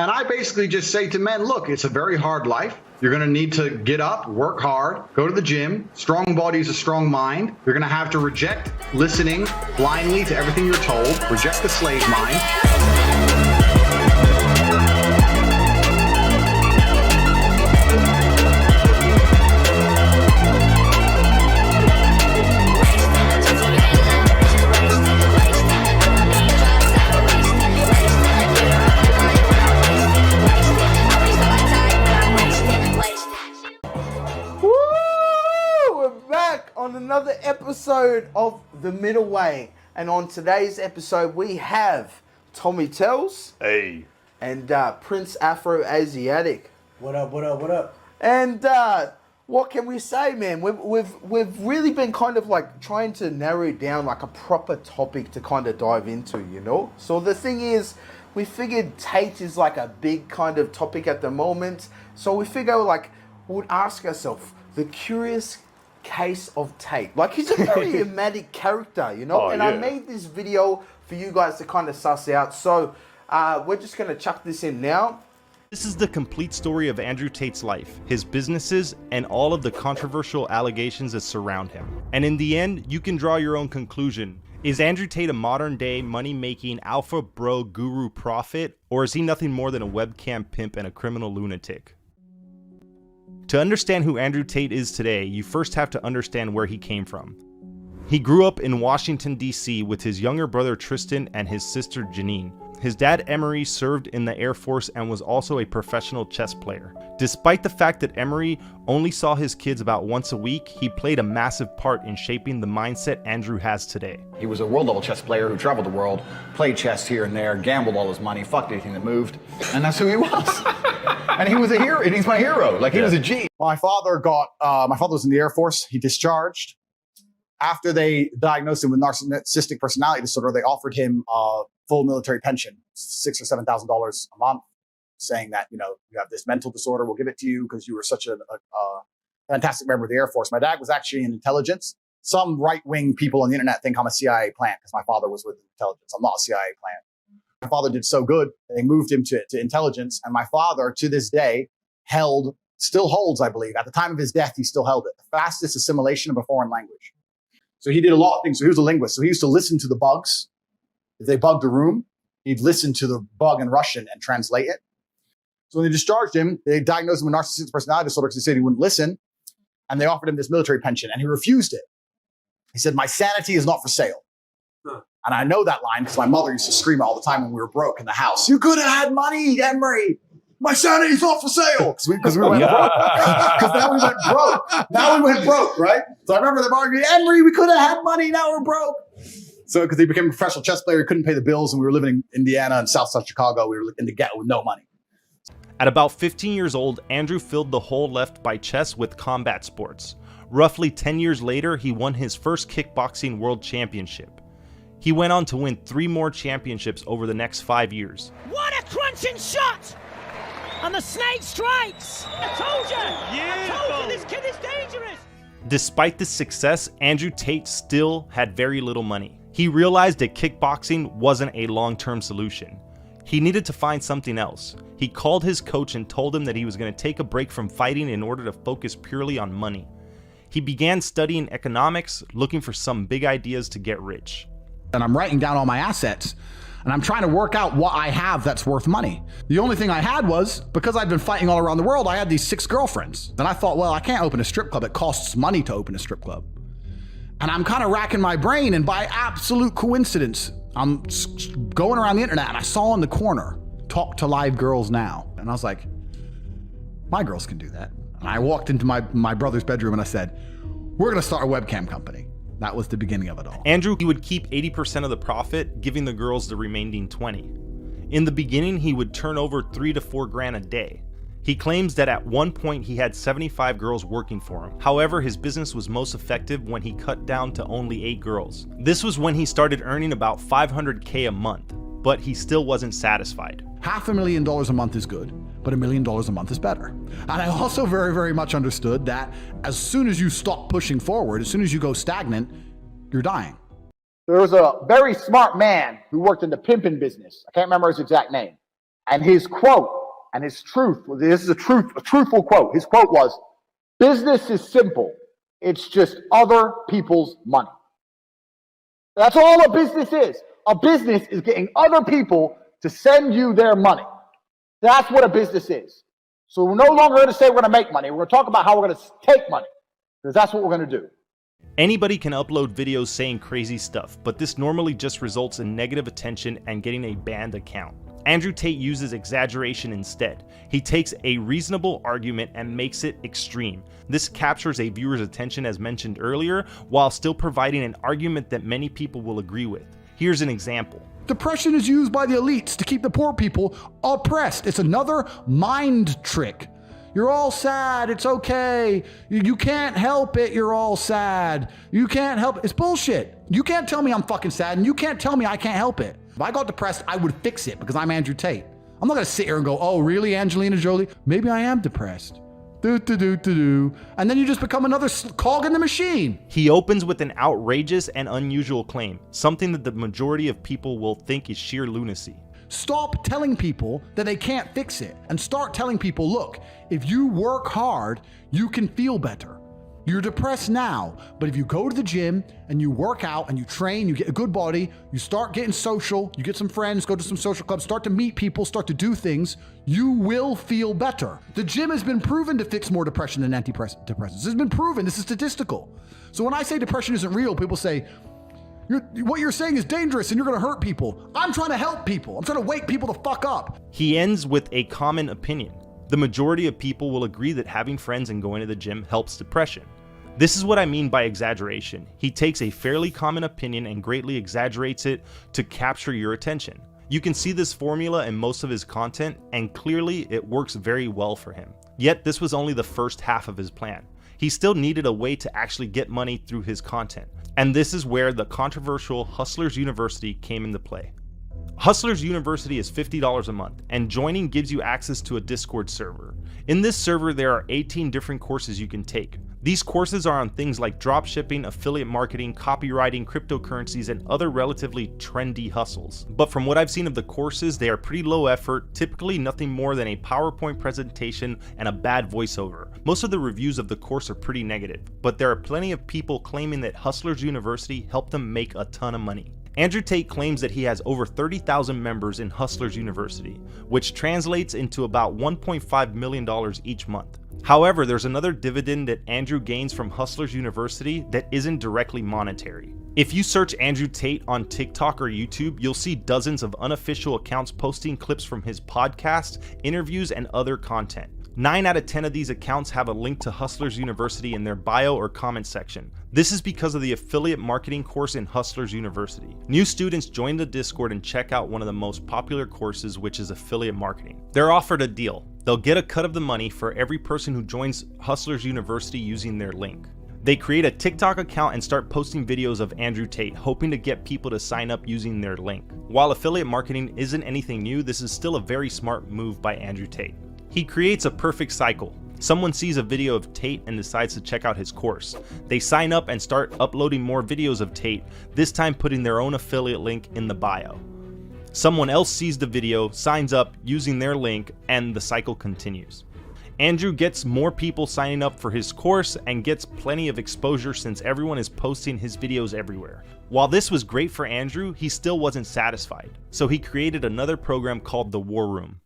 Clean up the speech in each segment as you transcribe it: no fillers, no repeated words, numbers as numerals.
And I basically just say to men, look, it's a very hard life. You're going to need to get up, work hard, go to the gym. Strong body is a strong mind. You're going to have to reject listening blindly to everything you're told, reject the slave mind. On another episode of the Middleway, and on today's episode we have tommytells, hey, and Prince Afroasiatic. What up? What up? What up? And what can we say, man? We've really been kind of like trying to narrow down like a proper topic to kind of dive into, you know. So the thing is, we figured Tate is like a big kind of topic at the moment. So we figure like we'd ask ourselves the curious case of Tate. Like, he's a very enigmatic character, you know. I made this video for you guys to kind of suss out. So we're just gonna chuck this in now. This is the complete story of Andrew Tate's life, his businesses, and all of the controversial allegations that surround him. And in the end, you can draw your own conclusion. Is Andrew Tate a modern day money-making alpha bro guru prophet, or is he nothing more than a webcam pimp and a criminal lunatic? To understand who Andrew Tate is today, you first have to understand where he came from. He grew up in Washington, D.C. with his younger brother Tristan and his sister Janine. His dad Emery served in the Air Force and was also a professional chess player. Despite the fact that Emery only saw his kids about once a week, he played a massive part in shaping the mindset Andrew has today. He was a world-level chess player who traveled the world, played chess here and there, gambled all his money, fucked anything that moved, and that's who he was. And he was a hero, and he's my hero. Like, he was a G. My father was in the Air Force. He discharged. After they diagnosed him with narcissistic personality disorder, they offered him a full military pension, $6,000 or $7,000 a month, saying that, you know, you have this mental disorder, we'll give it to you because you were such a fantastic member of the Air Force. My dad was actually in intelligence. Some right-wing people on the internet think I'm a CIA plant because my father was with intelligence. I'm not a CIA plant. My father did so good, they moved him to intelligence. And my father, to this day, still holds, I believe. At the time of his death, he still held it. The fastest assimilation of a foreign language. So he did a lot of things. So he was a linguist. So he used to listen to the bugs. If they bugged a room, he'd listen to the bug in Russian and translate it. So when they discharged him, they diagnosed him with narcissistic personality disorder because they said he wouldn't listen. And they offered him this military pension, and he refused it. He said, my sanity is not for sale. And I know that line because my mother used to scream all the time when we were broke in the house. You could have had money, Emery. My sanity's not for sale. Because we went broke. Because now we went broke. Now we went broke, right? So I remember them arguing, Emery, we could have had money. Now we're broke. So because he became a professional chess player, he couldn't pay the bills, and we were living in Indiana and South Chicago. We were in the ghetto with no money. At about 15 years old, Andrew filled the hole left by chess with combat sports. Roughly 10 years later, he won his first kickboxing world championship. He went on to win 3 more championships over the next 5 years. What a crunching shot! And the snake strikes! I told you! I told you, this kid is dangerous! Despite this success, Andrew Tate still had very little money. He realized that kickboxing wasn't a long-term solution. He needed to find something else. He called his coach and told him that he was going to take a break from fighting in order to focus purely on money. He began studying economics, looking for some big ideas to get rich. And I'm writing down all my assets, and I'm trying to work out what I have that's worth money. The only thing I had was, because I'd been fighting all around the world, I had these 6 girlfriends. And I thought, well, I can't open a strip club. It costs money to open a strip club. And I'm kind of racking my brain, and by absolute coincidence, I'm going around the internet, and I saw in the corner, talk to live girls now. And I was like, my girls can do that. And I walked into my brother's bedroom and I said, we're gonna start a webcam company. That was the beginning of it all. Andrew, he would keep 80% of the profit, giving the girls the remaining 20. In the beginning, he would turn over 3 to 4 grand a day. He claims that at one point he had 75 girls working for him. However, his business was most effective when he cut down to only 8 girls. This was when he started earning about $500K a month, but he still wasn't satisfied. $500,000 a month is good, but $1 million a month is better. And I also very, very much understood that as soon as you stop pushing forward, as soon as you go stagnant, you're dying. There was a very smart man who worked in the pimping business. I can't remember his exact name. And his quote, and his truth, this is a truthful quote. His quote was, "Business is simple. It's just other people's money." That's all a business is. A business is getting other people to send you their money. That's what a business is. So we're no longer going to say we're going to make money. We're going to talk about how we're going to take money, because that's what we're going to do. Anybody can upload videos saying crazy stuff, but this normally just results in negative attention and getting a banned account. Andrew Tate uses exaggeration instead. He takes a reasonable argument and makes it extreme. This captures a viewer's attention, as mentioned earlier, while still providing an argument that many people will agree with. Here's an example. Depression is used by the elites to keep the poor people oppressed. It's another mind trick. You're all sad. It's okay. You can't help it. You're all sad. You can't help it. It's bullshit. You can't tell me I'm fucking sad, and you can't tell me I can't help it. If I got depressed, I would fix it because I'm Andrew Tate. I'm not going to sit here and go, "Oh, really, Angelina Jolie? Maybe I am depressed." And then you just become another cog in the machine. He opens with an outrageous and unusual claim, something that the majority of people will think is sheer lunacy. Stop telling people that they can't fix it and start telling people, look, if you work hard, you can feel better. You're depressed now, but if you go to the gym and you work out and you train, you get a good body, you start getting social, you get some friends, go to some social clubs, start to meet people, start to do things, you will feel better. The gym has been proven to fix more depression than antidepressants. This has been proven. This is statistical. So when I say depression isn't real, people say, what you're saying is dangerous and you're going to hurt people. I'm trying to help people. I'm trying to wake people the fuck up. He ends with a common opinion. The majority of people will agree that having friends and going to the gym helps depression. This is what I mean by exaggeration. He takes a fairly common opinion and greatly exaggerates it to capture your attention. You can see this formula in most of his content, and clearly it works very well for him. Yet this was only the first half of his plan. He still needed a way to actually get money through his content. And this is where the controversial Hustlers University came into play. Hustlers University is $50 a month, and joining gives you access to a Discord server. In this server, there are 18 different courses you can take. These courses are on things like dropshipping, affiliate marketing, copywriting, cryptocurrencies, and other relatively trendy hustles. But from what I've seen of the courses, they are pretty low effort, typically nothing more than a PowerPoint presentation and a bad voiceover. Most of the reviews of the course are pretty negative, but there are plenty of people claiming that Hustlers University helped them make a ton of money. Andrew Tate claims that he has over 30,000 members in Hustlers University, which translates into about $1.5 million each month. However, there's another dividend that Andrew gains from Hustlers University that isn't directly monetary. If you search Andrew Tate on TikTok or YouTube, you'll see dozens of unofficial accounts posting clips from his podcast, interviews, and other content. 9 out of 10 of these accounts have a link to Hustlers University in their bio or comment section. This is because of the affiliate marketing course in Hustlers University. New students join the Discord and check out one of the most popular courses, which is affiliate marketing. They're offered a deal. They'll get a cut of the money for every person who joins Hustlers University using their link. They create a TikTok account and start posting videos of Andrew Tate, hoping to get people to sign up using their link. While affiliate marketing isn't anything new, this is still a very smart move by Andrew Tate. He creates a perfect cycle. Someone sees a video of Tate and decides to check out his course. They sign up and start uploading more videos of Tate, this time putting their own affiliate link in the bio. Someone else sees the video, signs up using their link, and the cycle continues. Andrew gets more people signing up for his course and gets plenty of exposure since everyone is posting his videos everywhere. While this was great for Andrew, he still wasn't satisfied, so he created another program called the War Room.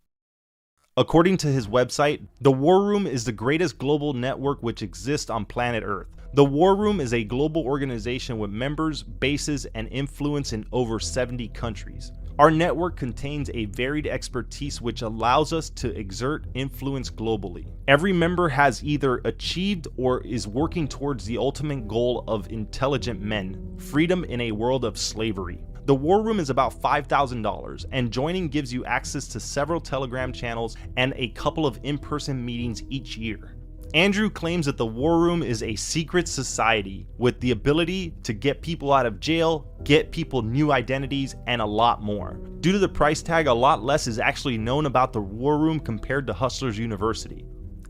According to his website, the War Room is the greatest global network which exists on planet Earth. The War Room is a global organization with members, bases, and influence in over 70 countries. Our network contains a varied expertise which allows us to exert influence globally. Every member has either achieved or is working towards the ultimate goal of intelligent men, freedom in a world of slavery. The War Room is about $5,000, and joining gives you access to several Telegram channels and a couple of in-person meetings each year. Andrew claims that the War Room is a secret society with the ability to get people out of jail, get people new identities, and a lot more. Due to the price tag, a lot less is actually known about the War Room compared to Hustlers University.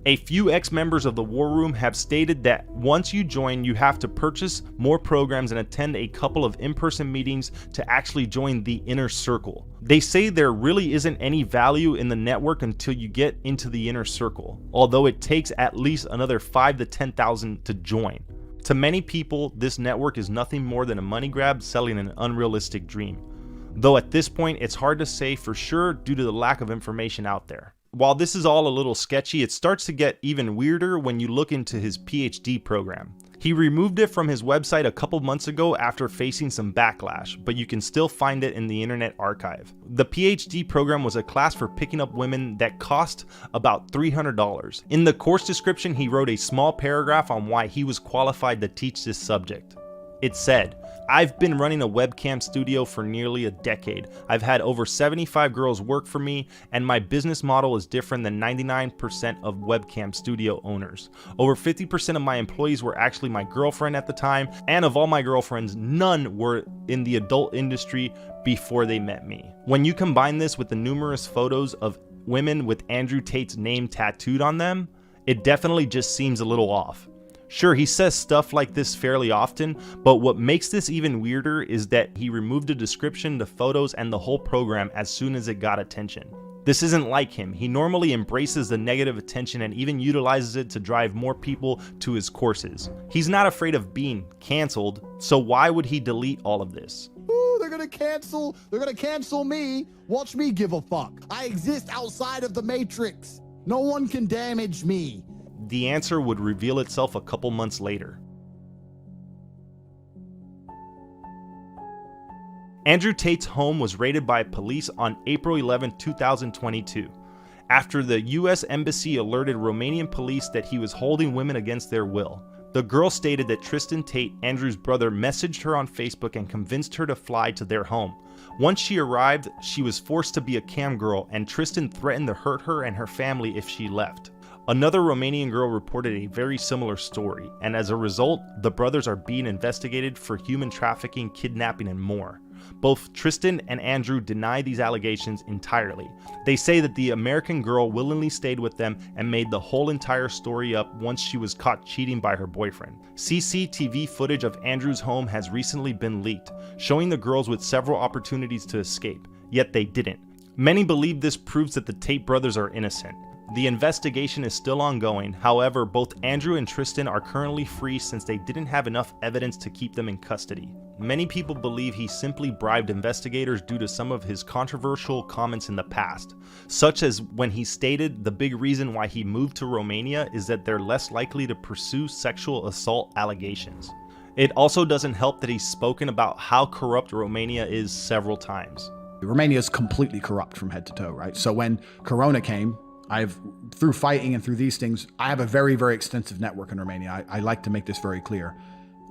A few ex-members of the War Room have stated that once you join, you have to purchase more programs and attend a couple of in-person meetings to actually join the inner circle. They say there really isn't any value in the network until you get into the inner circle, although it takes at least another 5,000 to 10,000 to join. To many people, this network is nothing more than a money grab selling an unrealistic dream. Though at this point, it's hard to say for sure due to the lack of information out there. While this is all a little sketchy, it starts to get even weirder when you look into his PhD program. He removed it from his website a couple months ago after facing some backlash, but you can still find it in the Internet Archive. The PhD program was a class for picking up women that cost about $300. In the course description, he wrote a small paragraph on why he was qualified to teach this subject. It said, "I've been running a webcam studio for nearly a decade. I've had over 75 girls work for me, and my business model is different than 99% of webcam studio owners. Over 50% of my employees were actually my girlfriend at the time, and of all my girlfriends, none were in the adult industry before they met me." When you combine this with the numerous photos of women with Andrew Tate's name tattooed on them, it definitely just seems a little off. Sure, he says stuff like this fairly often, but what makes this even weirder is that he removed the description, the photos, and the whole program as soon as it got attention. This isn't like him. He normally embraces the negative attention and even utilizes it to drive more people to his courses. He's not afraid of being canceled, so why would he delete all of this? Ooh, they're gonna cancel me. Watch me give a fuck. I exist outside of the Matrix. No one can damage me. The answer would reveal itself a couple months later. Andrew Tate's home was raided by police on April 11, 2022, after the US Embassy alerted Romanian police that he was holding women against their will. The girl stated that Tristan Tate, Andrew's brother, messaged her on Facebook and convinced her to fly to their home. Once she arrived, she was forced to be a cam girl, and Tristan threatened to hurt her and her family if she left. Another Romanian girl reported a very similar story, and as a result, the brothers are being investigated for human trafficking, kidnapping, and more. Both Tristan and Andrew deny these allegations entirely. They say that the American girl willingly stayed with them and made the whole entire story up once she was caught cheating by her boyfriend. CCTV footage of Andrew's home has recently been leaked, showing the girls with several opportunities to escape, yet they didn't. Many believe this proves that the Tate brothers are innocent. The investigation is still ongoing. However, both Andrew and Tristan are currently free since they didn't have enough evidence to keep them in custody. Many people believe he simply bribed investigators due to some of his controversial comments in the past, such as when he stated the big reason why he moved to Romania is that they're less likely to pursue sexual assault allegations. It also doesn't help that he's spoken about how corrupt Romania is several times. Romania is completely corrupt from head to toe, right? So when Corona came, through fighting and through these things, I have a very, very extensive network in Romania. I like to make this very clear.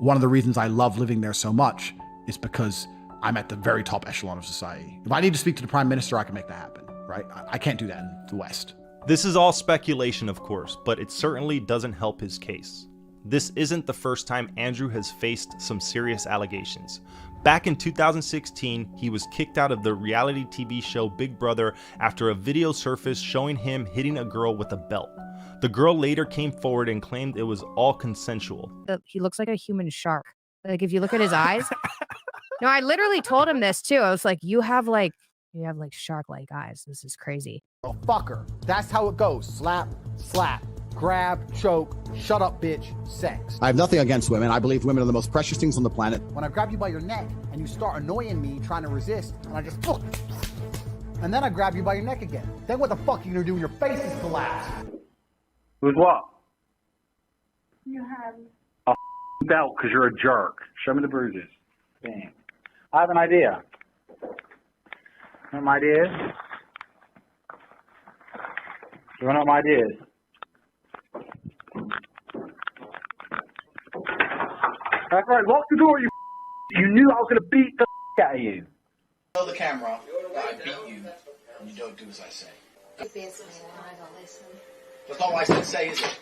One of the reasons I love living there so much is because I'm at the very top echelon of society. If I need to speak to the prime minister, I can make that happen, right? I can't do that in the West. This is all speculation, of course, but it certainly doesn't help his case. This isn't the first time Andrew has faced some serious allegations. Back in 2016, he was kicked out of the reality TV show Big Brother after a video surfaced showing him hitting a girl with a belt. The girl later came forward and claimed it was all consensual. He looks like a human shark. Like if you look at his eyes. No, I literally told him this too. I was like, you have like shark-like eyes. This is crazy. Oh, fucker. That's how it goes. Slap, slap, grab, choke, shut up, bitch, sex. I have nothing against women. I believe women are the most precious things on the planet. When I grab you by your neck and you start annoying me, trying to resist, and I just fuck, and then I grab you by your neck again. Then what the fuck are you gonna do when your face is collapsed? With what? You have a belt because you're a jerk. Show me the bruises. Bam. I have an idea. You know what my idea is? You want to know what my idea is? That's right, lock the door, you knew I was going to beat the out of you. Tell the camera that I beat you and you don't do as I say. That's not what I said say, is it?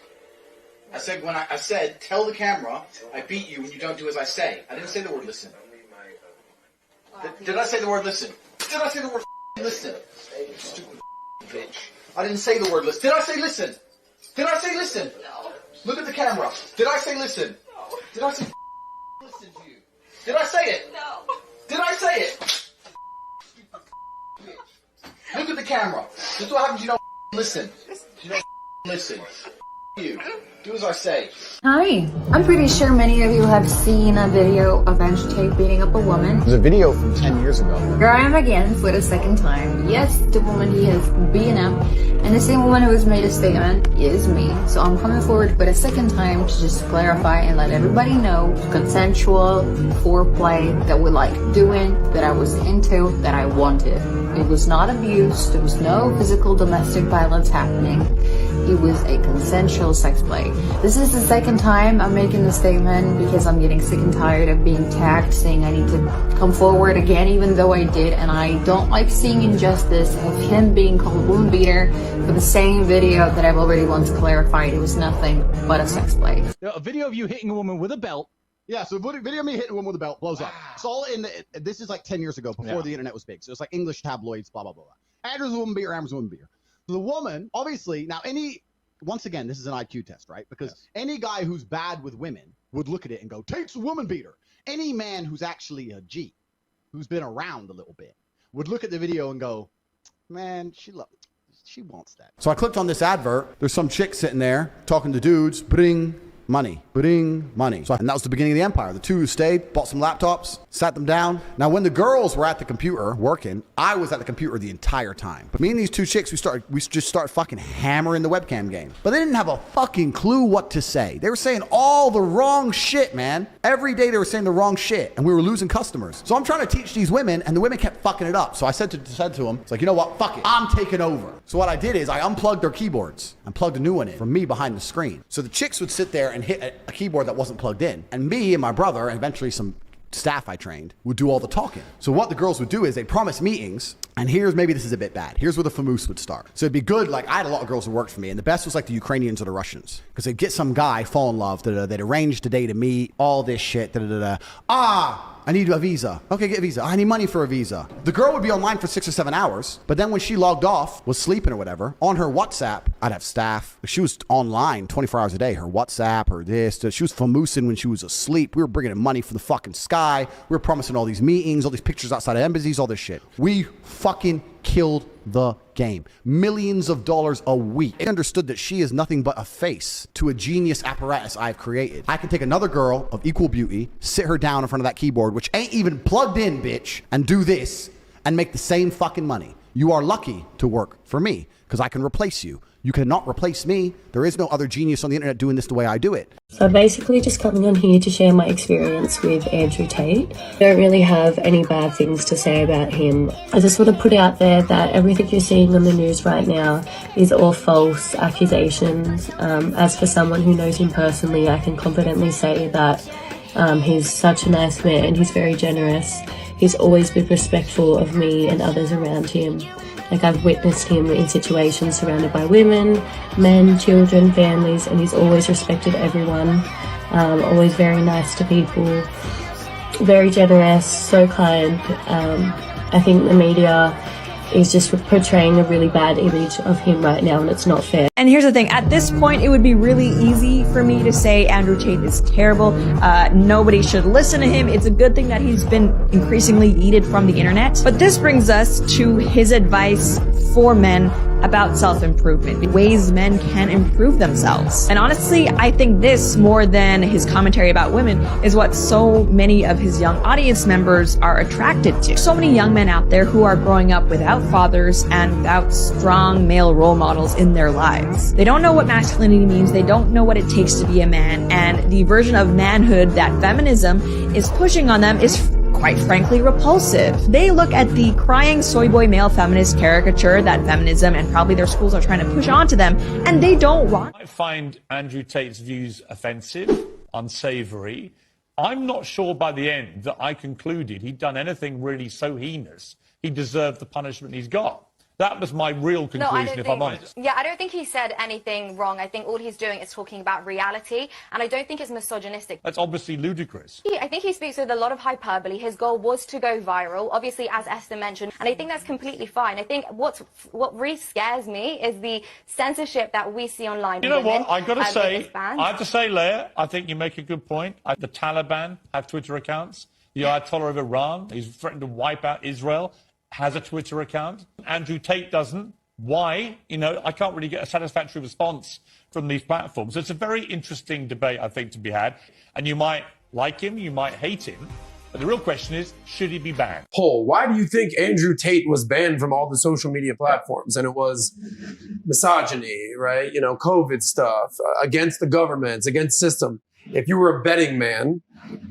I said I said tell the camera I beat you when you don't do as I say. I didn't say the word listen. Did I say the word listen? Did I say the word listen? You stupid bitch. I didn't say the word listen. Did I say listen? Did I say listen? No. Look at the camera. Did I say listen? No. Did I say listen to you? Did I say it? No. Did I say it? Look at the camera. This is what happens. You don't listen. You don't listen. You. Do as I say. Hi. I'm pretty sure many of you have seen a video of Andrew Tate beating up a woman. There's a video from 10 years ago. Here I am again for the second time. Yes, the woman he has beaten up, and the same woman who has made a statement is me. So I'm coming forward for the second time to just clarify and let everybody know consensual foreplay that we like doing, that I was into, that I wanted. It was not abuse. There was no physical domestic violence happening. It was a consensual sex play. This is the second time I'm making this statement because I'm getting sick and tired of being tagged saying I need to come forward again, even though I did, and I don't like seeing injustice of him being called a woman beater for the same video that I've already once clarified it was nothing but a sex play. A video of you hitting a woman with a belt. Yeah, so video of me hitting a woman with a belt blows up. It's all in the, this is like 10 years ago, before the internet was big. So it's like English tabloids, blah, blah, blah, blah. Andrew's a woman beater, Andrew's a woman beater. So the woman, obviously, now once again, this is an IQ test, right? Because any guy who's bad with women would look at it and go, Tate's a woman beater. Any man who's actually a G, who's been around a little bit, would look at the video and go, man, she wants that. So I clicked on this advert. There's some chick sitting there talking to dudes, bring money. And that was the beginning of the empire. The two stayed, bought some laptops, sat them down. Now, when the girls were at the computer working, I was at the computer the entire time. But me and these two chicks, we just started fucking hammering the webcam game. But they didn't have a fucking clue what to say. They were saying all the wrong shit, man. Every day they were saying the wrong shit, and we were losing customers. So I'm trying to teach these women, and the women kept fucking it up. So I said to them, it's like, you know what? Fuck it. I'm taking over. So what I did is I unplugged their keyboards and plugged a new one in from me behind the screen. So the chicks would sit there and hit a keyboard that wasn't plugged in. And me and my brother, and eventually some staff I trained, would do all the talking. So what the girls would do is they'd promise meetings, and maybe this is a bit bad. Here's where the famous would start. So it'd be good, like I had a lot of girls who worked for me, and the best was like the Ukrainians or the Russians. Because they'd get some guy, fall in love, they'd arrange the day to meet, all this shit, I need a visa. Okay, get a visa. I need money for a visa. The girl would be online for 6 or 7 hours, but then when she logged off, was sleeping or whatever, on her WhatsApp, I'd have staff. She was online 24 hours a day. Her WhatsApp, her this. She was famousing when she was asleep. We were bringing in money from the fucking sky. We were promising all these meetings, all these pictures outside of embassies, all this shit. We fucking killed the game. Millions of dollars a week. I understood that she is nothing but a face to a genius apparatus I've created. I can take another girl of equal beauty, sit her down in front of that keyboard, which ain't even plugged in, bitch, and do this, and make the same fucking money. You are lucky to work for me, because I can replace you. You cannot replace me. There is no other genius on the internet doing this the way I do it. So basically just coming on here to share my experience with Andrew Tate. I don't really have any bad things to say about him. I just want to put out there that everything you're seeing on the news right now is all false accusations. As for someone who knows him personally, I can confidently say that he's such a nice man. He's very generous. He's always been respectful of me and others around him. Like, I've witnessed him in situations surrounded by women, men, children, families, and he's always respected everyone. Always very nice to people, very generous, so kind. I think the media is just portraying a really bad image of him right now, and it's not fair. And here's the thing, at this point, it would be really easy for me to say Andrew Tate is terrible. Nobody should listen to him. It's a good thing that he's been increasingly yeeted from the internet. But this brings us to his advice for men about self-improvement, ways men can improve themselves. And honestly, I think this, more than his commentary about women, is what so many of his young audience members are attracted to. So many young men out there who are growing up without fathers and without strong male role models in their lives. They don't know what masculinity means, they don't know what it takes to be a man, and the version of manhood that feminism is pushing on them is quite frankly repulsive. They look at the crying soy boy male feminist caricature that feminism and probably their schools are trying to push onto them, and they don't want. I find Andrew Tate's views offensive, unsavory. I'm not sure by the end that I concluded he'd done anything really so heinous he deserved the punishment he's got. That was my real conclusion, if I'm honest. Yeah, I don't think he said anything wrong. I think all he's doing is talking about reality, and I don't think it's misogynistic. That's obviously ludicrous. I think he speaks with a lot of hyperbole. His goal was to go viral, obviously, as Esther mentioned, and I think that's completely fine. I think what really scares me is the censorship that we see online. You know what? I have to say, Leah, I think you make a good point. The Taliban have Twitter accounts. The Ayatollah of Iran, who's threatened to wipe out Israel, has a Twitter account. Andrew Tate doesn't. Why? You know, I can't really get a satisfactory response from these platforms. It's a very interesting debate, I think, to be had. And you might like him, you might hate him. But the real question is, should he be banned? Paul, why do you think Andrew Tate was banned from all the social media platforms? And it was misogyny, right? You know, COVID stuff, against the governments, against system. If you were a betting man,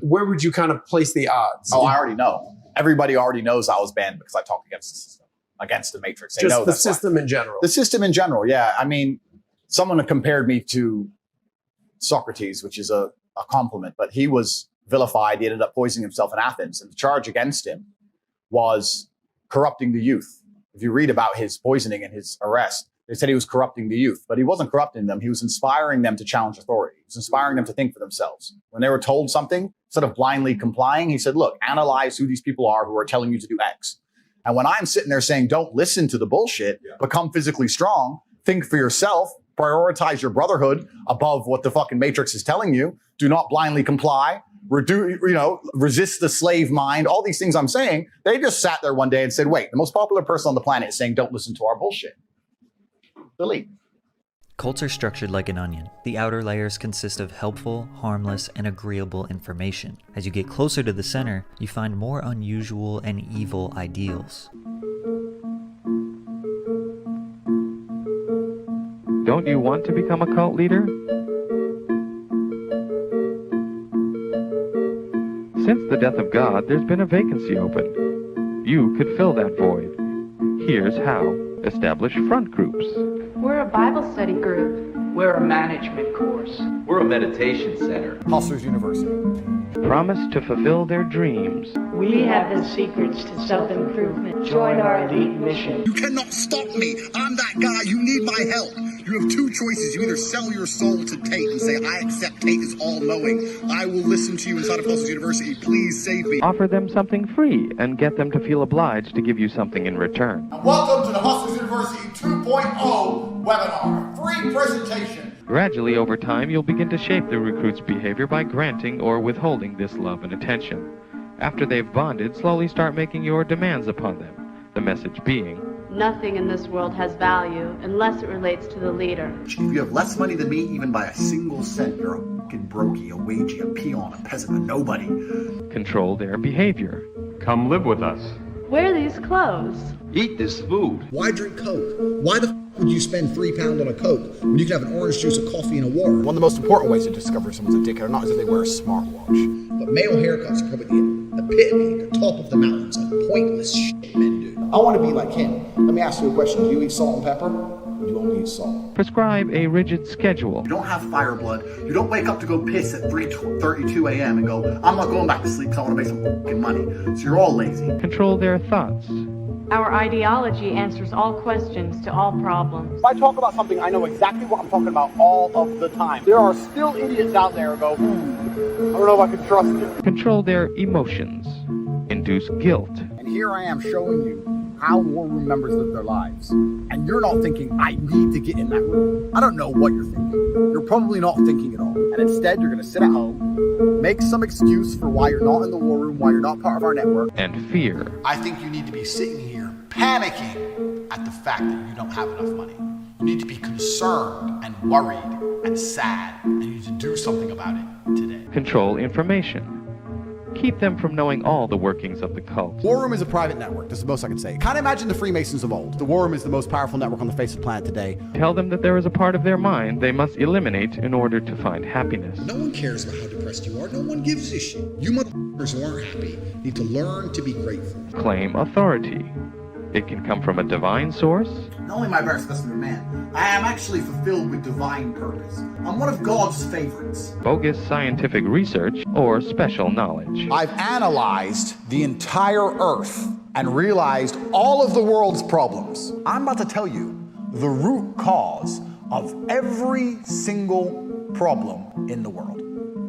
where would you kind of place the odds? Oh, I already know. Everybody already knows I was banned because I talked against the system, against the Matrix. They Just know the system in general. The system in general, yeah. I mean, someone compared me to Socrates, which is a compliment, but he was vilified. He ended up poisoning himself in Athens, and the charge against him was corrupting the youth. If you read about his poisoning and his arrest, they said he was corrupting the youth, but he wasn't corrupting them. He was inspiring them to challenge authority. He was inspiring them to think for themselves. When they were told something, instead of blindly complying, he said, look, analyze who these people are who are telling you to do X. And when I'm sitting there saying, don't listen to the bullshit, become physically strong, think for yourself, prioritize your brotherhood above what the fucking Matrix is telling you, do not blindly comply, resist the slave mind, all these things I'm saying, they just sat there one day and said, wait, the most popular person on the planet is saying, don't listen to our bullshit. Delete. Cults are structured like an onion. The outer layers consist of helpful, harmless, and agreeable information. As you get closer to the center, you find more unusual and evil ideals. Don't you want to become a cult leader? Since the death of God, there's been a vacancy open. You could fill that void. Here's how. Establish front groups. We're a Bible study group. We're a management course. We're a meditation center. Hustlers University. Promise to fulfill their dreams. We have the secrets to self-improvement. Join our elite mission. You cannot stop me. I'm that guy. You need my help. You have two choices. You either sell your soul to Tate and say, I accept Tate is all-knowing. I will listen to you inside of Hustlers University. Please save me. Offer them something free and get them to feel obliged to give you something in return. Welcome to the Hustlers University 2.0 webinar. Free presentation. Gradually, over time, you'll begin to shape the recruit's behavior by granting or withholding this love and attention. After they've bonded, slowly start making your demands upon them. The message being, nothing in this world has value unless it relates to the leader. If you have less money than me, even by a single cent, you're a fucking brokey, a wagey, a peon, a peasant, a nobody. Control their behavior. Come live with us. Wear these clothes. Eat this food. Why drink Coke? Why the would you spend £3 on a Coke when you can have an orange juice, a coffee, and a water? One of the most important ways to discover if someone's a dickhead or not is if they wear a smartwatch. But male haircuts are probably the epitome, the top of the mountains of pointless shit men do. I want to be like him. Let me ask you a question. Do you eat salt and pepper? Or do you only eat salt? Prescribe a rigid schedule. You don't have fire blood. You don't wake up to go piss at 3:32 a.m. and go, I'm not going back to sleep because I want to make some fucking money. So you're all lazy. Control their thoughts. Our ideology answers all questions to all problems. If I talk about something, I know exactly what I'm talking about all of the time. There are still idiots out there who go, I don't know if I can trust you. Control their emotions. Induce guilt. And here I am showing you how war room members live their lives. And you're not thinking, I need to get in that room. I don't know what you're thinking. You're probably not thinking at all. And instead, you're going to sit at home, make some excuse for why you're not in the war room, why you're not part of our network. And fear. I think you need to be sitting here panicking at the fact that you don't have enough money. You need to be concerned and worried and sad, and you need to do something about it today. Control information. Keep them from knowing all the workings of the cult. War Room is a private network. That's the most I can say. Kind of imagine the Freemasons of old. The War Room is the most powerful network on the face of the planet today. Tell them that there is a part of their mind they must eliminate in order to find happiness. No one cares about how depressed you are. No one gives a shit. You motherfuckers who aren't happy need to learn to be grateful. Claim authority. It can come from a divine source. Not only am I very special man, I am actually fulfilled with divine purpose. I'm one of God's favorites. Bogus scientific research or special knowledge. I've analyzed the entire Earth and realized all of the world's problems. I'm about to tell you the root cause of every single problem in the world.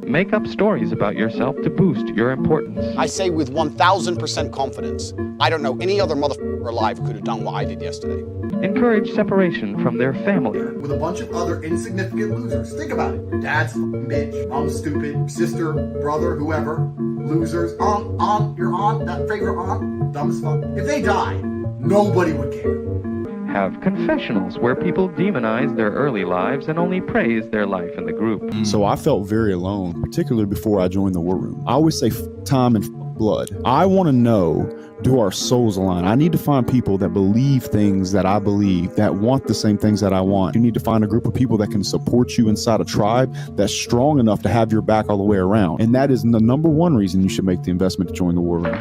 Make up stories about yourself to boost your importance. I say with 1000% confidence, I don't know any other motherfucker alive who could have done what I did yesterday. Encourage separation from their family. With a bunch of other insignificant losers. Think about it. Your dad's a bitch, mom's stupid, sister, brother, whoever. Losers. Your aunt, that favorite aunt, dumb as fuck. If they die, nobody would care. Have confessionals where people demonize their early lives and only praise their life in the group. So I felt very alone, particularly before I joined the war room. I always say time and blood. I want to know, do our souls align? I need to find people that believe things that I believe, that want the same things that I want. You need to find a group of people that can support you inside a tribe that's strong enough to have your back all the way around. And that is the number one reason you should make the investment to join the war room.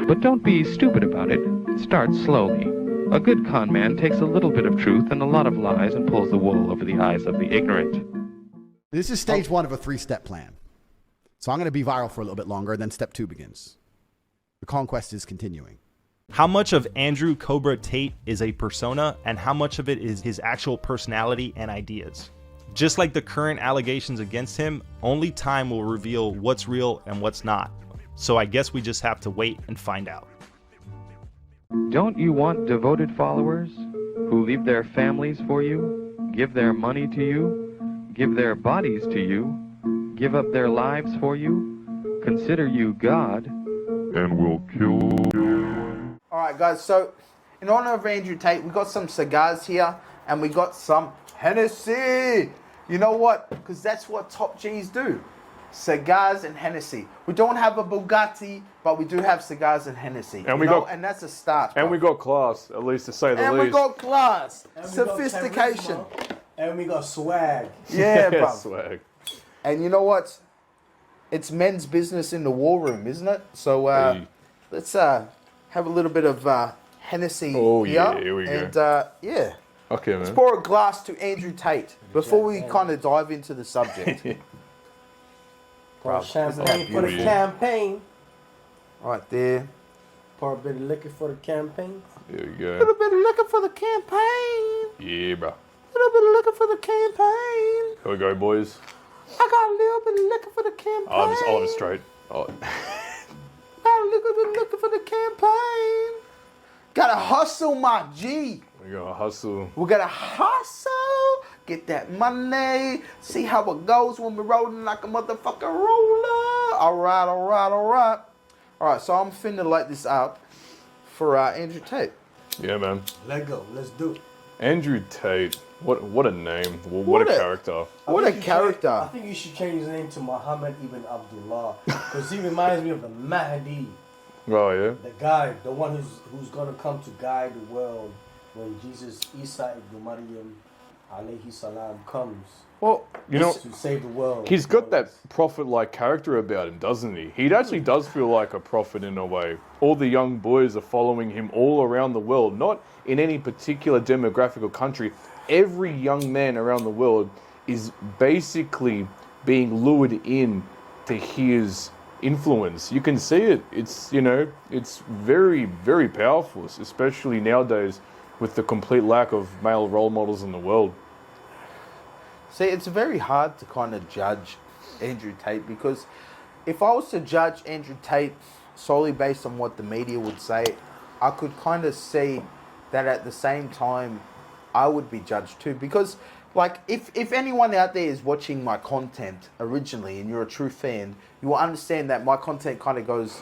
But don't be stupid about it. Start slowly. A good con man takes a little bit of truth and a lot of lies and pulls the wool over the eyes of the ignorant. This is stage one of a 3-step plan. So I'm going to be viral for a little bit longer, then step 2 begins. The conquest is continuing. How much of Andrew Cobra Tate is a persona and how much of it is his actual personality and ideas? Just like the current allegations against him, only time will reveal what's real and what's not. So I guess we just have to wait and find out. Don't you want devoted followers who leave their families for you, give their money to you, give their bodies to you, give up their lives for you, consider you God, and will kill you? All right, guys, so in honor of Andrew Tate, we got some cigars here and we got some Hennessy. You know what? Because that's what top G's do. Cigars and Hennessy. We don't have a Bugatti, but we do have cigars and Hennessy. And and that's a start. And we got class, at least to say the and least. we got class, And we sophistication. got charisma, and we got swag. Yeah, bro. Swag. And you know what? It's men's business in the war room, isn't it? So let's have a little bit of Hennessy Oh, here. yeah, here we go. And yeah. Okay, man. Let's pour a glass to Andrew Tate before we kind of dive into the subject. Pour champagne for the campaign. Right there. Pour a bit of liquor for the campaign. There we A go. little bit of liquor for the campaign. Yeah, bro. A little bit of liquor for the campaign. Here we go, boys. I got a little bit of liquor for the campaign. I'll have it straight. Oh. Got a little bit of liquor for the campaign. Gotta hustle, my G. We got to hustle. We gotta hustle. Get that money. See how it goes when we're rolling like a motherfucking roller. All right, all right, all right. All right, so I'm finna light this up for Andrew Tate. Yeah, man. Let go. Let's do it. Andrew Tate. What a name. What a character. What a character. I think you should change his name to Muhammad ibn Abdullah, because he reminds me of the Mahdi. Oh, yeah? The guy, the one who's gonna come to guide the world when Jesus, Isa ibn Maryam, alayhi salam, comes. Well, you know, to save the world. He's got that prophet-like character about him, doesn't he? He actually does feel like a prophet in a way. All the young boys are following him all around the world, not in any particular demographic or country. Every young man around the world is basically being lured in to his influence. You can see it. It's, you know, it's very, very powerful, especially nowadays with the complete lack of male role models in the world. See, it's very hard to kind of judge Andrew Tate, because if I was to judge Andrew Tate solely based on what the media would say, I could kind of see that at the same time I would be judged too. Because, like, if anyone out there is watching my content originally and you're a true fan, you will understand that my content kind of goes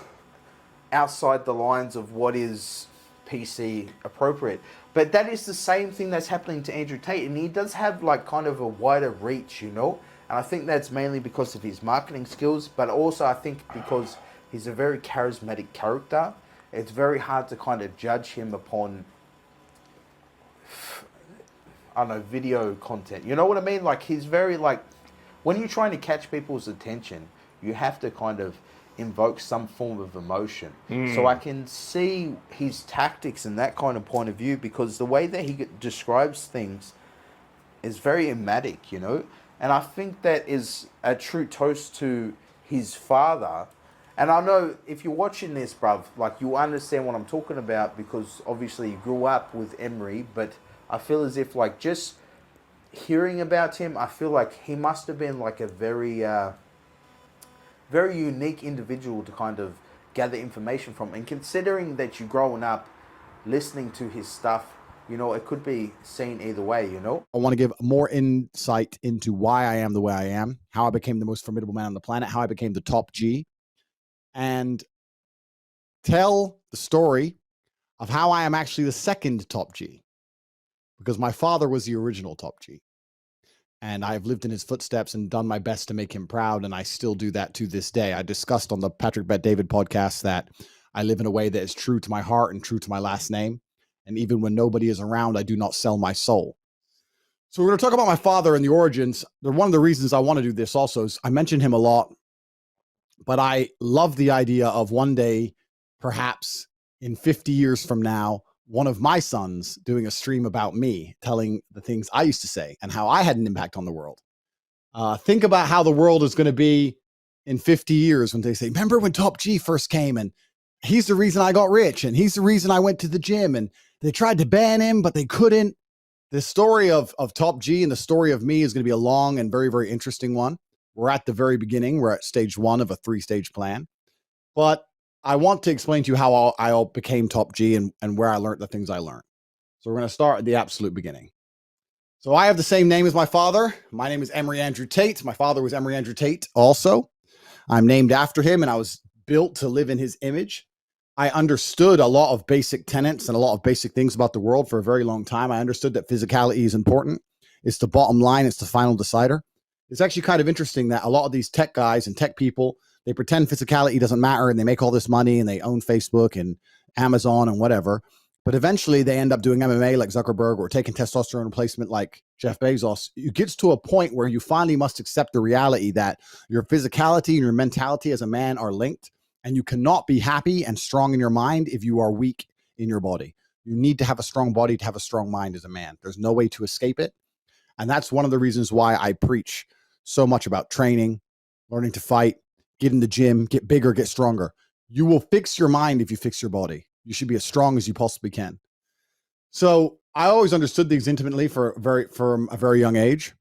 outside the lines of what is PC appropriate. But that is the same thing that's happening to Andrew Tate, and he does have like kind of a wider reach, you know? And I think that's mainly because of his marketing skills, but also I think because he's a very charismatic character. It's very hard to kind of judge him upon, I don't know, video content. You know what I mean? Like, he's very like, when you're trying to catch people's attention, you have to kind of invoke some form of emotion. So I can see his tactics in that kind of point of view, because the way that he describes things is very emetic, you know? And I think that is a true toast to his father, and I know if you're watching this, bruv, like you understand what I'm talking about because obviously you grew up with Emery, but I feel as if like just hearing about him, I feel like he must have been like a very, very unique individual to kind of gather information from. And considering that you're growing up listening to his stuff, you know, it could be seen either way, you know? I want to give more insight into why I am the way I am, how I became the most formidable man on the planet, how I became the top G, and tell the story of how I am actually the second top G, because my father was the original top G. And I've lived in his footsteps and done my best to make him proud, and I still do that to this day. I discussed on the Patrick Bet David podcast that I live in a way that is true to my heart and true to my last name. And even when nobody is around, I do not sell my soul. So we're going to talk about my father and the origins. One of the reasons I want to do this also is I mention him a lot, but I love the idea of one day, perhaps in 50 years from now, one of my sons doing a stream about me, telling the things I used to say and how I had an impact on the world. Think about how the world is going to be in 50 years when they say, remember when Top G first came and he's the reason I got rich and he's the reason I went to the gym and they tried to ban him, but they couldn't. The story of Top G and the story of me is going to be a long and very, very interesting one. We're at the very beginning. We're at stage 1 of a 3-stage plan. But I want to explain to you how I became Top G and where I learned the things I learned. So we're going to start at the absolute beginning. So I have the same name as my father. My name is Emery Andrew Tate. My father was Emery Andrew Tate also. I'm named after him, and I was built to live in his image. I understood a lot of basic tenets and a lot of basic things about the world for a very long time. I understood that physicality is important. It's the bottom line. It's the final decider. It's actually kind of interesting that a lot of these tech guys and tech people, they pretend physicality doesn't matter and they make all this money and they own Facebook and Amazon and whatever. But eventually they end up doing MMA like Zuckerberg or taking testosterone replacement like Jeff Bezos. It gets to a point where you finally must accept the reality that your physicality and your mentality as a man are linked. And you cannot be happy and strong in your mind if you are weak in your body. You need to have a strong body to have a strong mind as a man. There's no way to escape it. And that's one of the reasons why I preach so much about training, learning to fight, get in the gym, get bigger, get stronger. You will fix your mind if you fix your body. You should be as strong as you possibly can. So I always understood these intimately from a very young age.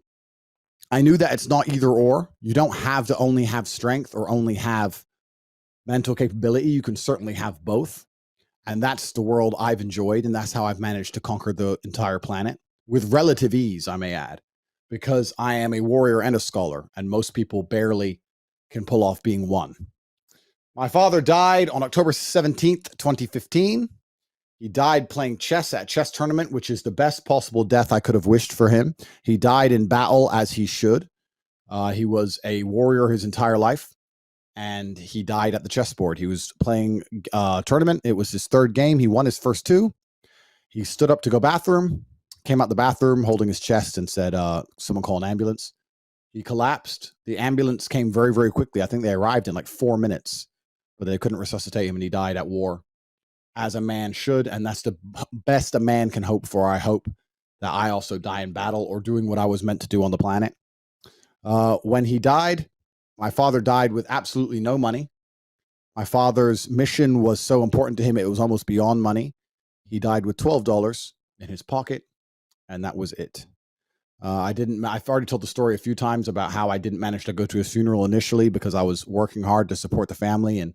I knew that it's not either or. You don't have to only have strength or only have mental capability. You can certainly have both. And that's the world I've enjoyed. And that's how I've managed to conquer the entire planet with relative ease, I may add, because I am a warrior and a scholar. And most people barely can pull off being one. My father died on October 17th, 2015. He died playing chess at a chess tournament, which is the best possible death I could have wished for him. He died in battle as he should. He was a warrior his entire life. And he died at the chessboard. He was playing a tournament. It was his 3rd game. He won his first 2. He stood up to go bathroom, came out the bathroom holding his chest and said, someone call an ambulance. He collapsed. The ambulance came very, very quickly. I think they arrived in like 4 minutes, but they couldn't resuscitate him and he died at war as a man should. And that's the best a man can hope for. I hope that I also die in battle or doing what I was meant to do on the planet. When he died, my father died with absolutely no money. My father's mission was so important to him, it was almost beyond money. He died with $12 in his pocket, and that was it. I've already told the story a few times about how I didn't manage to go to his funeral initially because I was working hard to support the family and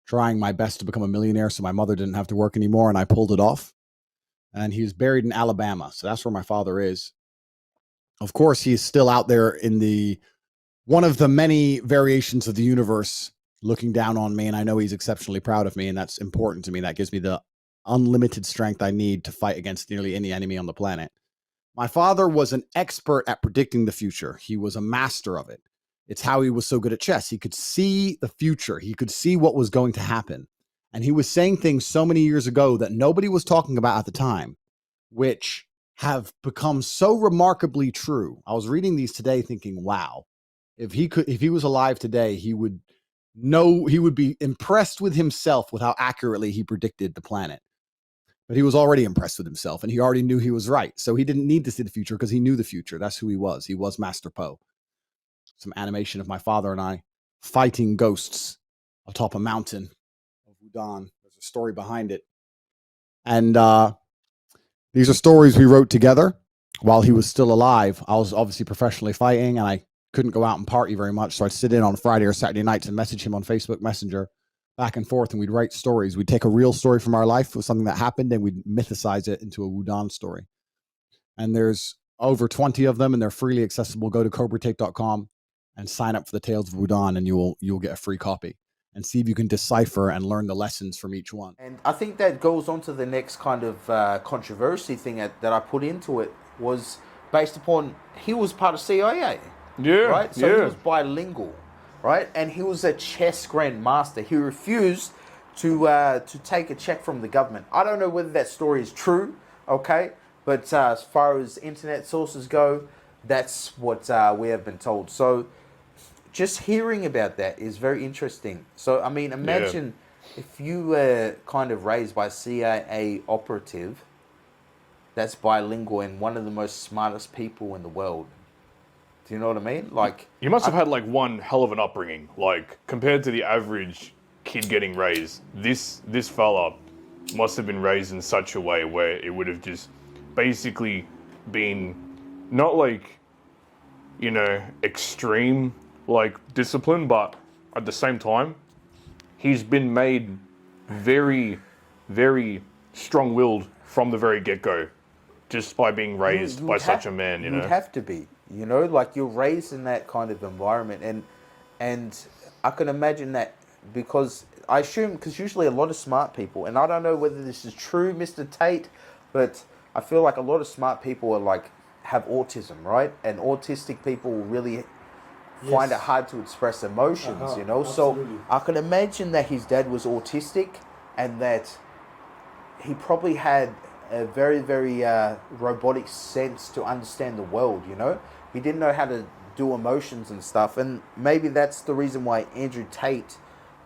trying my best to become a millionaire so my mother didn't have to work anymore, and I pulled it off. And he was buried in Alabama, so that's where my father is. Of course, he's still out there in one of the many variations of the universe looking down on me, and I know he's exceptionally proud of me, and that's important to me. That gives me the unlimited strength I need to fight against nearly any enemy on the planet. My father was an expert at predicting the future. He was a master of it. It's how he was so good at chess. He could see the future. He could see what was going to happen. And he was saying things so many years ago that nobody was talking about at the time, which have become so remarkably true. I was reading these today thinking, wow, if he was alive today, he would be impressed with himself with how accurately he predicted the planet. But he was already impressed with himself and he already knew he was right. So he didn't need to see the future because he knew the future. That's who he was. He was Master Poe. Some animation of my father and I fighting ghosts atop a mountain of Wudan. There's a story behind it. And these are stories we wrote together while he was still alive. I was obviously professionally fighting, and I couldn't go out and party very much. So I'd sit in on Friday or Saturday nights and message him on Facebook Messenger back and forth, and we'd write stories. We'd take a real story from our life with something that happened, and we'd mythicize it into a Wudan story. And there's over 20 of them, and they're freely accessible. Go to cobratate.com and sign up for the Tales of Wudan, and you'll get a free copy and see if you can decipher and learn the lessons from each one. And I think that goes on to the next kind of controversy thing that I put into it, was based upon he was part of CIA. Yeah. Right? So he was bilingual, right? And he was a chess grandmaster. He refused to take a check from the government. I don't know whether that story is true, okay? But as far as internet sources go, that's what we have been told. So just hearing about that is very interesting. So, I mean, imagine if you were kind of raised by a CIA operative that's bilingual and one of the most smartest people in the world. Do you know what I mean? Like, you must have had like one hell of an upbringing. Like, compared to the average kid getting raised, this fella must have been raised in such a way where it would have just basically been not like, you know, extreme like discipline, but at the same time, he's been made very, very strong-willed from the very get-go, just by being raised by such a man. You know, you'd have to be. You know, like you're raised in that kind of environment, and I can imagine that because I assume because usually a lot of smart people, and I don't know whether this is true, Mr. Tate, but I feel like a lot of smart people are like have autism, right? And autistic people really find it hard to express emotions, you know? Absolutely. So I can imagine that his dad was autistic and that he probably had a very, very robotic sense to understand the world, you know? He didn't know how to do emotions and stuff. And maybe that's the reason why Andrew Tate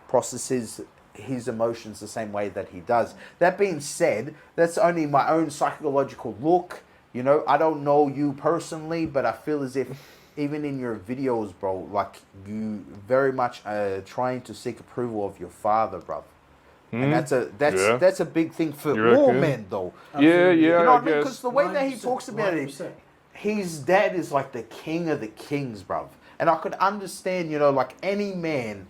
processes his emotions the same way that he does. That being said, that's only my own psychological look. You know, I don't know you personally, but I feel as if even in your videos, bro, like you very much trying to seek approval of your father, bro. And that's a big thing for all men, though. Yeah, you know what I mean? guess. Because the way that he talks about it, his dad is like the king of the kings, bro. And I could understand, you know, like any man,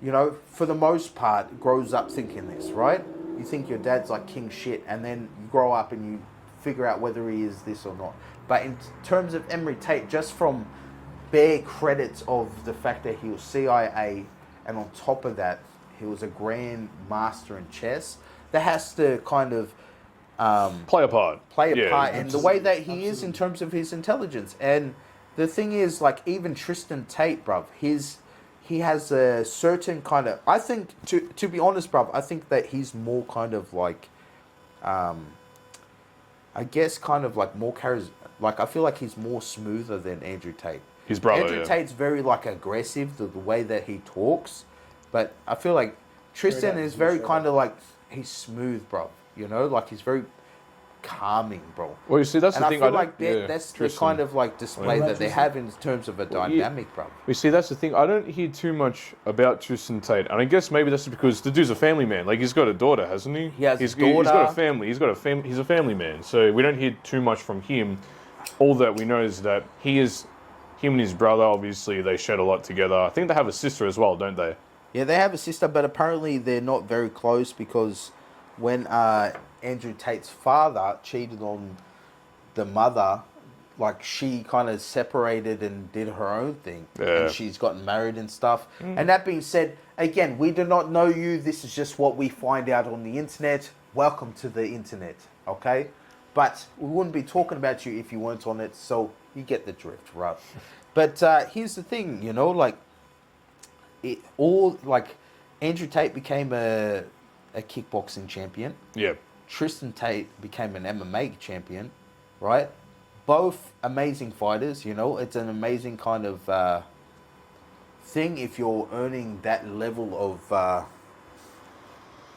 you know, for the most part, grows up thinking this, right? You think your dad's like king shit, and then you grow up and you figure out whether he is this or not. But in terms of Emery Tate, just from bare credits of the fact that he was CIA, and on top of that, he was a grand master in chess, that has to kind of play a part. And the way that he is in terms of his intelligence. And the thing is, like, even Tristan Tate, bruv, he has a certain kind of, I think, to be honest, bruv, I think that he's more kind of like, I guess kind of like more like I feel like he's more smoother than Andrew Tate. His brother, Andrew Tate's very like aggressive, the way that he talks, but I feel like Tristan is very kind of like, he's smooth, bro. You know, like he's very calming, bro. Well, you see, that's and the thing. I feel like that's the Tristan. kind of like display that they have in terms of a dynamic, bro. You see, that's the thing. I don't hear too much about Tristan Tate, and I guess maybe that's because the dude's a family man. Like, he's got a daughter, hasn't he? He has he's a daughter. He's got a family. He's a family man. So we don't hear too much from him. All that we know is that him and his brother, obviously, they shed a lot together. I think they have a sister as well, don't they? Yeah, they have a sister, but apparently they're not very close because when Andrew Tate's father cheated on the mother, like she kind of separated and did her own thing. Yeah. And she's gotten married and stuff. And that being said, again, we do not know you. This is just what we find out on the internet. Welcome to the internet, okay? But we wouldn't be talking about you if you weren't on it, so you get the drift, right? But here's the thing, you know, like, Andrew Tate became a kickboxing champion. Yeah. Tristan Tate became an MMA champion, right? Both amazing fighters, you know. It's an amazing kind of thing if you're earning that level of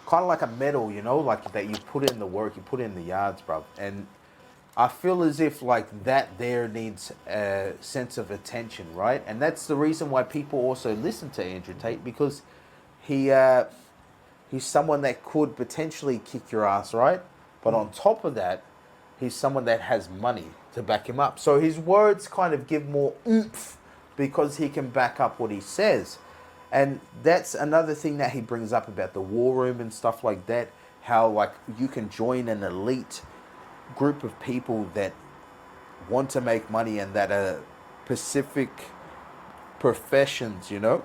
kind of like a medal, you know, like that you put in the work, you put in the yards, bro. And I feel as if like that there needs a sense of attention, right? And that's the reason why people also listen to Andrew Tate, because he's someone that could potentially kick your ass, right? But on top of that, he's someone that has money to back him up. So his words kind of give more oomph because he can back up what he says. And that's another thing that he brings up about the war room and stuff like that, how like you can join an elite group of people that want to make money and that are specific professions, you know,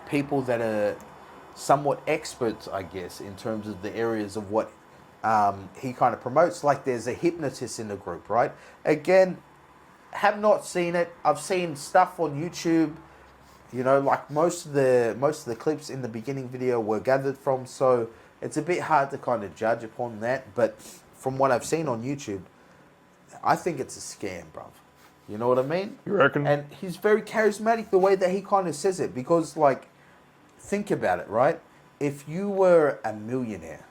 people that are somewhat experts, I guess, in terms of the areas of what he kind of promotes. Like there's a hypnotist in the group, right? Again, have not seen it. I've seen stuff on YouTube, you know, like most of the clips in the beginning video were gathered from, so it's a bit hard to kind of judge upon that. But from what I've seen on YouTube, I think it's a scam, bruv. You know what I mean? You reckon? And he's very charismatic the way that he kind of says it, because like, think about it, right? If you were a millionaire,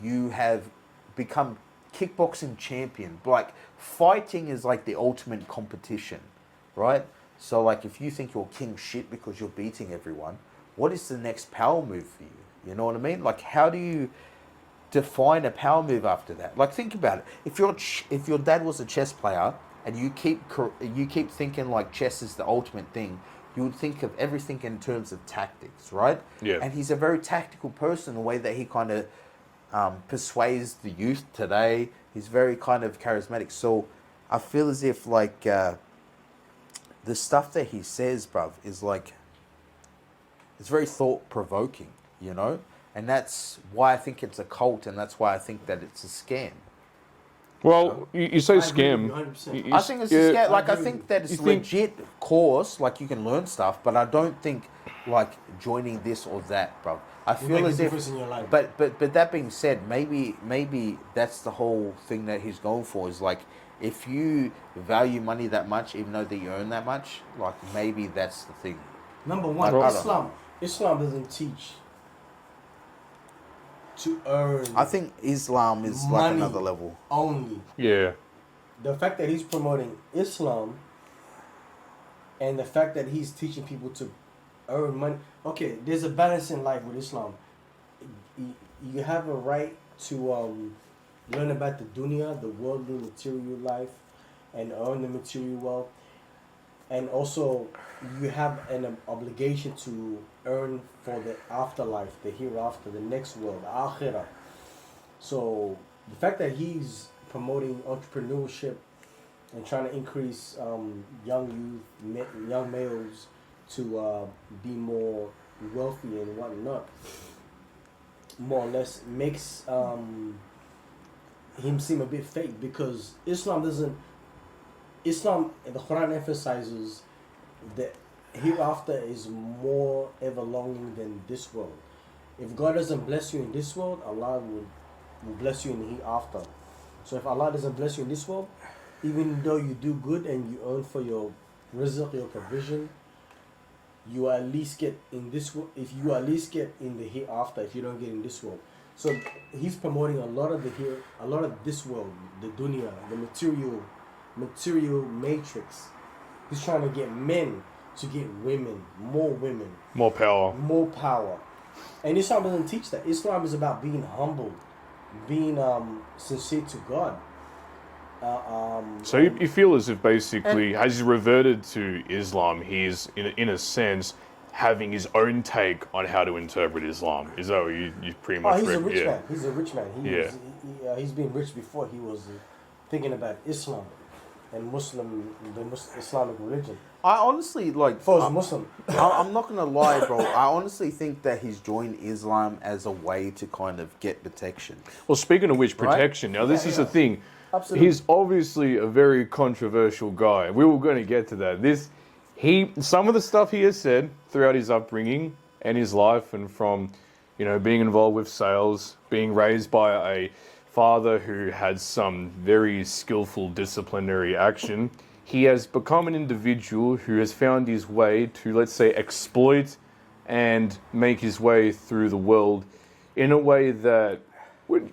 you have become kickboxing champion. Like, fighting is like the ultimate competition, right? So like, if you think you're king shit because you're beating everyone, what is the next power move for you? You know what I mean? Like, how do you define a power move after that? Like, think about it. If your dad was a chess player and you keep thinking like chess is the ultimate thing, you would think of everything in terms of tactics, right? Yeah. And he's a very tactical person, the way that he kind of persuades the youth today. He's very kind of charismatic. So I feel as if like the stuff that he says, bruv, is like, it's very thought-provoking, you know? And that's why I think it's a cult, and that's why I think that it's a scam. Well, you say scam. I think it's a scam. Like, I think that it's legit course, like you can learn stuff, but I don't think like joining this or that, bro. I feel as if, but that being said, maybe that's the whole thing that he's going for, is like, if you value money that much, even though that you earn that much, like maybe that's the thing. Number one, Islam doesn't teach to earn. I think Islam is like another level. Only. Yeah. The fact that he's promoting Islam and the fact that he's teaching people to earn money. Okay, there's a balance in life with Islam. You have a right to learn about the dunya, the worldly material life, and earn the material wealth. And also, you have an obligation to earn for the afterlife, the hereafter, the next world, the akhirah. So the fact that he's promoting entrepreneurship and trying to increase young males to be more wealthy and whatnot, more or less makes him seem a bit fake, because Islam, the Quran emphasizes that hereafter is more ever-longing than this world. If God doesn't bless you in this world, Allah will bless you in the hereafter. So if Allah doesn't bless you in this world, even though you do good and you earn for your rizq, your provision, you at least get in this world. If you at least get in the hereafter, if you don't get in this world. So he's promoting a lot of this world, the dunya, the material matrix. He's trying to get men to get women, more power. And Islam doesn't teach that. Islam is about being humble, being sincere to God. So you feel as if basically, as he's reverted to Islam, he's in a sense having his own take on how to interpret Islam. Is that what you pretty much he's read? a rich man. He's a rich man. He's been rich before he was thinking about Islam and the Islamic religion. I honestly like. For a Muslim, I'm not gonna lie, bro. I honestly think that he's joined Islam as a way to kind of get protection. Well, speaking of which, protection. Right? Now, this is the thing. Absolutely. He's obviously a very controversial guy. We were going to get to that. Some of the stuff he has said throughout his upbringing and his life, and from, being involved with sales, being raised by a father who had some very skillful disciplinary action, he has become an individual who has found his way to, let's say, exploit and make his way through the world in a way that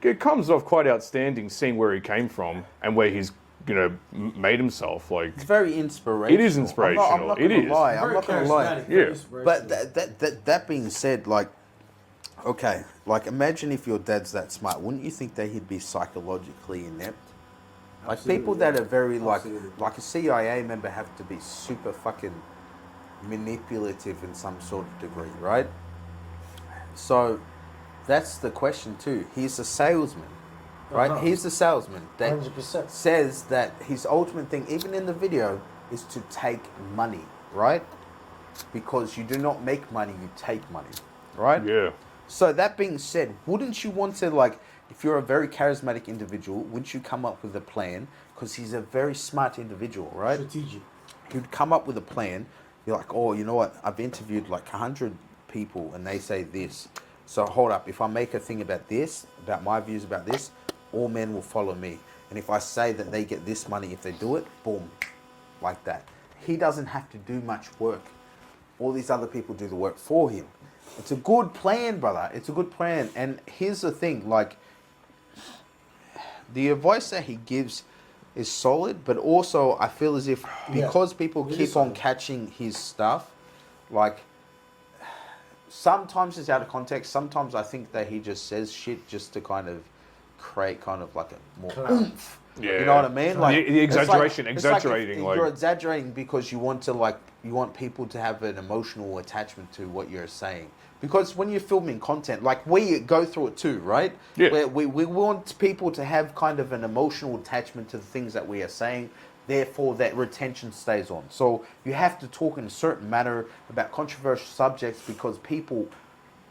it comes off quite outstanding seeing where he came from and where he's made himself. Like, it's very inspirational. It is inspirational. I'm not gonna lie. I'm not gonna lie. Yeah. But that being said, like, okay, like imagine if your dad's that smart. Wouldn't you think that he'd be psychologically inept? Like people that are very like a CIA member have to be super fucking manipulative in some sort of degree, right? So that's the question too. He's a salesman, right? He's the salesman that 100%. says that his ultimate thing, even in the video, is to take money, right? Because you do not make money, you take money, right? Yeah. So that being said, wouldn't you want to, like, if you're a very charismatic individual, wouldn't you come up with a plan? Because he's a very smart individual, right? Strategic. He'd come up with a plan. You're like, oh, you know what? I've interviewed like 100 people and they say this. So hold up. If I make a thing about this, about my views about this, all men will follow me. And if I say that they get this money if they do it, boom, like that. He doesn't have to do much work. All these other people do the work for him. It's a good plan, brother. It's a good plan. And here's the thing, like, the advice that he gives is solid, but also I feel as if because people keep on catching his stuff, like, sometimes it's out of context. Sometimes I think that he just says shit just to kind of create kind of like a more oomph. Yeah. You know what I mean? Like the exaggeration, it's like exaggerating. you're exaggerating because you want to, like, you want people to have an emotional attachment to what you're saying. Because when you're filming content, like we go through it too, right? Yeah. Where we want people to have kind of an emotional attachment to the things that we are saying. Therefore, that retention stays on. So you have to talk in a certain manner about controversial subjects because people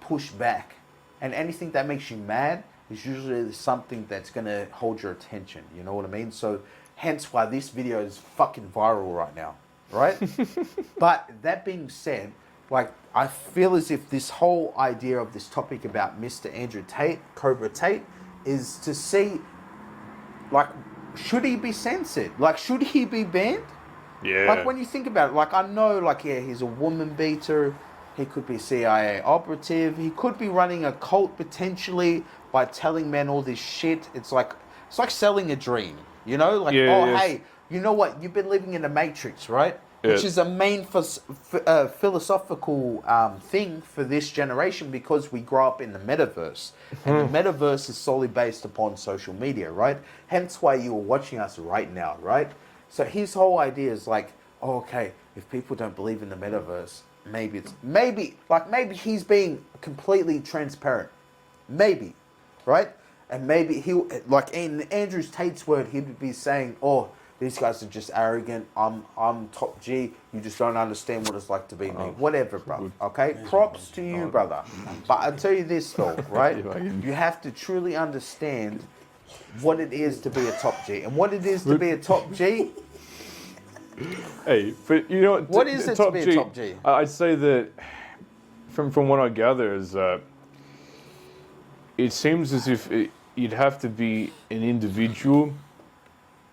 push back. And anything that makes you mad is usually something that's going to hold your attention. You know what I mean? So hence why this video is fucking viral right now, right? But that being said, like, I feel as if this whole idea of this topic about Mr. Andrew Tate, Cobra Tate, is to see, like, should he be censored? Like, should he be banned? Yeah. Like, when you think about it, like, I know, like, yeah, he's a woman beater. He could be CIA operative. He could be running a cult potentially by telling men all this shit. It's like selling a dream, you know? Like, hey, you know what? You've been living in a matrix, right? Which is a main philosophical thing for this generation because we grow up in the metaverse. And the metaverse is solely based upon social media, right? Hence why you are watching us right now, right? So his whole idea is like, oh, okay, if people don't believe in the metaverse, maybe he's being completely transparent. Maybe, right? And maybe he'll, like in Andrew Tate's word, he'd be saying, oh, these guys are just arrogant. I'm top G. You just don't understand what it's like to be me. Whatever, bro. Okay? Props to you, brother. But I'll tell you this, though, right? You have to truly understand what it is to be a top G. And what it is to be a top G... Hey, but you know what is it to be a top G? I'd say that from what I gather is it seems as if you'd have to be an individual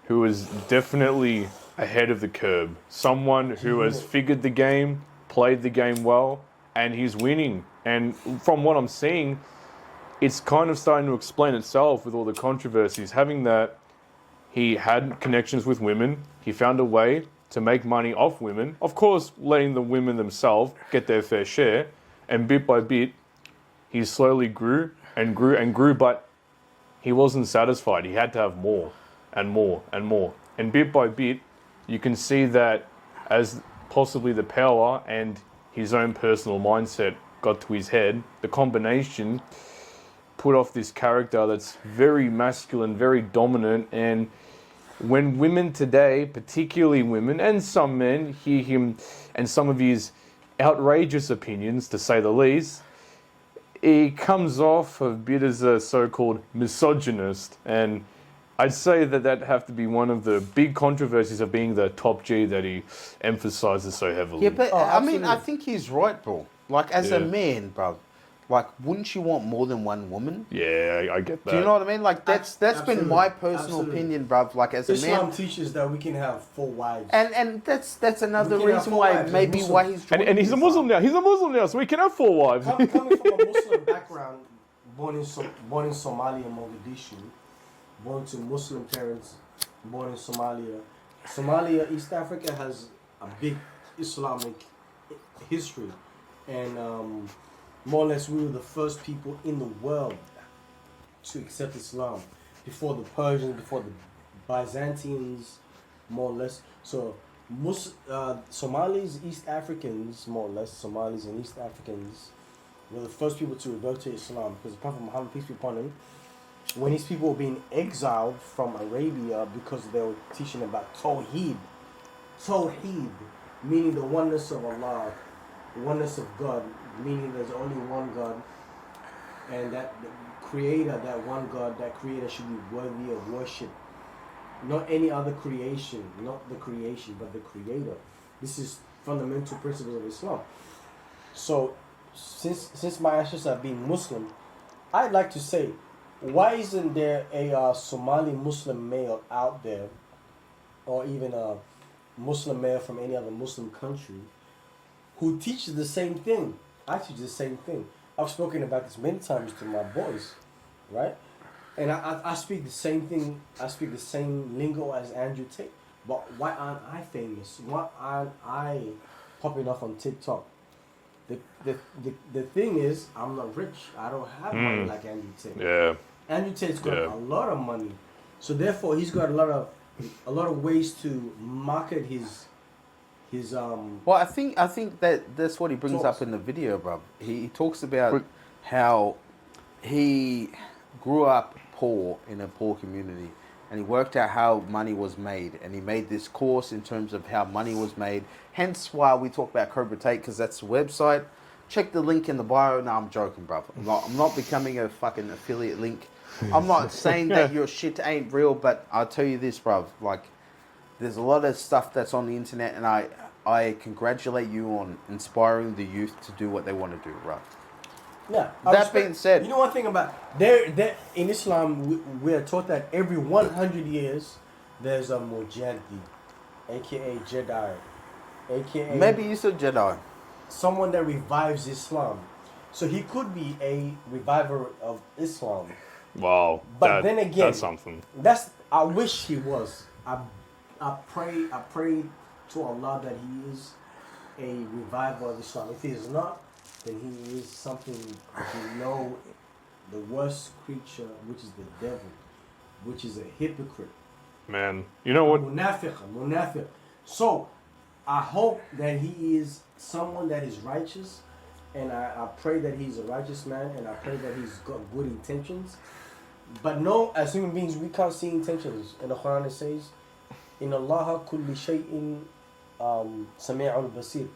who is definitely ahead of the curve. Someone who has figured the game, played the game well, and he's winning. And from what I'm seeing, it's kind of starting to explain itself with all the controversies. Having that, he had connections with women. He found a way to make money off women. Of course, letting the women themselves get their fair share. And bit by bit, he slowly grew and grew and grew, but he wasn't satisfied. He had to have more and more and more. And bit by bit, you can see that as possibly the power and his own personal mindset got to his head, the combination put off this character that's very masculine, very dominant. And when women today, particularly women and some men, hear him and some of his outrageous opinions, to say the least, he comes off a bit as a so-called misogynist. And I'd say that have to be one of the big controversies of being the top G that he emphasizes so heavily. Yeah, but I mean, I think he's right, bro. Like, as a man, bro, like, wouldn't you want more than one woman? Yeah, I get that. Do you know what I mean? Like, that's been my personal opinion, bruv. Like, as a man, Islam teaches that we can have 4 wives, and that's another reason why maybe why he's and he's a Muslim now. He's a Muslim now, so we can have 4 wives. Coming from a Muslim background, born in Somalia, Mogadishu, born to Muslim parents, born in Somalia. Somalia, East Africa has a big Islamic history, and more or less we were the first people in the world to accept Islam, before the Persians, before the Byzantines, more or less. So Somalis, East Africans, more or less, Somalis and East Africans were the first people to revert to Islam, because the Prophet Muhammad, peace be upon him, when his people were being exiled from Arabia because they were teaching about Tawheed, meaning the oneness of Allah, the oneness of God, meaning there's only one God, and that the creator, that one God, that creator should be worthy of worship. Not any other creation, not the creation, but the creator. This is fundamental principles of Islam. So, since my ancestors are being Muslim, I'd like to say, why isn't there a Somali Muslim male out there, or even a Muslim male from any other Muslim country, who teaches the same thing? I teach the same thing. I've spoken about this many times to my boys, right? And I speak the same thing. I speak the same lingo as Andrew Tate. But why aren't I famous? Why aren't I popping off on TikTok? The thing is, I'm not rich. I don't have money like Andrew Tate. Yeah. Andrew Tate's got a lot of money, so therefore he's got a lot of ways to market his. Well, I think that's what he brings up in the video, bro. He talks about how he grew up poor in a poor community, and he worked out how money was made, and he made this course in terms of how money was made. Hence why we talk about Cobra Tate, because that's the website. Check the link in the bio. No, I'm joking, bro. I'm not becoming a fucking affiliate link. I'm not saying that your shit ain't real, but I'll tell you this, bro. Like, there's a lot of stuff that's on the internet, and I congratulate you on inspiring the youth to do what they want to do, bro. Yeah. That being said, you know one thing about there in Islam, we are taught that every 100 years there's a mujahid, aka Jedi, aka maybe you said Jedi, someone that revives Islam. So he could be a reviver of Islam. Wow. But then again, that's something. I wish he was. I pray to Allah that he is a reviver of Islam. If he is not, then he is something that you know, the worst creature, which is the devil, which is a hypocrite. Man, you know what? Munafiq. So, I hope that he is someone that is righteous, and I pray that he's a righteous man, and I pray that he's got good intentions. But no, as human beings, we can't see intentions. In the Quran it says, "In Allah kulli shay'in sami'ul basir."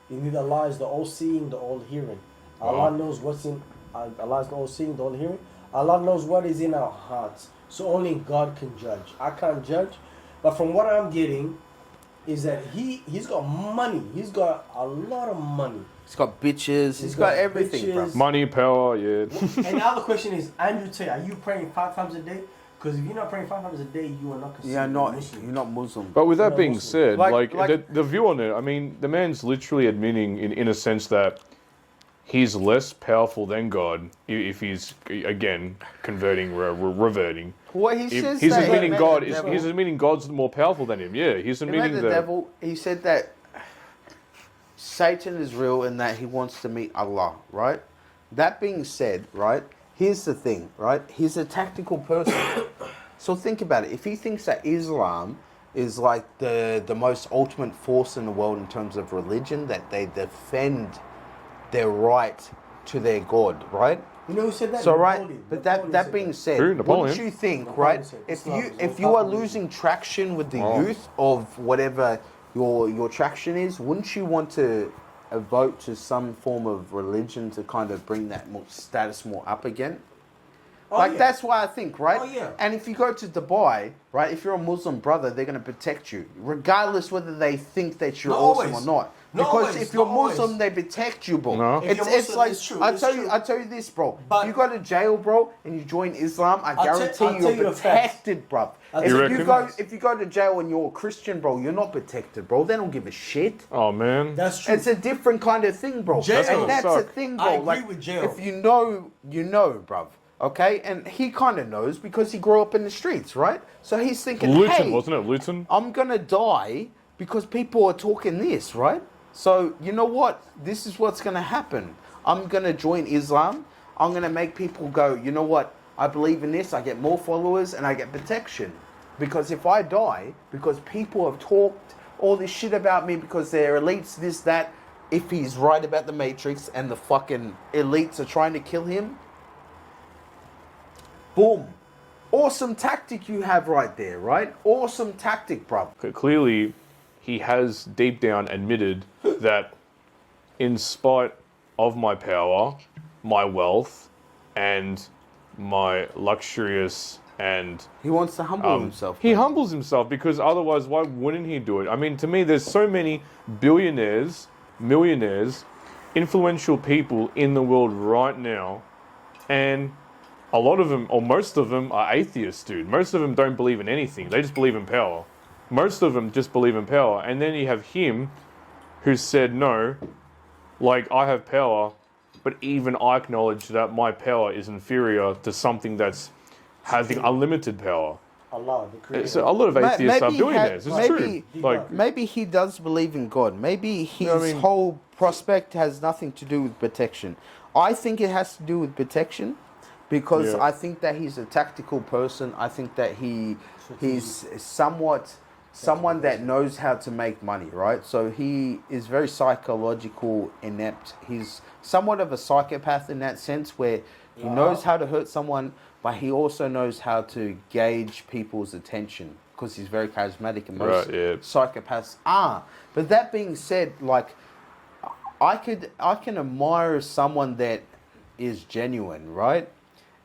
Indeed, Allah is the all-seeing, the all-hearing. Allah knows what's in. Allah is the all-seeing, the all-hearing. Allah knows what is in our hearts. So only God can judge. I can't judge. But from what I'm getting, is that he's got money. He's got a lot of money. He's got bitches. He's got everything, bro. Money, power, yeah. And the other question is, Andrew Tate, are you praying 5 times a day? Because if you're not praying 5 times a day, you are not considered Muslim. You're not Muslim. But with that being said, the view on it, I mean, the man's literally admitting, in a sense, that he's less powerful than God if he's, again, reverting. Well, he says he's that admitting God is. He's admitting God's more powerful than him. Yeah, he's admitting the that. devil. He said that Satan is real and that he wants to meet Allah. Right. That being said, right. Here's the thing, right? He's a tactical person. So think about it. If he thinks that Islam is like the most ultimate force in the world in terms of religion, that they defend their right to their God, right? You know who said that? So Napoleon. right, but that being said, wouldn't you think, right? If you are losing traction with the youth of whatever your traction is, wouldn't you want to vote to some form of religion to kind of bring that status more up again? That's why I think, right? Oh, yeah. And if you go to Dubai, right, if you're a Muslim brother, they're going to protect you, regardless whether they think that you're Not awesome always. or not. Not Because always, if you're not always. Muslim, they protect you, bro. No. If you're It's Muslim, like it's true, I it's tell true. you this, bro. But- if you go to jail, bro, and you join Islam, I I'll guarantee tell you you're the facts. protected, bro. I'll If tell you you the go facts. if you go to jail and you're a Christian, bro, you're not protected, bro. They don't give a shit. Oh man. That's true. It's a different kind of thing, bro. Jail. And that's the Suck. thing, bro. I agree like, with jail. if you know, bruv. Okay? And he kind of knows because he grew up in the streets, right? So he's thinking, Luton, hey, wasn't it? Luton? I'm going to die because people are talking this, right? So, you know what? This is what's going to happen. I'm going to join Islam. I'm going to make people go, you know what? I believe in this. I get more followers and I get protection. Because if I die, because people have talked all this shit about me because they're elites, this, that, if he's right about the Matrix and the fucking elites are trying to kill him, boom. Awesome tactic you have right there, right? Awesome tactic, bro. Clearly, he has deep down admitted that in spite of my power, my wealth, and my luxurious and... He wants to humble himself. He humbles himself because otherwise why wouldn't he do it? I mean, to me, there's so many billionaires, millionaires, influential people in the world right now, and a lot of them, or most of them, are atheists, dude. Most of them don't believe in anything. They just believe in power. Most of them just believe in power. And then you have him who said, no, like, I have power, but even I acknowledge that my power is inferior to something that's having unlimited power. Allah, the creator. So a lot of atheists are billionaires. It's maybe, true. Like, maybe he does believe in God. Maybe his I mean- whole prospect has nothing to do with protection. I think it has to do with protection because Yeah. I think that he's a tactical person. I think that he's somewhat someone that knows how to make money, right? So he is very psychological, inept. He's somewhat of a psychopath in that sense where he knows how to hurt someone, but he also knows how to gauge people's attention because he's very charismatic and most psychopaths are. But that being said, like, I can admire someone that is genuine, right?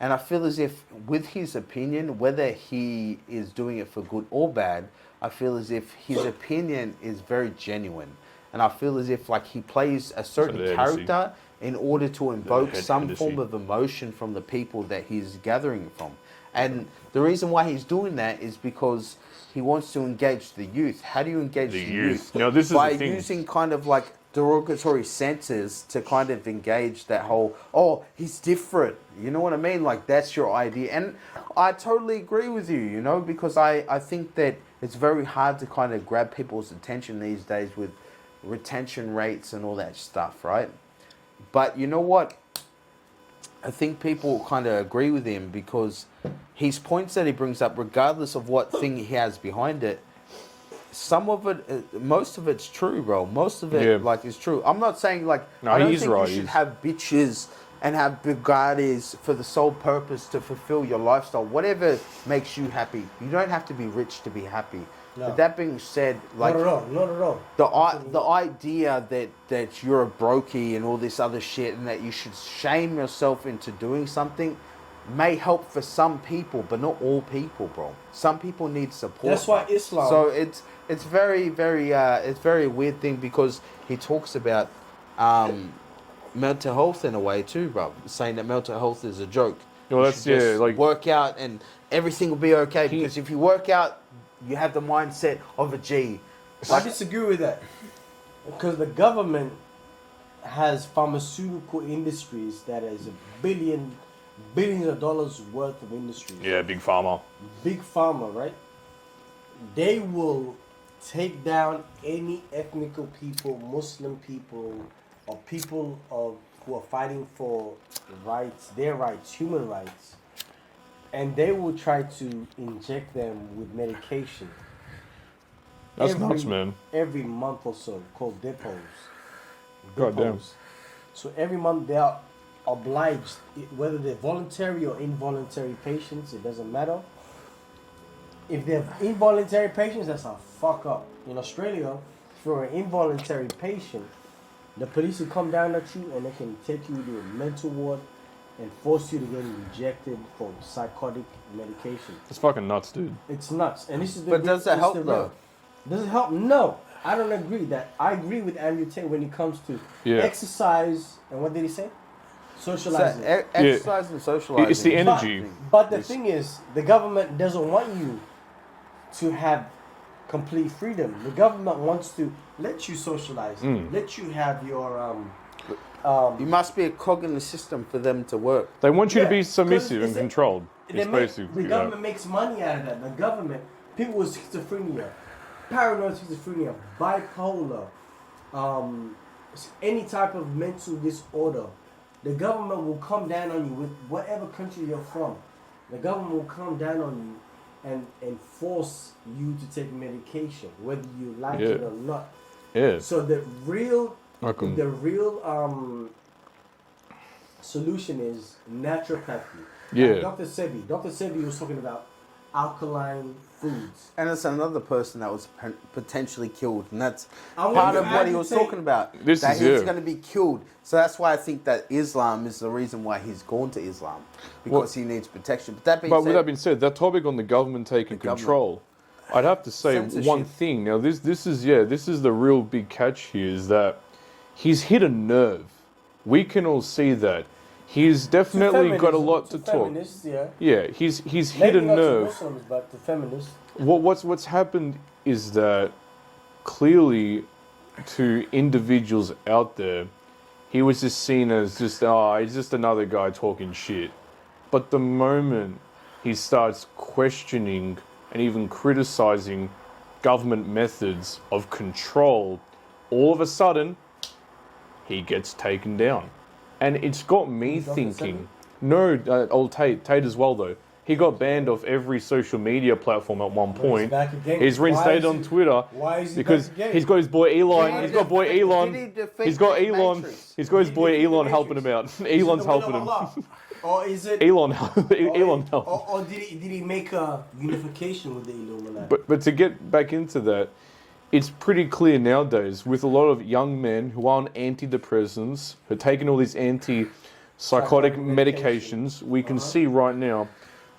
And I feel as if with his opinion, whether he is doing it for good or bad, I feel as if his opinion is very genuine. And I feel as if like he plays a certain character in order to invoke some form of emotion from the people that he's gathering from. And the reason why he's doing that is because he wants to engage the youth. How do you engage the youth? Now, this is by the thing. using kind of like derogatory senses to kind of engage that whole, oh, he's different. You know what I mean? Like, that's your idea. And I totally agree with you, you know, because I think that it's very hard to kind of grab people's attention these days with retention rates and all that stuff, right? But you know what? I think people kind of agree with him because his points that he brings up, regardless of what thing he has behind it, some of it, most of it's true, bro. Most of it, like, is true. I'm not saying, like, No, I don't he's think right. you should have bitches and have Bugattis for the sole purpose to fulfill your lifestyle. Whatever makes you happy. You don't have to be rich to be happy. No. But that being said, like, Not at all. the idea that you're a brokey and all this other shit and that you should shame yourself into doing something may help for some people, but not all people, bro. Some people need support. That's why Islam. So it's very weird thing because he talks about mental health in a way too, bro. Saying that mental health is a joke. Well, that's just like work out and everything will be okay because if you work out, you have the mindset of a G. I disagree with that because the government has pharmaceutical industries that is billions of dollars worth of industries. Yeah, big pharma. Big pharma, right? They will take down any ethnical people, Muslim people, or people who are fighting for rights, their rights, human rights, and they will try to inject them with medication. That's nuts, man. Every month or so, called depots. Goddamn. So every month they are obliged, whether they're voluntary or involuntary patients, it doesn't matter. If they're involuntary patients, that's a fuck up. In Australia, if you're an involuntary patient, the police will come down at you and they can take you to a mental ward and force you to get injected for psychotic medication. It's fucking nuts, dude. It's nuts. And this is the But does that help, the though? Does it help? No. I don't agree that. I agree with Andrew Tate when it comes to exercise and what did he say? Socializing. Exercise and socializing. It's the energy. But the thing is, the government doesn't want you to have complete freedom. The government wants to let you socialize, let you have your you must be a cog in the system for them to work. They want you to be submissive and controlled. The government makes money out of that. The government, people with schizophrenia, paranoid schizophrenia, bipolar, any type of mental disorder, the government will come down on you with whatever country you're from. The government will come down on you and force you to take medication, whether you like it or not. Yeah. So the real solution is naturopathy. Yeah. Like Dr. Sebi was talking about alkaline foods. And it's another person that was potentially killed, and that's I part want of what he was talking about. This that is he's it. going to be killed. So that's why I think that Islam is the reason why he's gone to Islam, because he needs protection. But with that being said, that topic on the government taking control, I'd have to say one thing. Now, this is the real big catch here, is that he's hit a nerve. We can all see that. He's definitely got a lot to talk. Yeah, he's hit a nerve. Muslims, but the feminists. What's happened is that clearly, to individuals out there, he was just seen as he's just another guy talking shit. But the moment he starts questioning and even criticizing government methods of control, all of a sudden, he gets taken down. And it's got me thinking, old Tate as well though. He got banned off every social media platform at one point. He's reinstated on Twitter because he's got his boy Elon. He's got boy Elon. He's got Elon. He's got his boy Elon helping him out. Elon's helping him. Or is it Elon helped. Or did he make a unification with the Illuminati? But to get back into that, it's pretty clear nowadays with a lot of young men who are on antidepressants, who are taking all these anti-psychotic medications, we can see right now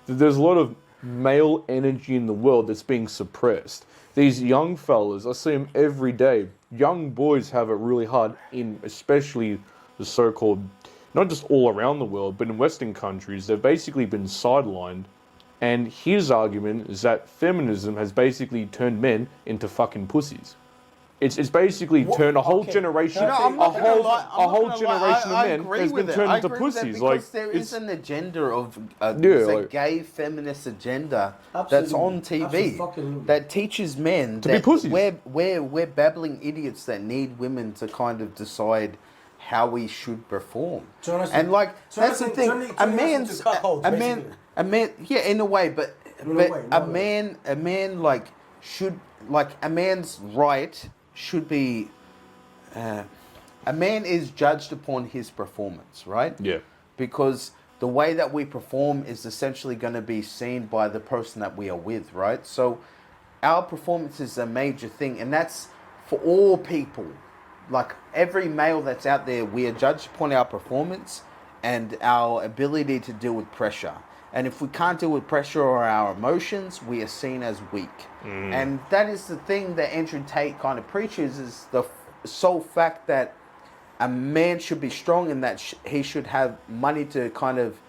that there's a lot of male energy in the world that's being suppressed. These young fellas, I see them every day. Young boys have it really hard in especially the so-called, not just all around the world, but in Western countries, they've basically been sidelined. And his argument is that feminism has basically turned men into fucking pussies. It's basically turned a whole generation, a whole generation of men has been turned into pussies. Because there is an agenda of a gay feminist agenda that's on TV that teaches men to be pussies. We're babbling idiots that need women to kind of decide how we should perform. And that's the thing. A man, yeah, in a way, but a man like should, like, a man's right should be, a man is judged upon his performance, right? Yeah. Because the way that we perform is essentially going to be seen by the person that we are with, right? So our performance is a major thing, and that's for all people. Like, every male that's out there, we are judged upon our performance and our ability to deal with pressure. And if we can't deal with pressure or our emotions, we are seen as weak. And that is the thing that Andrew Tate kind of preaches, is the sole fact that a man should be strong and that he should have money to kind of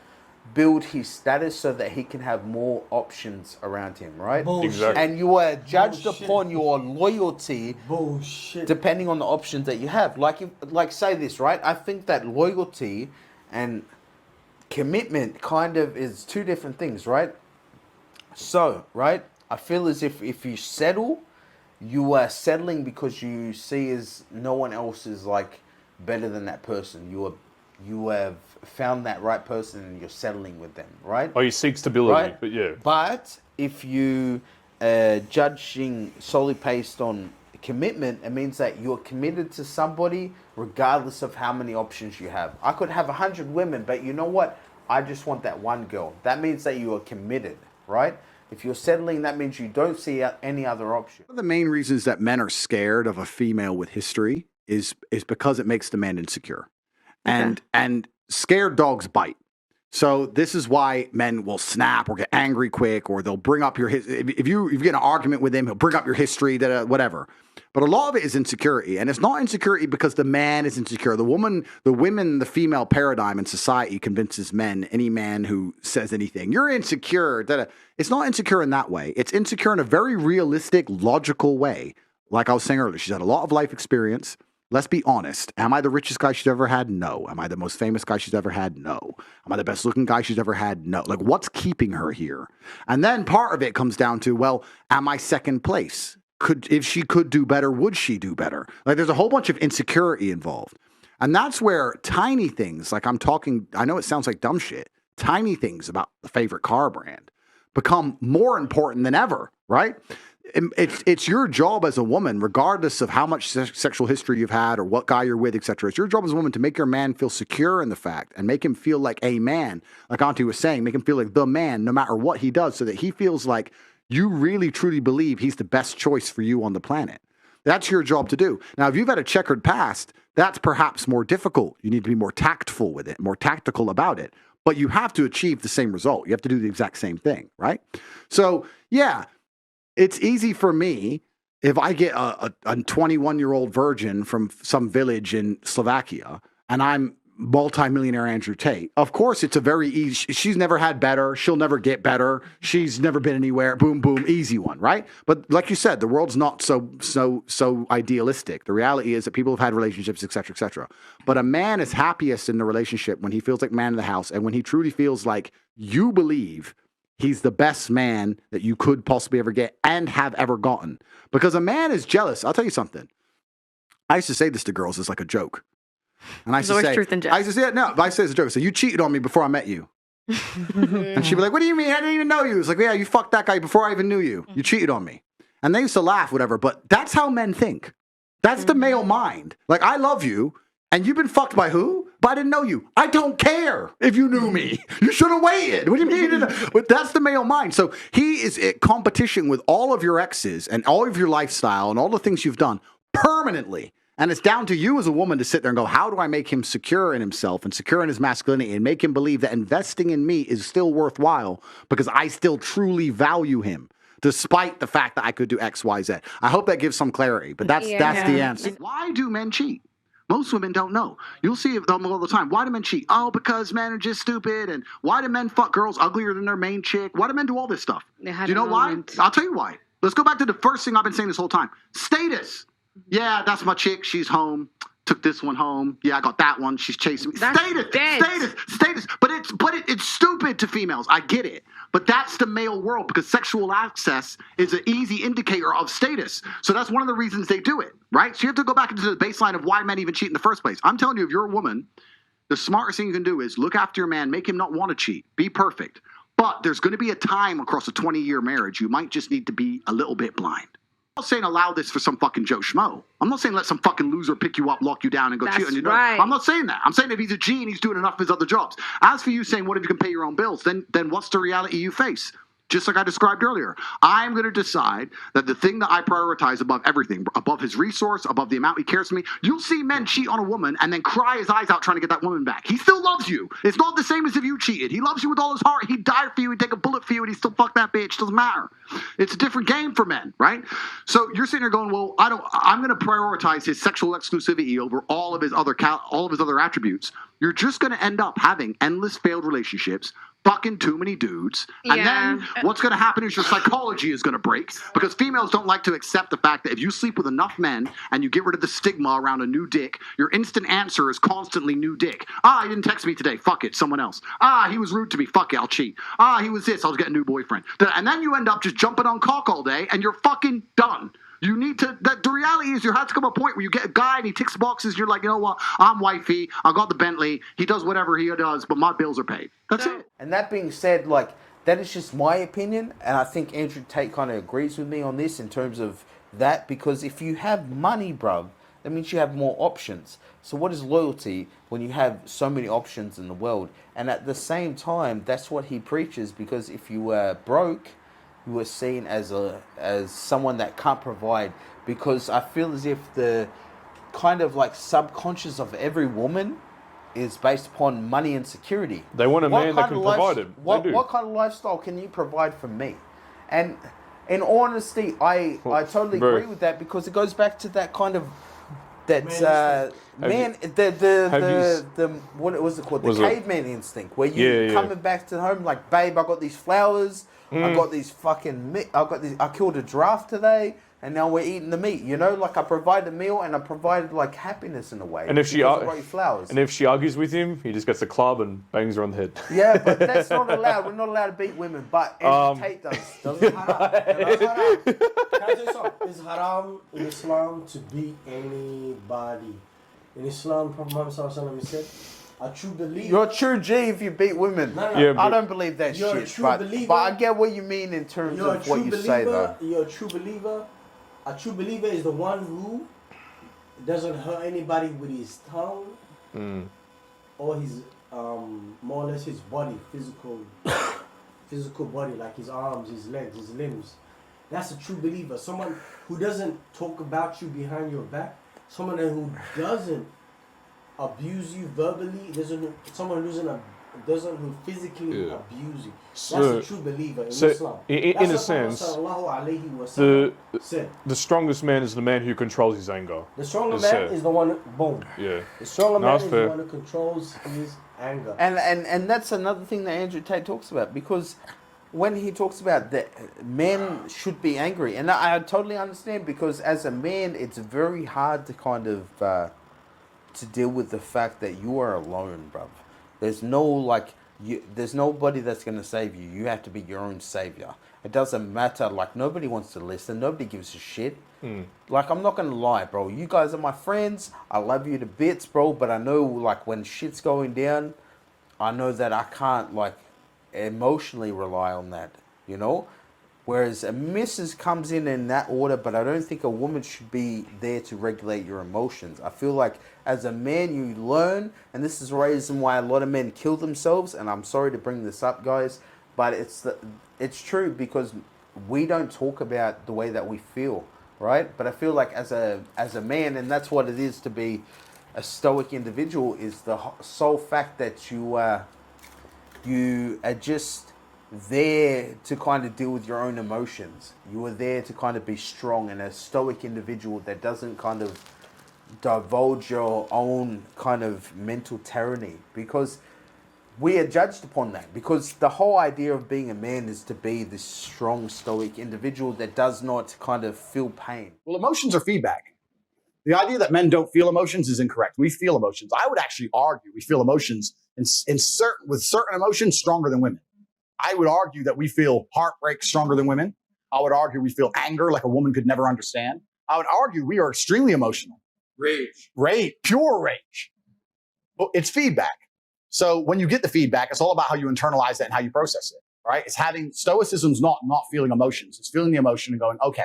build his status so that he can have more options around him, right? Bullshit. And you are judged upon your loyalty depending on the options that you have. Like say this, right? I think that loyalty and commitment kind of is two different things, right? So, right, I feel as if you settle, you are settling because you see as no one else is like better than that person. You have found that right person and you're settling with them, right? Oh, you seek stability, right? but yeah. But if you judging solely based on commitment, it means that you're committed to somebody regardless of how many options you have. I could have 100 women, but you know what? I just want that one girl. That means that you are committed, right? If you're settling, that means you don't see any other option. One of the main reasons that men are scared of a female with history is because it makes the man insecure. And scared dogs bite. So this is why men will snap or get angry quick, or they'll bring up your if you get in an argument with him, he'll bring up your history, whatever. But a lot of it is insecurity, and it's not insecurity because the man is insecure. The female paradigm in society convinces men, any man who says anything, you're insecure. It's not insecure in that way. It's insecure in a very realistic, logical way. Like I was saying earlier, she's had a lot of life experience. Let's be honest. Am I the richest guy she's ever had? No. Am I the most famous guy she's ever had? No. Am I the best looking guy she's ever had? No. Like, what's keeping her here? And then part of it comes down to, well, am I second place? If she could do better, would she do better? Like, there's a whole bunch of insecurity involved. And that's where tiny things, like I know it sounds like dumb shit, tiny things about the favorite car brand become more important than ever, right? It's your job as a woman, regardless of how much sexual history you've had or what guy you're with, etc. It's your job as a woman to make your man feel secure in the fact and make him feel like a man, like Auntie was saying, make him feel like the man no matter what he does, so that he feels like you really truly believe he's the best choice for you on the planet. That's your job to do. Now, if you've had a checkered past, that's perhaps more difficult. You need to be more tactful with it, more tactical about it. But you have to achieve the same result. You have to do the exact same thing, right? So, yeah. It's easy for me if I get a 21-year-old virgin from some village in Slovakia and I'm multimillionaire Andrew Tate. Of course, it's a very easy. She's never had better. She'll never get better. She's never been anywhere. Boom, boom, easy one, right? But like you said, the world's not so idealistic. The reality is that people have had relationships, et cetera, et cetera. But a man is happiest in the relationship when he feels like man of the house and when he truly feels like you believe he's the best man that you could possibly ever get and have ever gotten. Because a man is jealous. I'll tell you something. I used to say this to girls as like a joke. And I used to say, truth and jest. I used to say, no, but I say it as a joke. So you cheated on me before I met you. And she'd be like, what do you mean? I didn't even know you. It's like, yeah, you fucked that guy before I even knew you. You cheated on me. And they used to laugh, whatever. But that's how men think. That's the male mind. Like, I love you. And you've been fucked by who? But I didn't know you. I don't care if you knew me. You should have waited. What do you mean? But that's the male mind. So he is in competition with all of your exes and all of your lifestyle and all the things you've done permanently. And it's down to you as a woman to sit there and go, how do I make him secure in himself and secure in his masculinity and make him believe that investing in me is still worthwhile because I still truly value him, despite the fact that I could do X, Y, Z. I hope that gives some clarity, but that's the answer. Why do men cheat? Most women don't know. You'll see them all the time. Why do men cheat? Oh, because men are just stupid. And why do men fuck girls uglier than their main chick? Why do men do all this stuff? Do you know why? I'll tell you why. Let's go back to the first thing I've been saying this whole time. Status. Yeah, that's my chick. She's home. Took this one home. Yeah, I got that one. She's chasing me. Status. But it's stupid to females. I get it. But that's the male world because sexual access is an easy indicator of status. So that's one of the reasons they do it, right? So you have to go back into the baseline of why men even cheat in the first place. I'm telling you, if you're a woman, the smartest thing you can do is look after your man, make him not want to cheat, be perfect. But there's going to be a time across a 20-year marriage you might just need to be a little bit blind. I'm not saying allow this for some fucking Joe Schmo. I'm not saying let some fucking loser pick you up, lock you down, and go cheat on you. Right. I'm not saying that. I'm saying if he's a G and he's doing enough of his other jobs. As for you saying, what if you can pay your own bills? Then what's the reality you face? Just like I described earlier, I'm going to decide that the thing that I prioritize above everything, above his resource, above the amount he cares for me. You'll see men cheat on a woman and then cry his eyes out trying to get that woman back. He still loves you. It's not the same as if you cheated. He loves you with all his heart. He'd die for you. He'd take a bullet for you, and he'd still fuck that bitch. Doesn't matter. It's a different game for men, right? So you're sitting there going, well, I'm going to prioritize his sexual exclusivity over all of his other attributes. You're just going to end up having endless failed relationships, fucking too many dudes. And then what's going to happen is your psychology is going to break because females don't like to accept the fact that if you sleep with enough men and you get rid of the stigma around a new dick, your instant answer is constantly new dick. He didn't text me today. Fuck it. Someone else. He was rude to me. Fuck it. I'll cheat. He was this. I'll get a new boyfriend. And then you end up just jumping on cock all day and you're fucking done. You need to, the reality is you have to come to a point where you get a guy and he ticks boxes and you're like, you know what, I'm wifey, I got the Bentley, he does whatever he does, but my bills are paid. That's it. And that being said, like, that is just my opinion, and I think Andrew Tate kind of agrees with me on this in terms of that, because if you have money, bruv, that means you have more options. So what is loyalty when you have so many options in the world? And at the same time, that's what he preaches, because if you were broke, you were seen as someone that can't provide, because I feel as if the kind of like subconscious of every woman is based upon money and security. They want a What man that kind can of provide it. What, They do. what kind of lifestyle can you provide for me? And in honesty, I totally Bro. agree with that, because it goes back to that kind of what was it called? The caveman instinct, where you coming back to home like, babe, I got these flowers, I got these fucking meat, I killed a giraffe today, and now we're eating the meat. You know, like I provided a meal and I provided like happiness in a way. And if she because I got you flowers. and if she argues with him, he just gets a club and bangs her on the head. Yeah, but that's not allowed. We're not allowed to beat women, but Andrew Tate does. Doesn't haram. Can I tell you something? It's haram in Islam to beat anybody. In Islam, Prophet Muhammad ﷺ said, a true believer. You're a true G if you beat women. No. Yeah, I don't believe that you're shit. A true but, believer, but I get what you mean in terms of what you say, though. You're a true believer. A true believer is the one who doesn't hurt anybody with his tongue or his more or less his body, physical body, like his arms, his legs, his limbs. That's a true believer. Someone who doesn't talk about you behind your back. Someone who doesn't abuse you verbally. Someone who physically abuse you. That's a true believer in Islam. In a sense, the strongest man is the man who controls his anger. The stronger man is the one, boom. Yeah. The stronger man is the one who controls his anger. And that's another thing that Andrew Tate talks about, because when he talks about that men should be angry, and I totally understand, because as a man, it's very hard to kind of to deal with the fact that you are alone, bruv. There's no there's nobody that's gonna save you. You have to be your own savior. It doesn't matter. Like, nobody wants to listen. Nobody gives a shit. Like, I'm not gonna lie, bro. You guys are my friends. I love you to bits, bro. But I know, like, when shit's going down, I know that I can't, like, emotionally rely on that, you know? Whereas a missus comes in that order, but I don't think a woman should be there to regulate your emotions. I feel like as a man, you learn, and this is the reason why a lot of men kill themselves, and I'm sorry to bring this up, guys, but it's true, because we don't talk about the way that we feel, right? But I feel like as a man, and that's what it is to be a stoic individual, is the sole fact that you are just there to kind of deal with your own emotions. You are there to kind of be strong, and a stoic individual that doesn't kind of divulge your own kind of mental tyranny, because we are judged upon that, because the whole idea of being a man is to be this strong, stoic individual that does not kind of feel pain. Well, emotions are feedback. The idea that men don't feel emotions is incorrect. We feel emotions. I would actually argue we feel emotions with certain emotions stronger than women. I would argue that we feel heartbreak stronger than women. I would argue we feel anger like a woman could never understand. I would argue we are extremely emotional. Rage, pure rage. But it's feedback. So when you get the feedback, it's all about how you internalize it and how you process it, right? It's having stoicism's not feeling emotions. It's feeling the emotion and going, okay,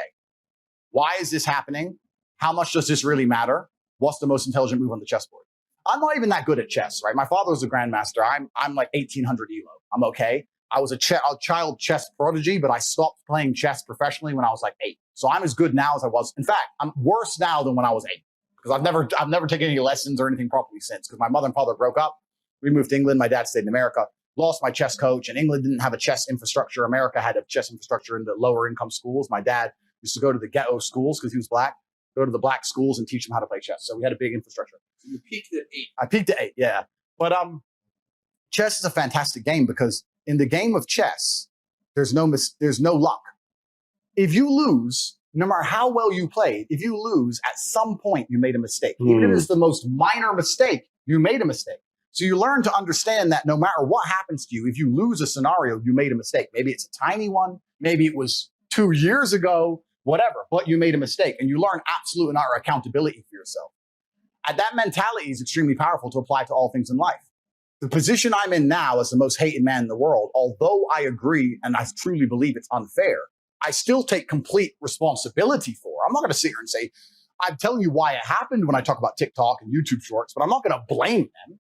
why is this happening? How much does this really matter? What's the most intelligent move on the chessboard? I'm not even that good at chess, right? My father was a grandmaster. I'm like 1800 ELO. I'm okay. I was a child chess prodigy, but I stopped playing chess professionally when I was like 8. So I'm as good now as I was. In fact, I'm worse now than when I was 8, because I've never taken any lessons or anything properly since, because my mother and father broke up. We moved to England. My dad stayed in America. Lost my chess coach, and England didn't have a chess infrastructure. America had a chess infrastructure in the lower income schools. My dad used to go to the ghetto schools because he was black, go to the black schools and teach them how to play chess. So we had a big infrastructure. So you peaked at 8. I peaked at 8, yeah. But chess is a fantastic game, because in the game of chess, there's no luck. If you lose, no matter how well you played, if you lose, at some point you made a mistake. Even if it's the most minor mistake, you made a mistake. So you learn to understand that no matter what happens to you, if you lose a scenario, you made a mistake. Maybe it's a tiny one. Maybe it was 2 years ago, whatever, but you made a mistake, and you learn absolute and utter accountability for yourself. And that mentality is extremely powerful to apply to all things in life. The position I'm in now as the most hated man in the world, although I agree and I truly believe it's unfair, I still take complete responsibility for. I'm not going to sit here and say, I'm telling you why it happened when I talk about TikTok and YouTube shorts, but I'm not going to blame them.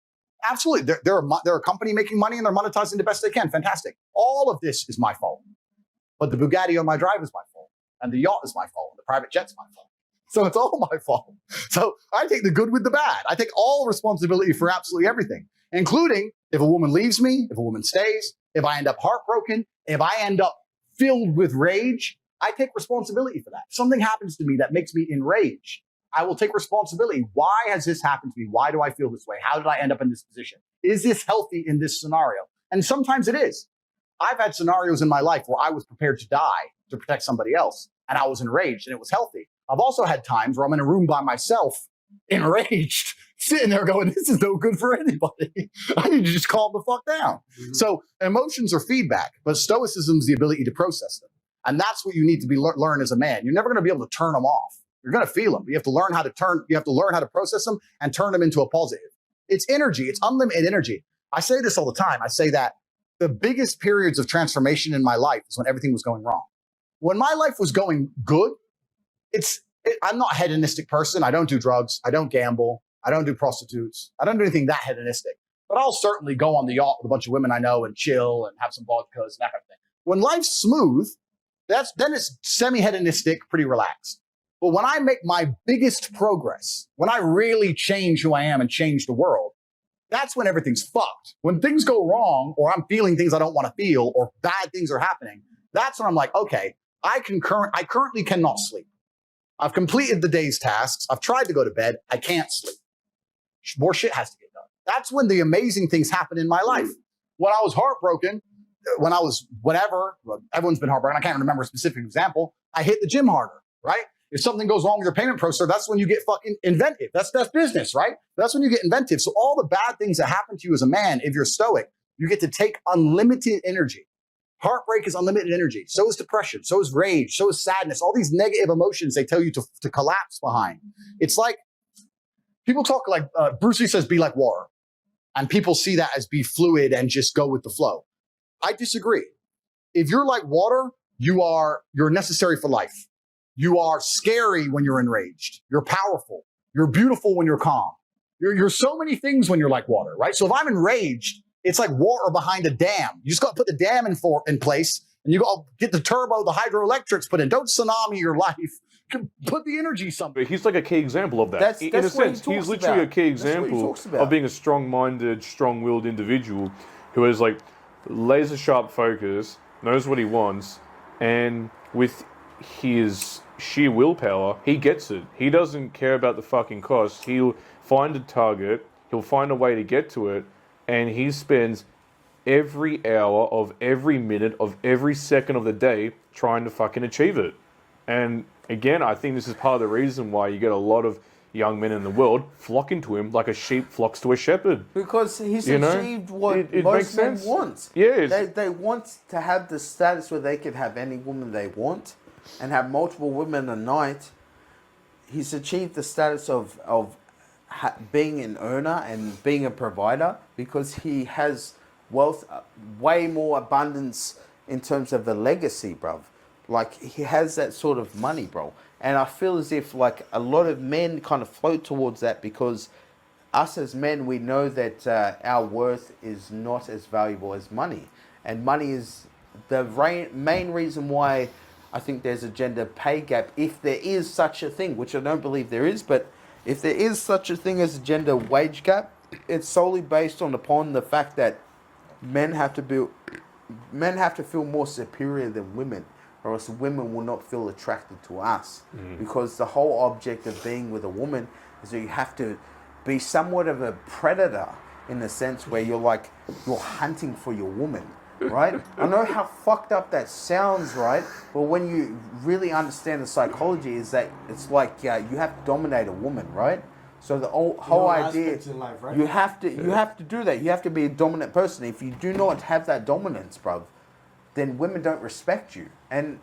Absolutely. They're a company making money and they're monetizing the best they can. Fantastic. All of this is my fault. But the Bugatti on my drive is my fault. And the yacht is my fault. And the private jet's my fault. So it's all my fault. So I take the good with the bad. I take all responsibility for absolutely everything, including if a woman leaves me, if a woman stays, if I end up heartbroken, if I end up filled with rage, I take responsibility for that. If something happens to me that makes me enraged, I will take responsibility. Why has this happened to me? Why do I feel this way? How did I end up in this position? Is this healthy in this scenario? And sometimes it is. I've had scenarios in my life where I was prepared to die to protect somebody else, and I was enraged, and it was healthy. I've also had times where I'm in a room by myself, enraged, sitting there going, this is no good for anybody. I need to just calm the fuck down. Mm-hmm. So emotions are feedback, but stoicism is the ability to process them. And that's what you need to be learn as a man. You're never going to be able to turn them off. You're going to feel them. You have to learn how to process them and turn them into a positive. It's energy. It's unlimited energy. I say this all the time. I say that the biggest periods of transformation in my life is when everything was going wrong. When my life was going good, I'm not a hedonistic person. I don't do drugs. I don't gamble. I don't do prostitutes. I don't do anything that hedonistic. But I'll certainly go on the yacht with a bunch of women I know and chill and have some vodkas and that kind of thing. When life's smooth, then it's semi-hedonistic, pretty relaxed. But when I make my biggest progress, when I really change who I am and change the world, that's when everything's fucked. When things go wrong, or I'm feeling things I don't want to feel, or bad things are happening, that's when I'm like, okay, I currently cannot sleep. I've completed the day's tasks. I've tried to go to bed. I can't sleep. More shit has to get done. That's when the amazing things happen in my life. When I was heartbroken, when I was whatever, everyone's been heartbroken. I can't remember a specific example. I hit the gym harder, right? If something goes wrong with your payment processor, that's when you get fucking inventive. That's business, right? That's when you get inventive. So all the bad things that happen to you as a man, if you're stoic, you get to take unlimited energy. Heartbreak is unlimited energy. So is depression. So is rage. So is sadness. All these negative emotions they tell you to collapse behind. It's like people talk like Bruce Lee says, be like water. And people see that as be fluid and just go with the flow. I disagree. If you're like water, you're necessary for life. You are scary when you're enraged. You're powerful. You're beautiful when you're calm. You're so many things when you're like water, right? So if I'm enraged, it's like water behind a dam. You just got to put the dam in place, and you got to get the turbo, the hydroelectrics put in. Don't tsunami your life. Put the energy somewhere. He's like a key example of that. In a sense, he's literally a key example of being a strong-minded, strong-willed individual who has like laser-sharp focus, knows what he wants, and with his sheer willpower, he gets it. He doesn't care about the fucking cost. He'll find a target, he'll find a way to get to it, and he spends every hour of every minute of every second of the day trying to fucking achieve it. And again, I think this is part of the reason why you get a lot of young men in the world flocking to him like a sheep flocks to a shepherd. Because he's achieved what it most men want. Yeah, they want to have the status where they can have any woman they want and have multiple women a night. He's achieved the status of being an earner and being a provider because he has wealth, way more abundance in terms of the legacy, bruv. Like, he has that sort of money, bro. And I feel as if, like, a lot of men kind of float towards that because us as men, we know that our worth is not as valuable as money. And money is the main reason why I think there's a gender pay gap, if there is such a thing, which I don't believe there is, but if there is such a thing as a gender wage gap, it's solely based upon the fact that men have to feel more superior than women, or else women will not feel attracted to us. Because the whole object of being with a woman is that you have to be somewhat of a predator in the sense where you're hunting for your woman, right? I know how fucked up that sounds, right? But when you really understand the psychology, is that it's like you have to dominate a woman, right? So the whole idea, life, right? you have to do that. You have to be a dominant person. If you do not have that dominance, bruv, then women don't respect you. And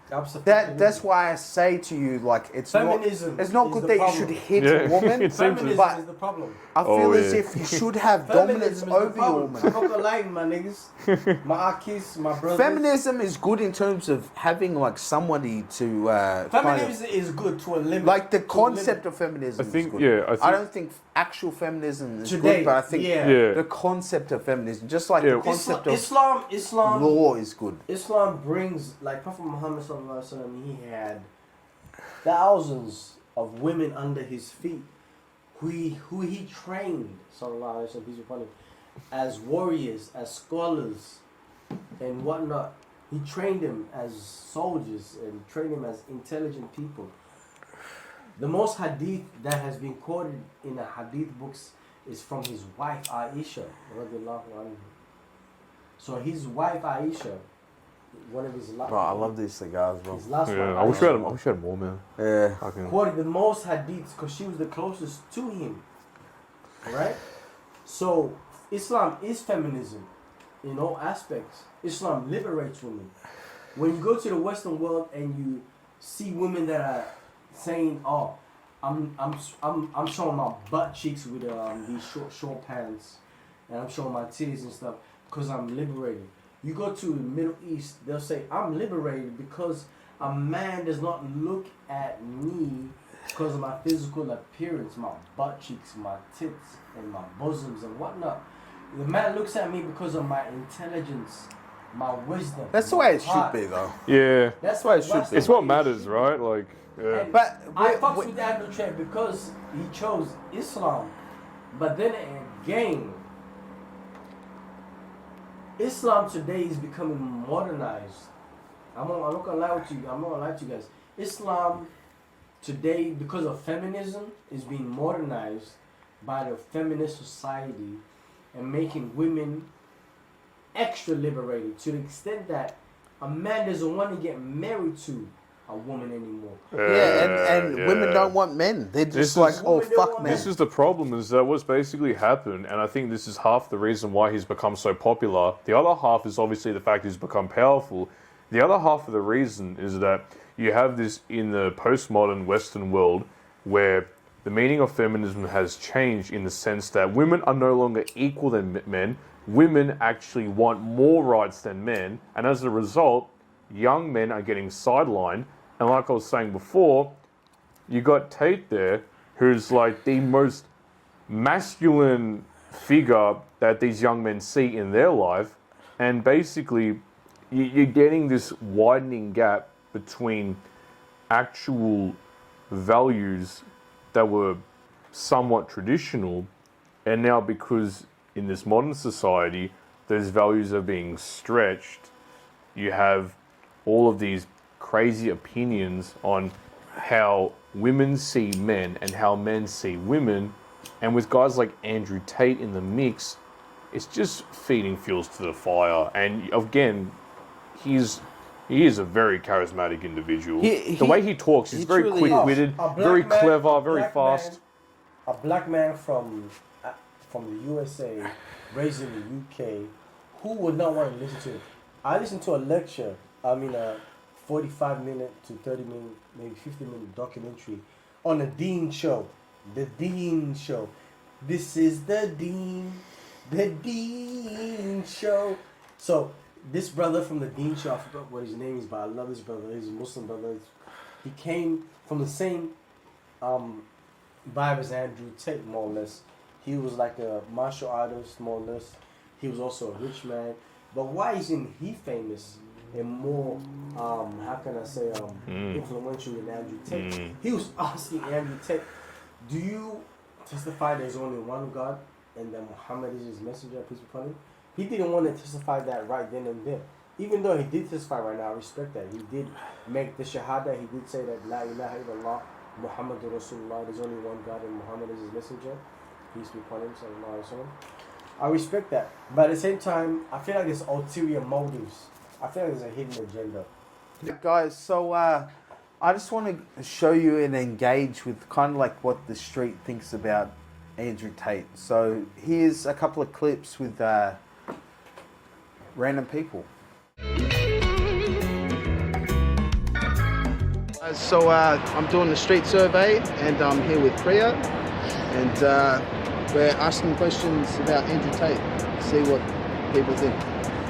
that's why I say to you, like, it's not good that you should hit a woman. Feminism is the problem. I feel as if you should have dominance over your woman. I'm not lying, my niggas. My akis, my brothers. Feminism is good in terms of having like somebody to. Feminism is good to a limit. Like the concept of feminism is good. I don't think actual feminism is good, but I think the concept of feminism, just like the concept of Islam law, is good. Islam brings, like Prophet Muhammad sallallahu alaihi wasallam, he had thousands of women under his feet, who he trained, sallallahu alaihi wasallam, as warriors, as scholars, and whatnot. He trained them as soldiers and trained them as intelligent people. The most hadith that has been quoted in the hadith books is from his wife Aisha, radiallahu anha. So his wife Aisha, one of his last. Bro, I love these cigars, bro. His last one, I wish we had more, man. Yeah. quoted the most hadiths because she was the closest to him. Right? So Islam is feminism in all aspects. Islam liberates women. When you go to the Western world and you see women that are saying, "Oh, I'm showing my butt cheeks with these short pants, and I'm showing my titties and stuff because I'm liberated." You go to the Middle East, they'll say, "I'm liberated because a man does not look at me because of my physical appearance, my butt cheeks, my tits, and my bosoms and whatnot. The man looks at me because of my intelligence, my wisdom." That's the way it should be, though. Yeah. That's the way it should be. It's what matters, right? Like, yeah. But I fucks with Andrew Tate because he chose Islam. But then again, Islam today is becoming modernized. I'm not gonna lie to you. I'm not gonna lie to you guys. Islam today, because of feminism, is being modernized by the feminist society and making women extra liberated to the extent that a man doesn't want to get married to a woman anymore. And women don't want men. They're just fuck men. This is the problem, is that what's basically happened, and I think this is half the reason why he's become so popular. The other half is obviously the fact he's become powerful. The other half of the reason is that you have this in the postmodern Western world where the meaning of feminism has changed in the sense that women are no longer equal than men. Women actually want more rights than men, and as a result, young men are getting sidelined. And like I was saying before, you got Tate there, who's like the most masculine figure that these young men see in their life. And basically, you're getting this widening gap between actual values that were somewhat traditional, and now because in this modern society, those values are being stretched, you have all of these crazy opinions on how women see men and how men see women. And with guys like Andrew Tate in the mix, it's just feeding fuels to the fire. And again, he is a very charismatic individual. The way he talks, he's very quick-witted, very clever, very fast. A black man from the USA, raised in the UK, who would not want to listen to him? I listened to a lecture, a 45-minute to 30-minute, maybe 50-minute documentary on the Dean Show. The Dean Show. This is the Dean Show. So this brother from the Dean Show, I forgot what his name is, but I love this brother. He's a Muslim brother. He came from the same vibe as Andrew Tate, more or less. He was like a martial artist, more or less. He was also a rich man. But why isn't he famous and more, influential than Andrew Tate? He was asking Andrew Tate, do you testify there's only one God and that Muhammad is his messenger, peace be upon him? He didn't want to testify that right then and there. Even though he did testify right now, I respect that. He did make the shahada. He did say that La ilaha illallah, Muhammadur Rasulullah, there's only one God and Muhammad is his messenger. Peace be upon him, sallallahu alaihi wasallam. I respect that. But at the same time, I feel like there's ulterior motives. I feel like there's a hidden agenda. Guys, so I just want to show you and engage with kind of like what the street thinks about Andrew Tate. So here's a couple of clips with random people. So I'm doing the street survey and I'm here with Priya and we're asking questions about Andrew Tate, see what people think.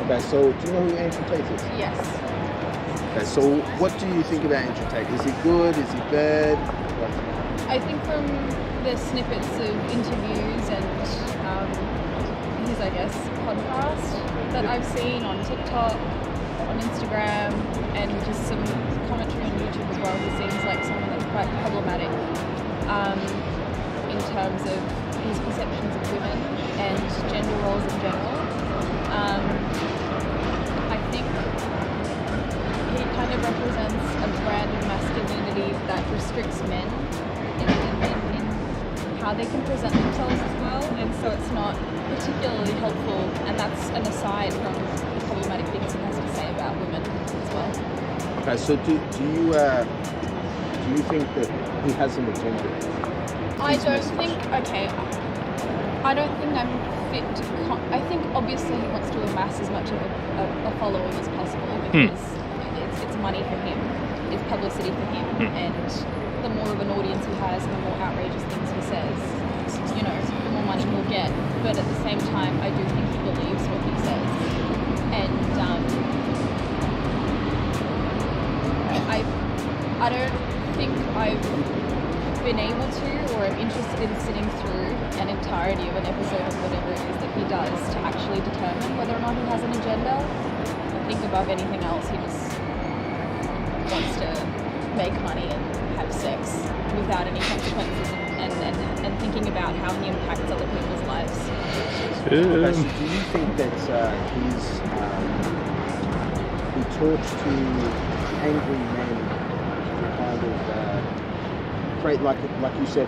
Okay, so do you know who Andrew Tate is? Yes. Okay, so what do you think about Andrew Tate? Is he good? Is he bad? I think from the snippets of interviews and his, podcast that I've seen on TikTok, on Instagram, and just some commentary on YouTube as well, he seems like someone that's quite problematic terms of his perceptions of women and gender roles in general. I think he kind of represents a brand of masculinity that restricts men in how they can present themselves as well, and so it's not particularly helpful, and that's an aside from the problematic things he has to say about women as well. Okay, so do you think that he has an agenda? I don't think I'm fit to I think obviously he wants to amass as much of a following as possible because it's money for him, it's publicity for him, and the more of an audience he has and the more outrageous things he says, you know, the more money he'll get. But at the same time, I do think he believes what he says. And I don't think I've been able to, or am interested in sitting through an entirety of an episode of whatever it is that he does to actually determine whether or not he has an agenda. I think above anything else, he just wants to make money and have sex without any consequences and thinking about how he impacts other people's lives. Okay, so do you think that he talks to angry men to kind of create, like you said,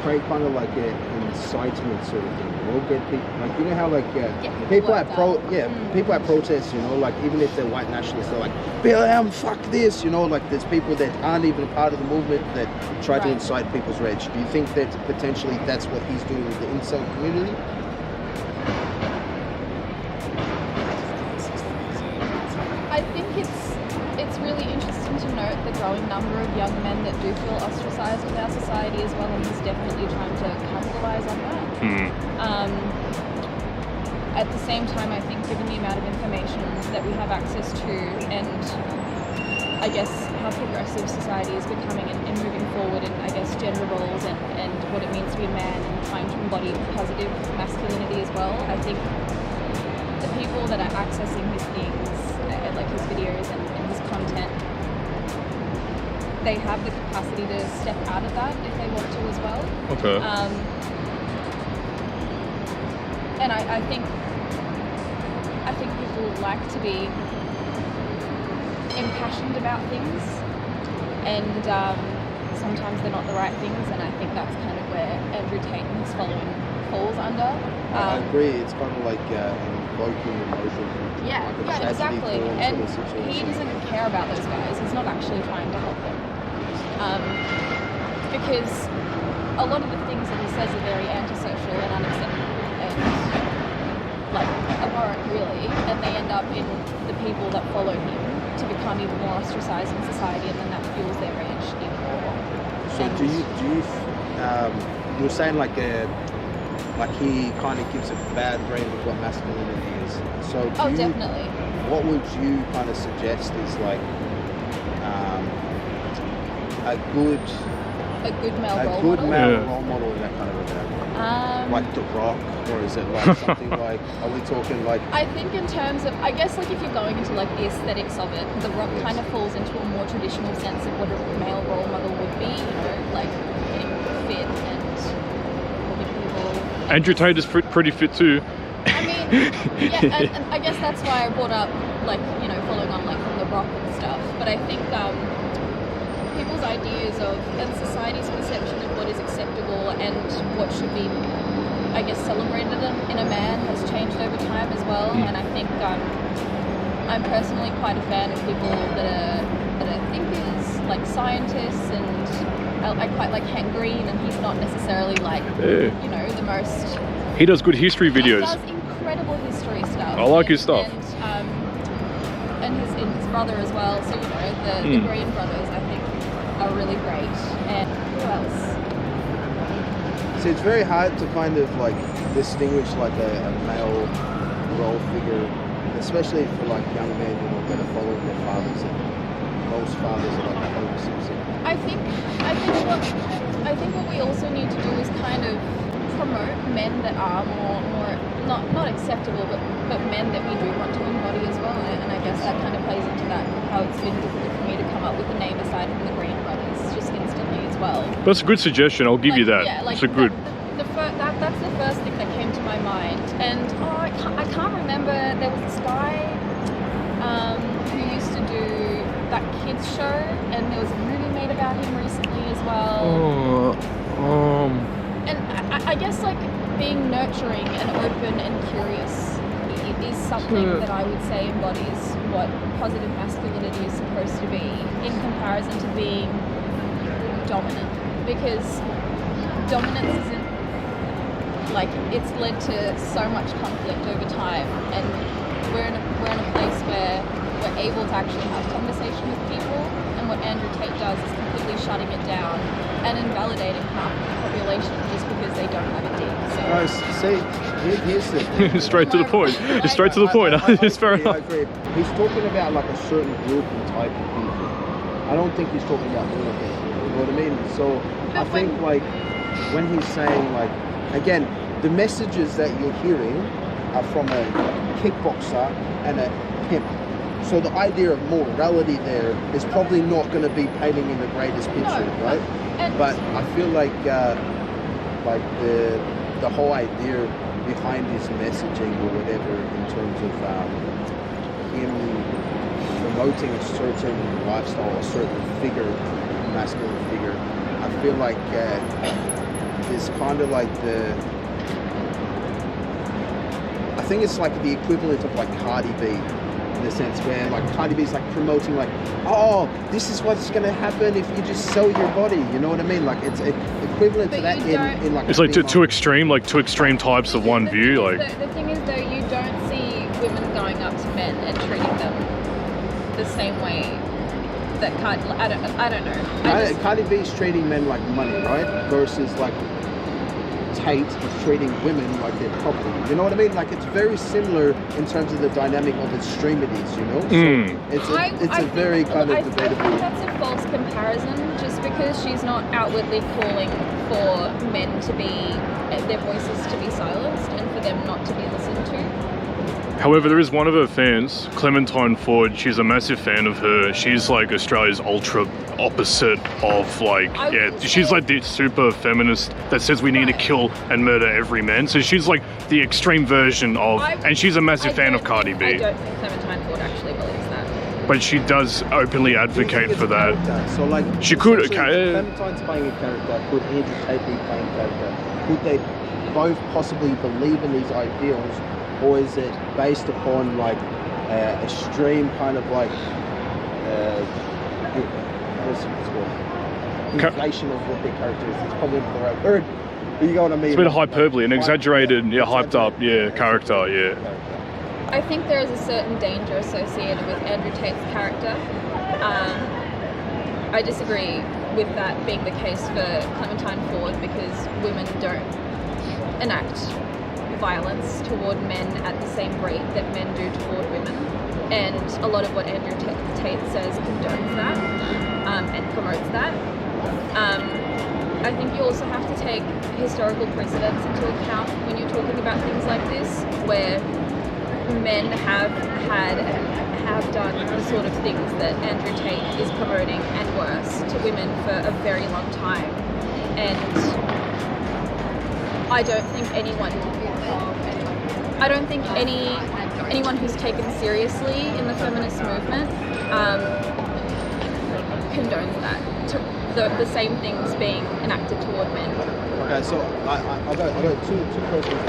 create kind of like an incitement sort of thing, you know, get people, like, you know how like people at protests, you know, like even if they're white nationalists, they're like, BLM, fuck this, you know, like there's people that aren't even a part of the movement that try to incite people's rage. Do you think that potentially that's what he's doing with the incel community? I think it's really interesting to note the growing number of young men that do feel ostracized in our society as well, and he's definitely trying to capitalize on that. At the same time, I think given the amount of information that we have access to, and I guess how progressive society is becoming and moving forward, and I guess gender roles and what it means to be a man and trying to embody positive masculinity as well, I think the people that are accessing his things, like his videos and his content, they have the capacity to step out of that if they want to as well. Okay. And I think people like to be impassioned about things, and sometimes they're not the right things, and I think that's kind of where Andrew Tate and his following falls under. I agree. It's kind of like invoking emotion. Yeah, exactly. And he doesn't care about those guys. He's not actually trying to help them. Because a lot of the things that he says are very antisocial and unacceptable and like abhorrent really, and they end up in the people that follow him to become even more ostracized in society, and then that fuels their rage even more. So do you you were saying like he kind of gives a bad brand of what masculinity is. So definitely. What would you kind of suggest is like a good male role model in that kind of regard? Like The Rock, or is it like something like, are we talking like... I think in terms of, I guess like if you're going into like the aesthetics of it, The Rock kind of falls into a more traditional sense of what a male role model would be, you know, like being fit and helping people. Andrew Tate is pretty fit too. I mean, yeah, and I guess that's why I brought up, like, you know, following on like from The Rock and stuff, but I think people's ideas of, and society's perception of what is acceptable and what should be, I guess, celebrated in a man has changed over time as well. And I think I'm personally quite a fan of people that are thinkers, like scientists, and I quite like Hank Green, and he's not necessarily like, you know, the most... He does good history videos. He does incredible history stuff. I like his stuff. And his brother as well. So, you know, the Green brothers, I think, are really great. And who else? So it's very hard to kind of like distinguish like a male role figure, especially for like young men, you know, that are following their fathers, and most fathers are like Homer Simpson. I think what we also need to do is kind of promote men that are more not acceptable, but men that we do want to embody as well. And I guess that kind of plays into that, how it's been difficult for me to come up with a name aside from the Green brothers just instantly. It's well. That's a good suggestion. I'll give you that. Yeah, like it's a good. That's the first thing that came to my mind. And I can't remember. There was this guy who used to do that kids show, and there was a movie made about him recently as well. And I guess like being nurturing and open and curious is something that I would say embodies what positive masculinity is supposed to be in comparison to being dominant, because dominance isn't like, it's led to so much conflict over time, and we're in a place where we're able to actually have conversation with people, and what Andrew Tate does is completely shutting it down and invalidating half the population just because they don't have a deep. See, here's the thing. Straight to the point. It's straight to the point. It's fair enough. I agree. He's talking about like a certain group and type of people. I don't think he's talking about all of it. You know what I mean? So I think like when he's saying like, again, the messages that you're hearing are from a kickboxer and a pimp. So the idea of morality there is probably not going to be painting in the greatest picture, right? But I feel like the whole idea behind his messaging or whatever, in terms of him promoting a certain lifestyle, a certain figure, masculine figure, I feel like it's kind of like I think it's like the equivalent of like Cardi B, in the sense where like Cardi B's like promoting like, oh, this is what's going to happen if you just sell your body, you know what I mean? Like it's equivalent to that in like, it's like two extreme types of one view. Like the thing is though, you don't see women going up to men and treating them the same way that I don't know. Cardi B's treating men like money, right? Versus like Tate is treating women like their property. You know what I mean? Like it's very similar in terms of the dynamic of extremities, you know? So it's a very kind of debatable. I think that's a false comparison, just because she's not outwardly calling for men to be, their voices to be silenced and for them not to be listened to. However, there is one of her fans, Clementine Ford. She's a massive fan of her. She's like Australia's ultra opposite of like, she's like the super feminist that says we need to kill and murder every man. So she's like the extreme version of, and she's a massive fan of Cardi B. I don't think Clementine Ford actually believes that. But she does openly advocate for that. So like, she could. Clementine's playing a character. Could Andrew Tate be playing a character? Could they both possibly believe in these ideals? Or is it based upon like extreme kind of like what's it called? Inflation of what their character is. It's probably not the right word, but you know what I mean. It's a bit of hyperbole, an exaggerated, hyped up, character, I think there is a certain danger associated with Andrew Tate's character. I disagree with that being the case for Clementine Ford, because women don't enact violence toward men at the same rate that men do toward women, and a lot of what Andrew Tate says condones that and promotes that. I think you also have to take historical precedents into account when you're talking about things like this, where men have done the sort of things that Andrew Tate is promoting and worse to women for a very long time, and I don't think anyone who's taken seriously in the feminist movement condones that. The same things being enacted toward men. Okay, so I got two questions.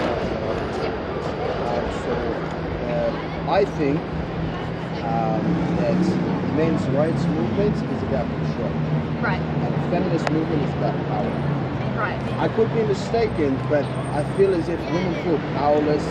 I think that men's rights movement is about control. Right. And the feminist movement is about power. Right. I could be mistaken, but I feel as if women feel powerless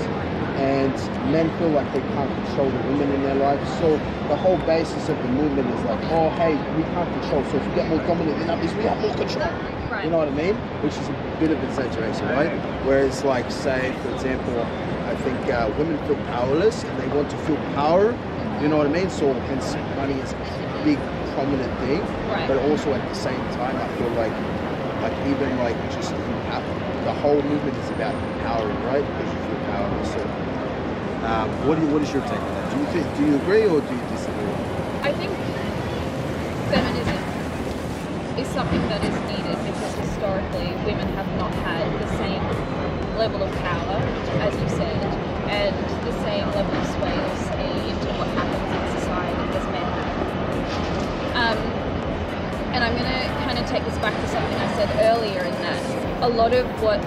and men feel like they can't control the women in their lives. So the whole basis of the movement is like, oh, hey, we can't control. So if we get more dominant than others, we have more control. Right. You know what I mean? Which is a bit of exaggeration, right? Whereas, like, say, for example, I think women feel powerless and they want to feel power. You know what I mean? So hence money is a big, prominent thing. Right. But also at the same time, I feel like even like just the whole movement is about empowering, right? Because you feel powerless. So, what is your take on that? Do you agree or do you disagree? I think feminism is something that is needed because historically women have not had the same level of power, as you said, and the same level of sway or say into what happens in society as men have. And I'm going to kind of take this back to something I said earlier, in that a lot of what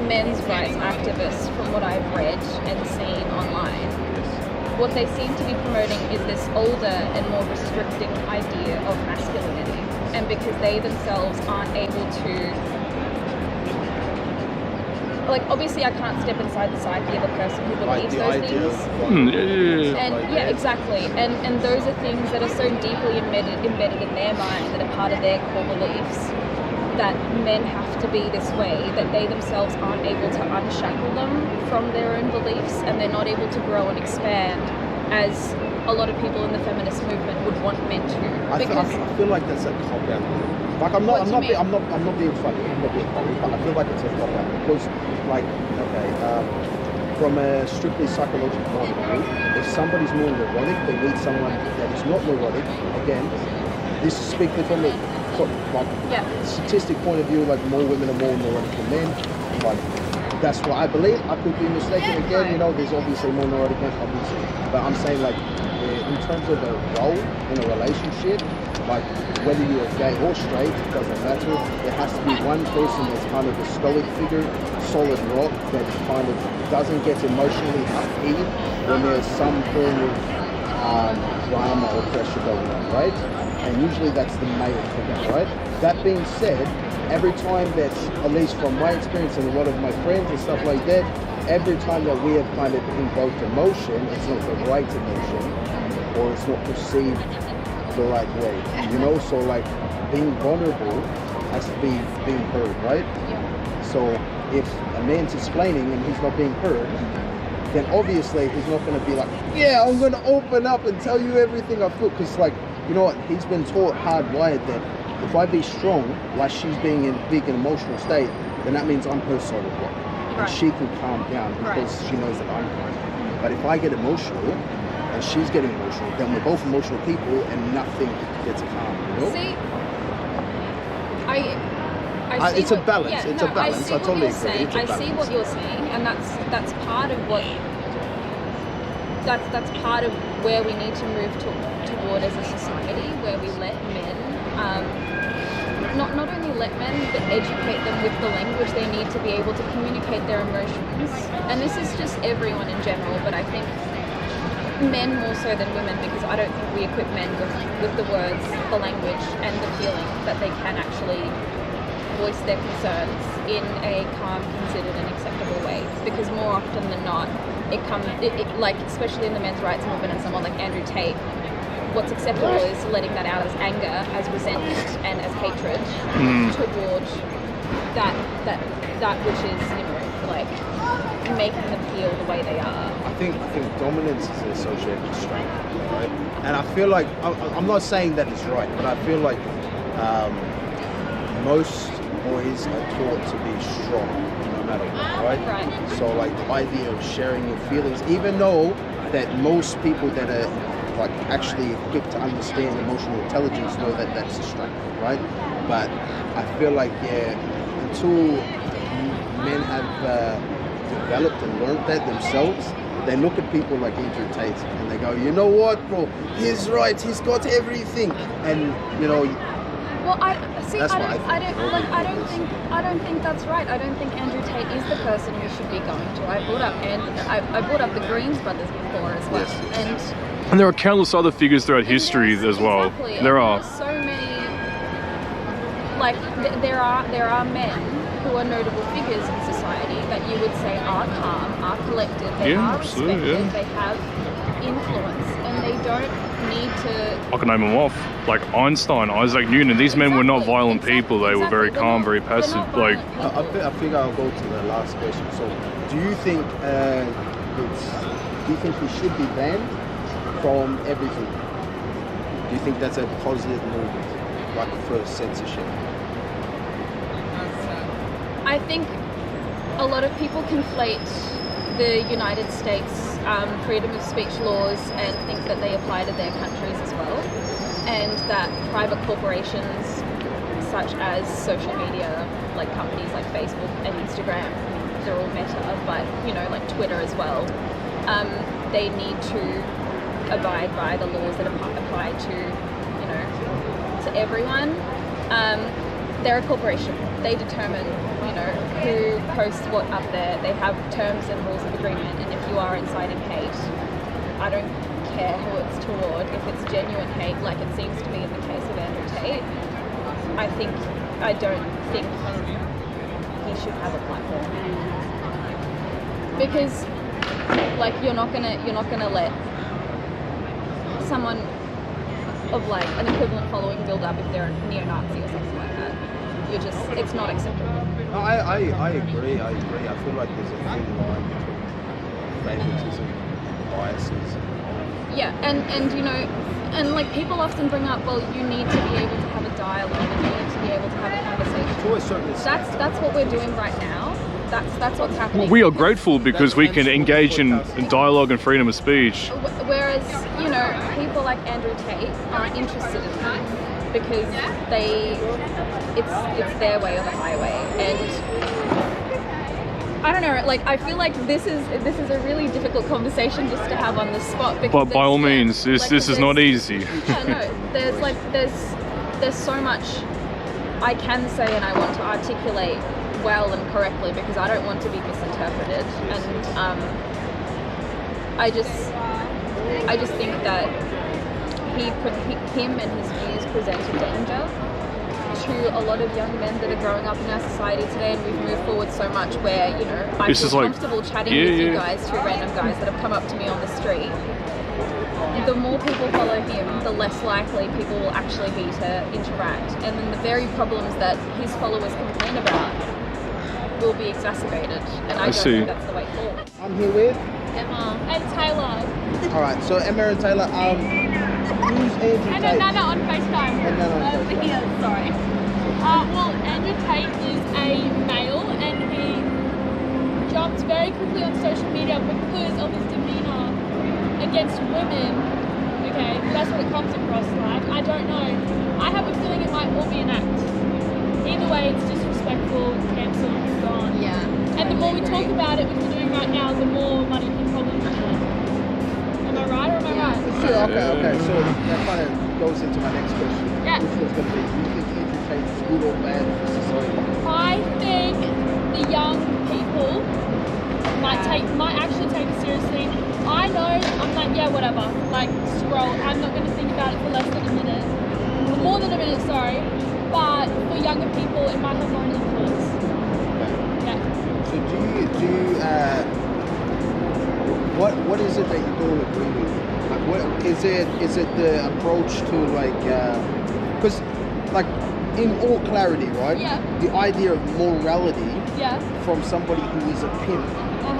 men's rights activists, from what I've read and seen online, what they seem to be promoting is this older and more restricting idea of masculinity. And because they themselves aren't able to, like, obviously I can't step inside the psyche of a person who believes those things. And yeah, exactly. And those are things that are so deeply embedded in their mind, that are part of their core beliefs, that men have to be this way, that they themselves aren't able to unshackle them from their own beliefs, and they're not able to grow and expand as a lot of people in the feminist movement would want men to. I feel like that's a cop-out. Like I'm not being funny, but I feel like it's a cop-out because, like, okay, from a strictly psychological point of view, if somebody's more neurotic, they need someone that is not neurotic. Again, this is speaking from a statistic point of view, like more women are more neurotic than men. Like, that's what I believe. I could be mistaken again. You know, there's obviously more neurotic men, obviously, but I'm saying, like, in terms of a role in a relationship, like whether you're gay or straight, it doesn't matter. There has to be one person that's kind of a stoic figure, solid rock, that kind of doesn't get emotionally upheaved when there's some form of drama or pressure going on, right? And usually that's the male figure, right? That being said, every time that, at least from my experience and a lot of my friends and stuff like that, every time that we have kind of invoked emotion, it's not the right emotion, or it's not perceived the right way, you know? So, like, being vulnerable has to be being heard, right? So if a man's explaining and he's not being heard, then obviously he's not going to be like, yeah, I'm going to open up and tell you everything I feel, because, like, you know what, he's been taught hardwired that if I be strong, like she's being in big and emotional state, then that means I'm her solid rock. And she can calm down because she knows that I'm calm. But if I get emotional and she's getting emotional, then we're both emotional people and nothing gets calm, you know? See, I see it's a balance. Yeah, it's a balance. I totally agree. I see what you're saying, and that's part of what that's part of where we need to move toward as a society, where we let men not only let men, but educate them with the language they need to be able to communicate their emotions. And this is just everyone in general, but I think men more so than women, because I don't think we equip men with the words, the language, and the feeling that they can actually voice their concerns in a calm, considered, and acceptable way. Because more often than not, like, especially in the men's rights movement and someone like Andrew Tate, what's acceptable is letting that out as anger, as resentment, and as hatred toward that which is, you know, like, making them feel the way they are. I think dominance is associated with strength, right? And I feel like, I'm not saying that it's right, but I feel like most boys are taught to be strong no matter what, right? So, like, the idea of sharing your feelings, even though that most people that are, like, actually equipped to understand emotional intelligence know that that's a strength, right? But I feel like, until men have developed and learned that themselves, they look at people like Andrew Tate and they go, you know what, bro, he's right, he's got everything, and, you know. Well, I don't think that's right. I don't think Andrew Tate is the person we should be going to. I brought up the Greens brothers before as well, and there are countless other figures throughout history as well. Exactly. There are so many. Like, there are men who are notable figures in society that you would say are calm, are collected, they are respected, they have influence, and they don't need to. I can name them off, like Einstein, Isaac Newton. These men were not violent people. They were very calm, very passive. Like, I think I'll go to the last question. So, do you think he should be banned from everything? Do you think that's a positive movement, like for censorship? I think a lot of people conflate the United States freedom of speech laws and think that they apply to their countries as well, and that private corporations such as social media, like companies like Facebook and Instagram, they're all Meta, but like Twitter as well, they need to abide by the laws that apply to everyone. They're a corporation. They determine who posts what up there. They have terms and rules of agreement, and if you are inciting hate, I don't care who it's toward. If it's genuine hate, like it seems to be in the case of Andrew Tate, I don't think he should have a platform, because like you're not gonna let someone of like an equivalent following build up if they're a neo-Nazi or something like that. It's not acceptable. No, I agree. I feel like there's a thin line between favoritism and biases. Yeah, and like people often bring up, well, you need to be able to have a dialogue and you need to be able to have a conversation. That's what we're doing right now. That's what's happening. We are grateful because we can engage in dialogue and freedom of speech. Whereas, people like Andrew Tate aren't interested in that because it's their way or the highway. And I don't know, like I feel like this is a really difficult conversation just to have on the spot. But by all means, this is not easy. Yeah, no, there's so much I can say and I want to articulate well and correctly because I don't want to be misinterpreted, and I just think that him and his views present a danger to a lot of young men that are growing up in our society today, and we've moved forward so much where I feel comfortable chatting with you guys, two random guys that have come up to me on the street. The more people follow him, the less likely people will actually be to interact, and then the very problems that his followers complain about will be exacerbated, and I don't think that's the way forward. I'm here with Emma and Taylor. All right, so Emma and Taylor, who's Andrew Tate? And Nana on FaceTime. Yeah, sorry. Well, Andrew Tate is a male, and he jumped very quickly on social media because of his demeanour against women. Okay, that's what it comes across like. I don't know. I have a feeling it might all be an act. Either way, it's disrespectful, cancelled, gone. Yeah. And the more we talk about it, which we're doing right now, the more money he probably will get. Am I right or am I right? Sure, okay. So that kind of goes into my next question. Yeah. Which was going to be, do you think Andrew Tate is good or bad for society? I think the young people might actually take it seriously. I know, I'm like, yeah, whatever. Like, scroll. I'm not going to think about it for less than a minute. More than a minute, sorry. But for younger people, it might have more influence. Yeah. So do you what is it that you don't agree with? Like, what is it the approach to like, because like in all clarity, right? Yeah. The idea of morality from somebody who is a pimp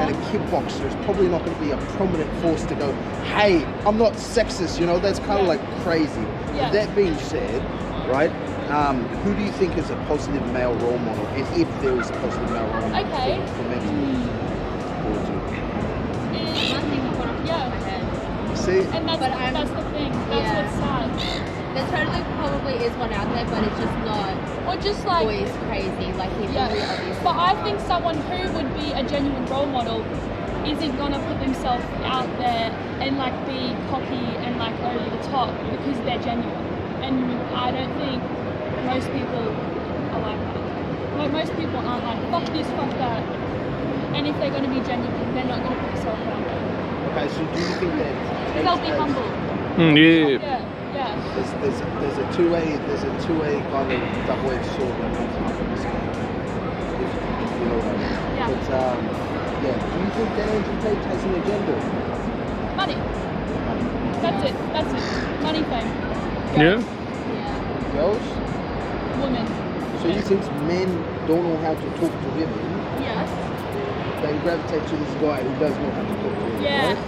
and a kickboxer is probably not going to be a prominent force to go, hey, I'm not sexist, that's kind of like crazy. Yeah. That being said, right? Who do you think is a positive male role model, and if there is a positive male role model for men to look forward to? Yeah. You see? And that's the thing. That's what's sad. There totally probably is one out there, but it's just not. Or just like always crazy, like he's really obvious. But I think someone who would be a genuine role model isn't gonna put themselves out there and like be cocky and like over the top because they're genuine. And I don't think most people are like that. Like most people aren't like fuck this, fuck that. And if they're gonna be genuine, they're not gonna put themselves out there. Okay, so do you think that They'll be humble. Yeah. Yeah. There's a two-way kind of double-edged sword that comes up in this game. If you know what I mean. Yeah. But do you think that Andrew Tate has an agenda? Money. That's it. Money, fame. Yeah. Girls? Women. So you think men don't know how to talk to women? Yes. They gravitate to this guy who does know how to talk to women. Yeah, right?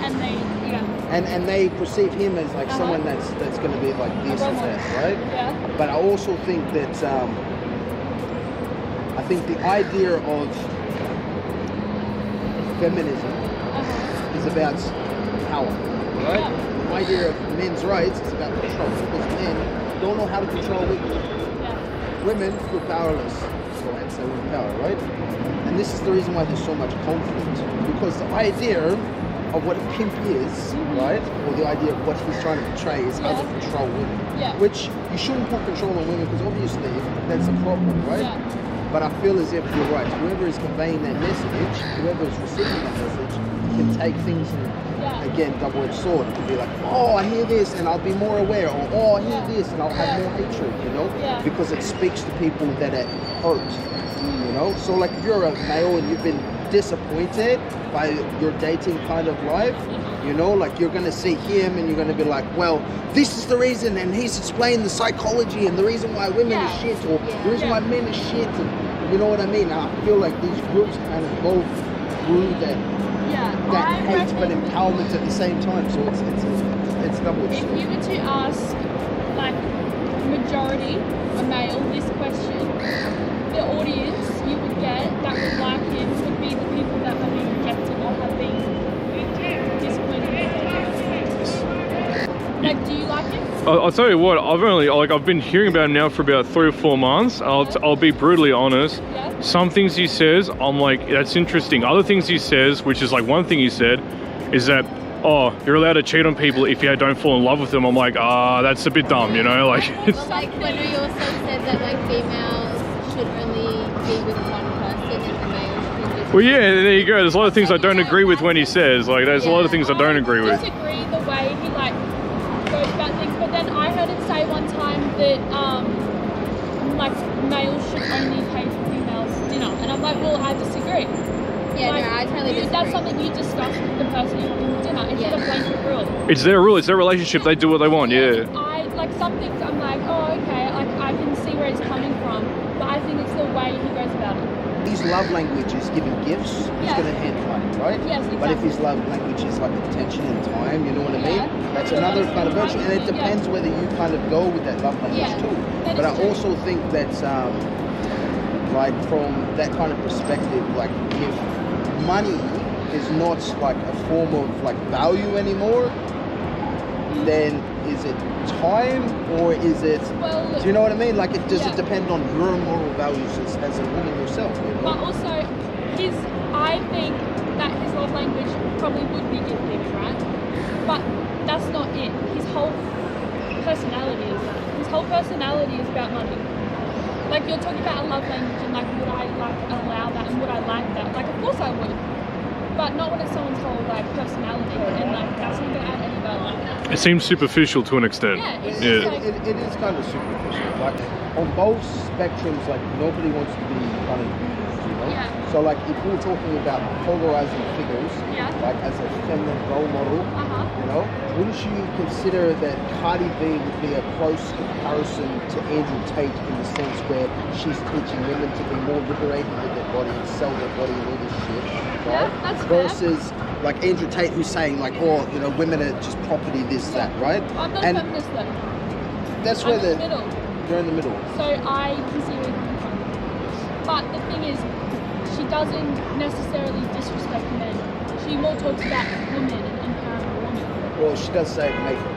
And they perceive him as like someone that's going to be like this and that, right? Yeah. But I also think that I think the idea of feminism is about power, right? Yeah. The idea of men's rights is about control, because men don't know how to control women. women feel powerless. So I'd say with power, right? And this is the reason why there's so much conflict. Because the idea of what a pimp is, right? Or the idea of what he's trying to portray is how to control women. Yeah. Which you shouldn't put control on women because obviously that's a problem, right? Yeah. But I feel as if you're right. Whoever is conveying that message, whoever is receiving that message, can take things and again, double-edged sword. It could be like, oh, I hear this and I'll be more aware, or oh, I hear this and I'll have more hatred, you know? Because it speaks to people that are hurt, you know? So like if you're a male and you've been disappointed by your dating kind of life, you know, like you're gonna see him and you're gonna be like, well, this is the reason, and he's explained the psychology and the reason why women are shit, or the reason why men are shit, and you know what I mean? And I feel like these groups kind of go through that hate but empowerment at the same time. So it's double. If you were to ask like majority, a male, this question, the audience you would get that would like him would be the people that have been rejected or have been disappointed. Like, do you like him? I'll tell you what, I've been hearing about him now for about 3 or 4 months. I'll be brutally honest. Some things he says, I'm like, that's interesting. Other things he says, which is like one thing he said, is that, oh, you're allowed to cheat on people if you don't fall in love with them. I'm like, that's a bit dumb, you know? Like, well, like when we also said that like females should only be with one person and the males should be with well, yeah, there you go. There's a lot of things I don't agree with when he says. Like, there's a lot of things I don't agree with. I disagree the way he like goes about things, but then I heard him say one time that like males should only pay for females dinner, and I'm like, well, I disagree. Yeah, like, no, I totally disagree. That's something you discuss with the person you're having dinner. It's not a blanket rule. It's their rule. It's their relationship. They do what they want. Yeah. I like some things. I'm like, oh, okay, like I can see where it's coming from, but I think it's the way he goes about it. His love language is giving gifts. He's going to hand money, right? Yes, exactly. But if his love language is like attention and time, you know what I mean? That's another kind of virtue, and it depends whether you kind of go with that love language too. But I also think that's like from that kind of perspective, like if money is not like a form of like value anymore, then is it time or is it? Well, do you know what I mean? Like, does it depend on your moral values as a woman yourself? You know? But also, I think that his love language probably would be gifting, right? But that's not it. His whole personality is that. His whole personality is about money. Like, you're talking about a love language and like, would I like allow that and would I like that? Like, of course I would. But not when it's someone's whole like personality and like that's not gonna add any value. It seems superficial to an extent. Yeah, it is kind of superficial. Like on both spectrums, like nobody wants to be kind of used, you know. Yeah. So like if we're talking about polarizing figures, like as a feminine role model, you know, wouldn't you consider that Cardi B would be a close comparison to Andrew Tate in the sense where she's teaching women to be more liberated with their body and sell their body and all this shit, right? Yeah, that's versus like Andrew Tate who's saying like, oh, you know, women are just property, this, that, right? I'm not a feminist though. That's I'm where in the middle. You're in the middle. So I can see where you're coming from. But the thing is, she doesn't necessarily disrespect men. She more talks about women and empowering a woman. Well, she does say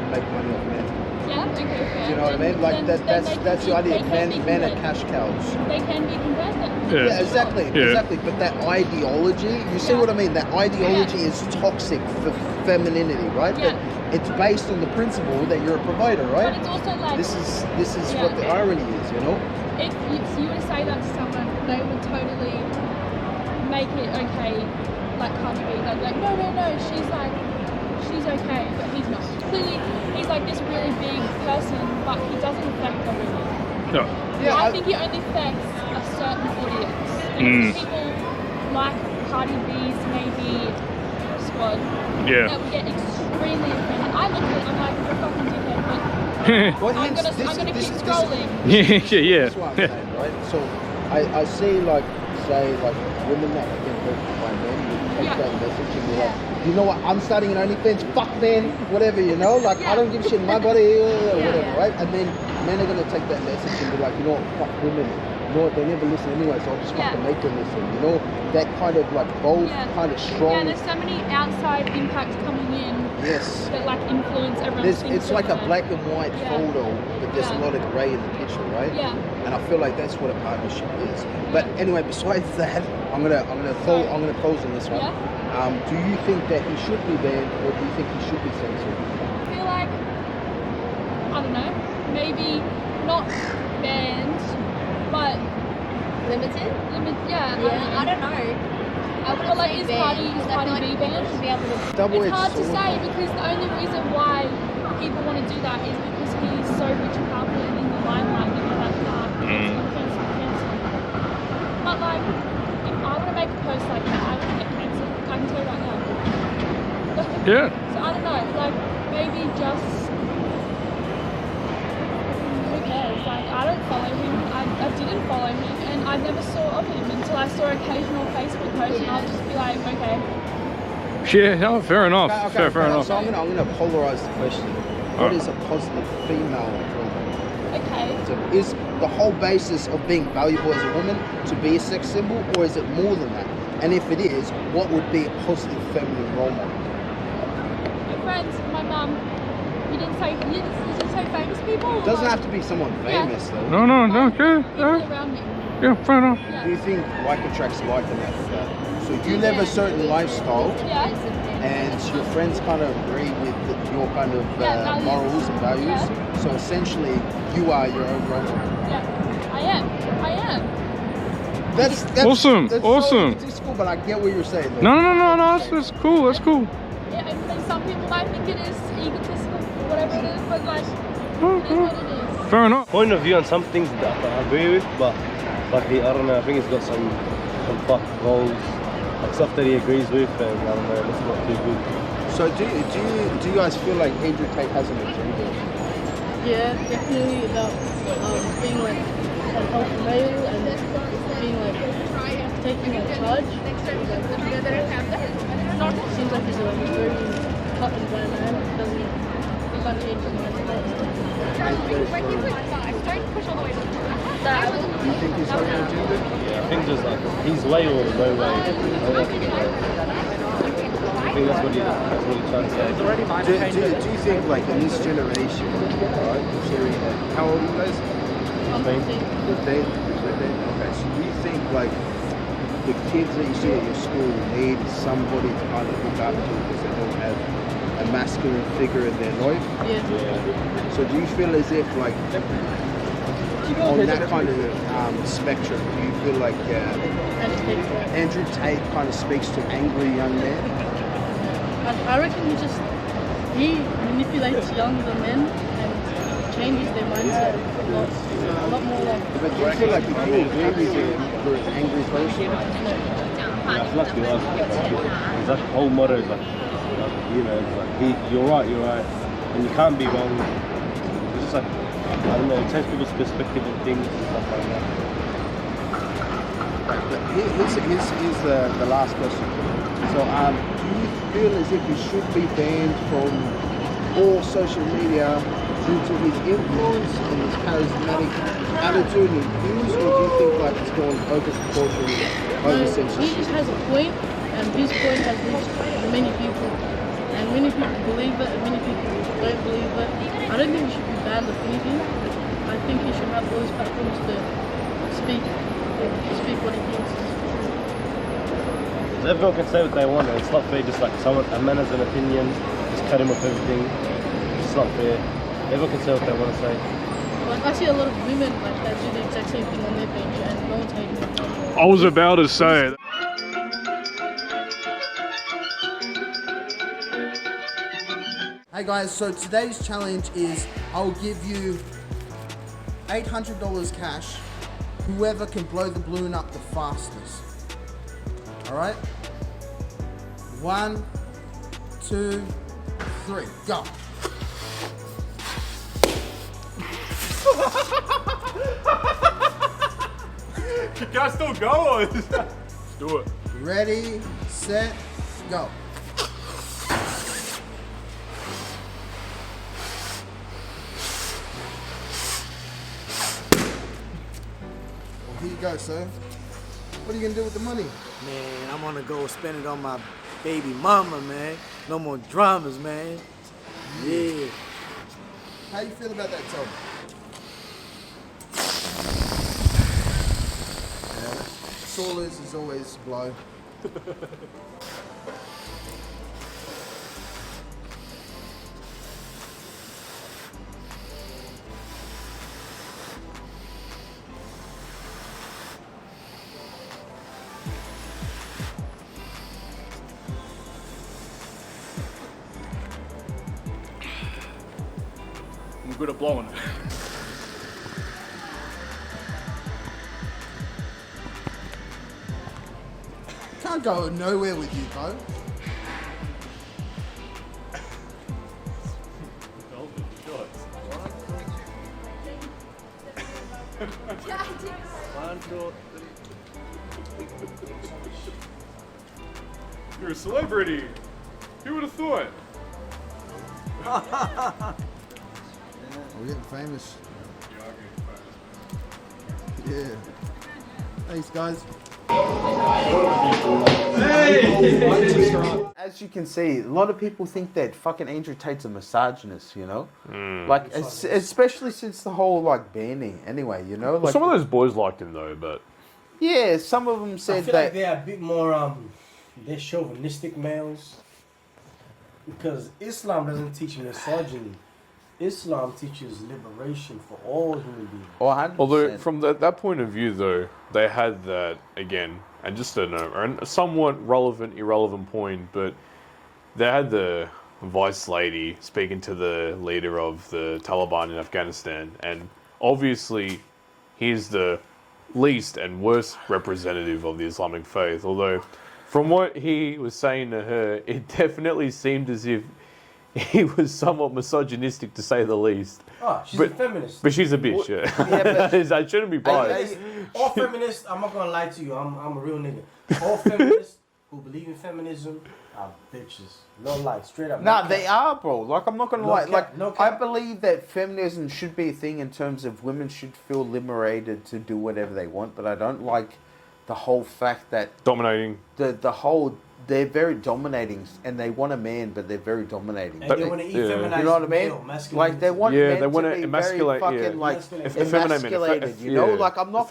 make money off men. Yeah, okay, fair. Do you know what I mean? Like that's the idea. Men are cash cows. They can be compared then. Yeah, exactly. But that ideology, you see what I mean? That ideology is toxic for femininity, right? Yeah. It's based on the principle that you're a provider, right? But it's also like this is what the irony is, you know? If you were to say that to someone, they would totally make it okay, like Cardi B. They'd be like, no, she's okay, but he's not. Clearly, he's like this really big person, but he doesn't affect everyone. Yeah. I think he only affects a certain audience. And people like Cardi B's maybe squad that would get extremely offended. I look at it, I'm like, you're a fucking dickhead, but I'm gonna keep scrolling. Yeah. That's what I'm saying, right? So I see like women that have been hurt by men, you take that message and you're like, you know what, I'm starting an OnlyFans, fuck men, whatever, you know, like I don't give a shit, my body, whatever, right? And then men are gonna take that message and be like, you know what, fuck women, they never listen anyway, so I'll just fucking make them listen. You know, that kind of like bold, kind of strong. Yeah, there's so many outside impacts coming in. Yes. That like influence everyone's thinking. It's like a black and white photo, but there's a lot of grey in the picture, right? Yeah. And I feel like that's what a partnership is. But anyway, besides that, I'm gonna close on this one. Yeah. Do you think that he should be banned, or do you think he should be censored? I feel like, I don't know, maybe not banned, but limited. Yeah. I don't know. I feel like is Cardi B banned? It's hard to say because the only reason why people want to do that is because he's so rich and powerful and in the limelight and all that stuff. But like, if I want to make a post like that, I would get cancelled. I can tell you right now. Yeah. So I don't know, like maybe just who cares? Like I don't follow him. I didn't follow him, and I never saw of him until I saw occasional Facebook posts, and I'll just be like, okay. Yeah, no, fair enough. Okay, fair enough. So I'm gonna polarize the question. What is a positive female role? Okay. So is the whole basis of being valuable as a woman to be a sex symbol, or is it more than that? And if it is, what would be a positive feminine role model? My friends, my mum. You didn't say famous people? It doesn't have to be someone famous though. No, yeah. People around me. Yeah, fair enough. Yeah. Do you think like attracts like in that regard? So you live a certain lifestyle, and your friends kind of agree with your kind of morals and values. So essentially, you are your own role model. Yeah, I am. That's awesome. That's awesome. So egotistical, but I get what you're saying. Though. No. That's cool. That's cool. Yeah, and some people might think it is egotistical, whatever it is, but like, it is what it is. Fair enough. Point of view on some things that I agree with, but I don't know. I think he's got some fuck goals, like stuff that he agrees with, and I don't know. That's not too good. So do you guys feel like Andrew Tate has an agenda? Yeah, definitely about being like an alpha male and being like taking like charge. It seems like he's a very cut and dry man. He can't change his mind. Don't push all the way to the Do you think he's got an agenda? Yeah, I think there's like he's way or no way. I think that's what he's trying to say. Do you think like in this generation, right? How old are you guys? 15. Okay, so do you think like the kids that you see at your school need somebody to kind of look up to because they don't have a masculine figure in their life? Yeah. So do you feel as if like on that kind of spectrum, do you feel like Andrew Tate kind of speaks to angry young men? I reckon he manipulates younger men and changes their mindset a lot more like. But do you feel like if you agree with him, you're an angry person? Yeah, I feel like he was. His like whole motto is like you know, it's like you're right, and you can't be wrong. It's just like I don't know, it changes people's perspective on things and stuff like that. Right, but here's the last question. So, do you feel as if he should be banned from all social media due to his influence and his charismatic attitude and views, or do you think like it's going over proportionally over He censorship? just has a point, and his point has reached many people, and many people believe it, and many people don't believe it. I don't think he should be banned of anything. I think he should have all his platforms to speak what he thinks. Everyone can say what they want, and it's not fair. Just like a man has an opinion, just cut him off everything. It's not fair. Everyone can say what they want to say. Like I see a lot of women like that do the exact same thing on their page, and no one's hating them. I was about to say. Hey guys, so today's challenge is I'll give you $800 cash, whoever can blow the balloon up the fastest. Alright? 1, 2, 3, go. Can I still go or is that... Do it. Ready, set, go. Here you go, sir. What are you gonna do with the money? Man, I'm gonna go spend it on my baby mama, man. No more dramas, man. Yeah. How you feel about that, Tom? Sore losers always blow. I'm good at blowing it. Can't go nowhere with you, bro. You're a celebrity. Who would have thought? We're getting famous. Yeah. Thanks, guys. As you can see, a lot of people think that fucking Andrew Tate's a misogynist, you know? Like, especially since the whole, like, banning, anyway, you know? Well, Like, some of those boys liked him, though, but... Yeah, some of them I said feel that... like they're a bit more, they're chauvinistic males. Because Islam doesn't teach misogyny. Islam teaches liberation for all human beings. Although, from that point of view, though, they had that, again, and just a somewhat relevant, irrelevant point, but they had the vice lady speaking to the leader of the Taliban in Afghanistan, and obviously he's the least and worst representative of the Islamic faith, although from what he was saying to her, it definitely seemed as if he was somewhat misogynistic, to say the least. Oh, she's a feminist. But she's a bitch, yeah. I shouldn't be biased. All feminists, I'm not gonna lie to you, I'm a real nigga. All feminists who believe in feminism are bitches. No lie, straight up. Nah, No they cap. are, bro. Like, I'm not gonna No lie. cap, Like, no cap. I believe that feminism should be a thing in terms of women should feel liberated to do whatever they want, but I don't like the whole fact that... Dominating. The whole... They're very dominating, and they want a man, but they're very dominating. And they want to effeminize You know what I mean? male, Like, they want men to be very fucking, like, emasculated, you know? Like, I'm not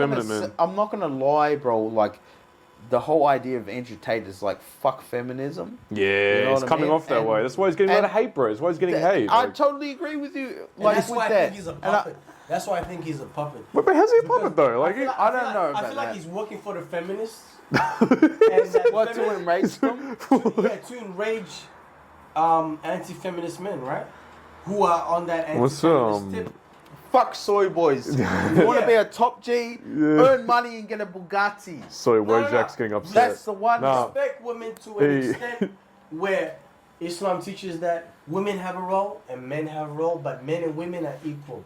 gonna lie, bro, like, the whole idea of Andrew Tate is like, fuck feminism. Yeah, You know it's what I coming mean? off that way. That's why he's getting a lot of hate, bro. That's why he's getting hate. I Like, totally agree with you. And Like, that's with why I that. think he's a puppet. That's why I think he's a puppet. but how's he a puppet, though? Like, I don't know I about feel like that. he's working for the feminists. What, to enrage them? To enrage anti-feminist men, right? Who are on that What's anti-feminist tip. Fuck soy boys. You want to be a top G, earn money and get a Bugatti. So Wojak's getting upset. That's the one. Respect women to an extent where Islam teaches that women have a role and men have a role, but men and women are equal.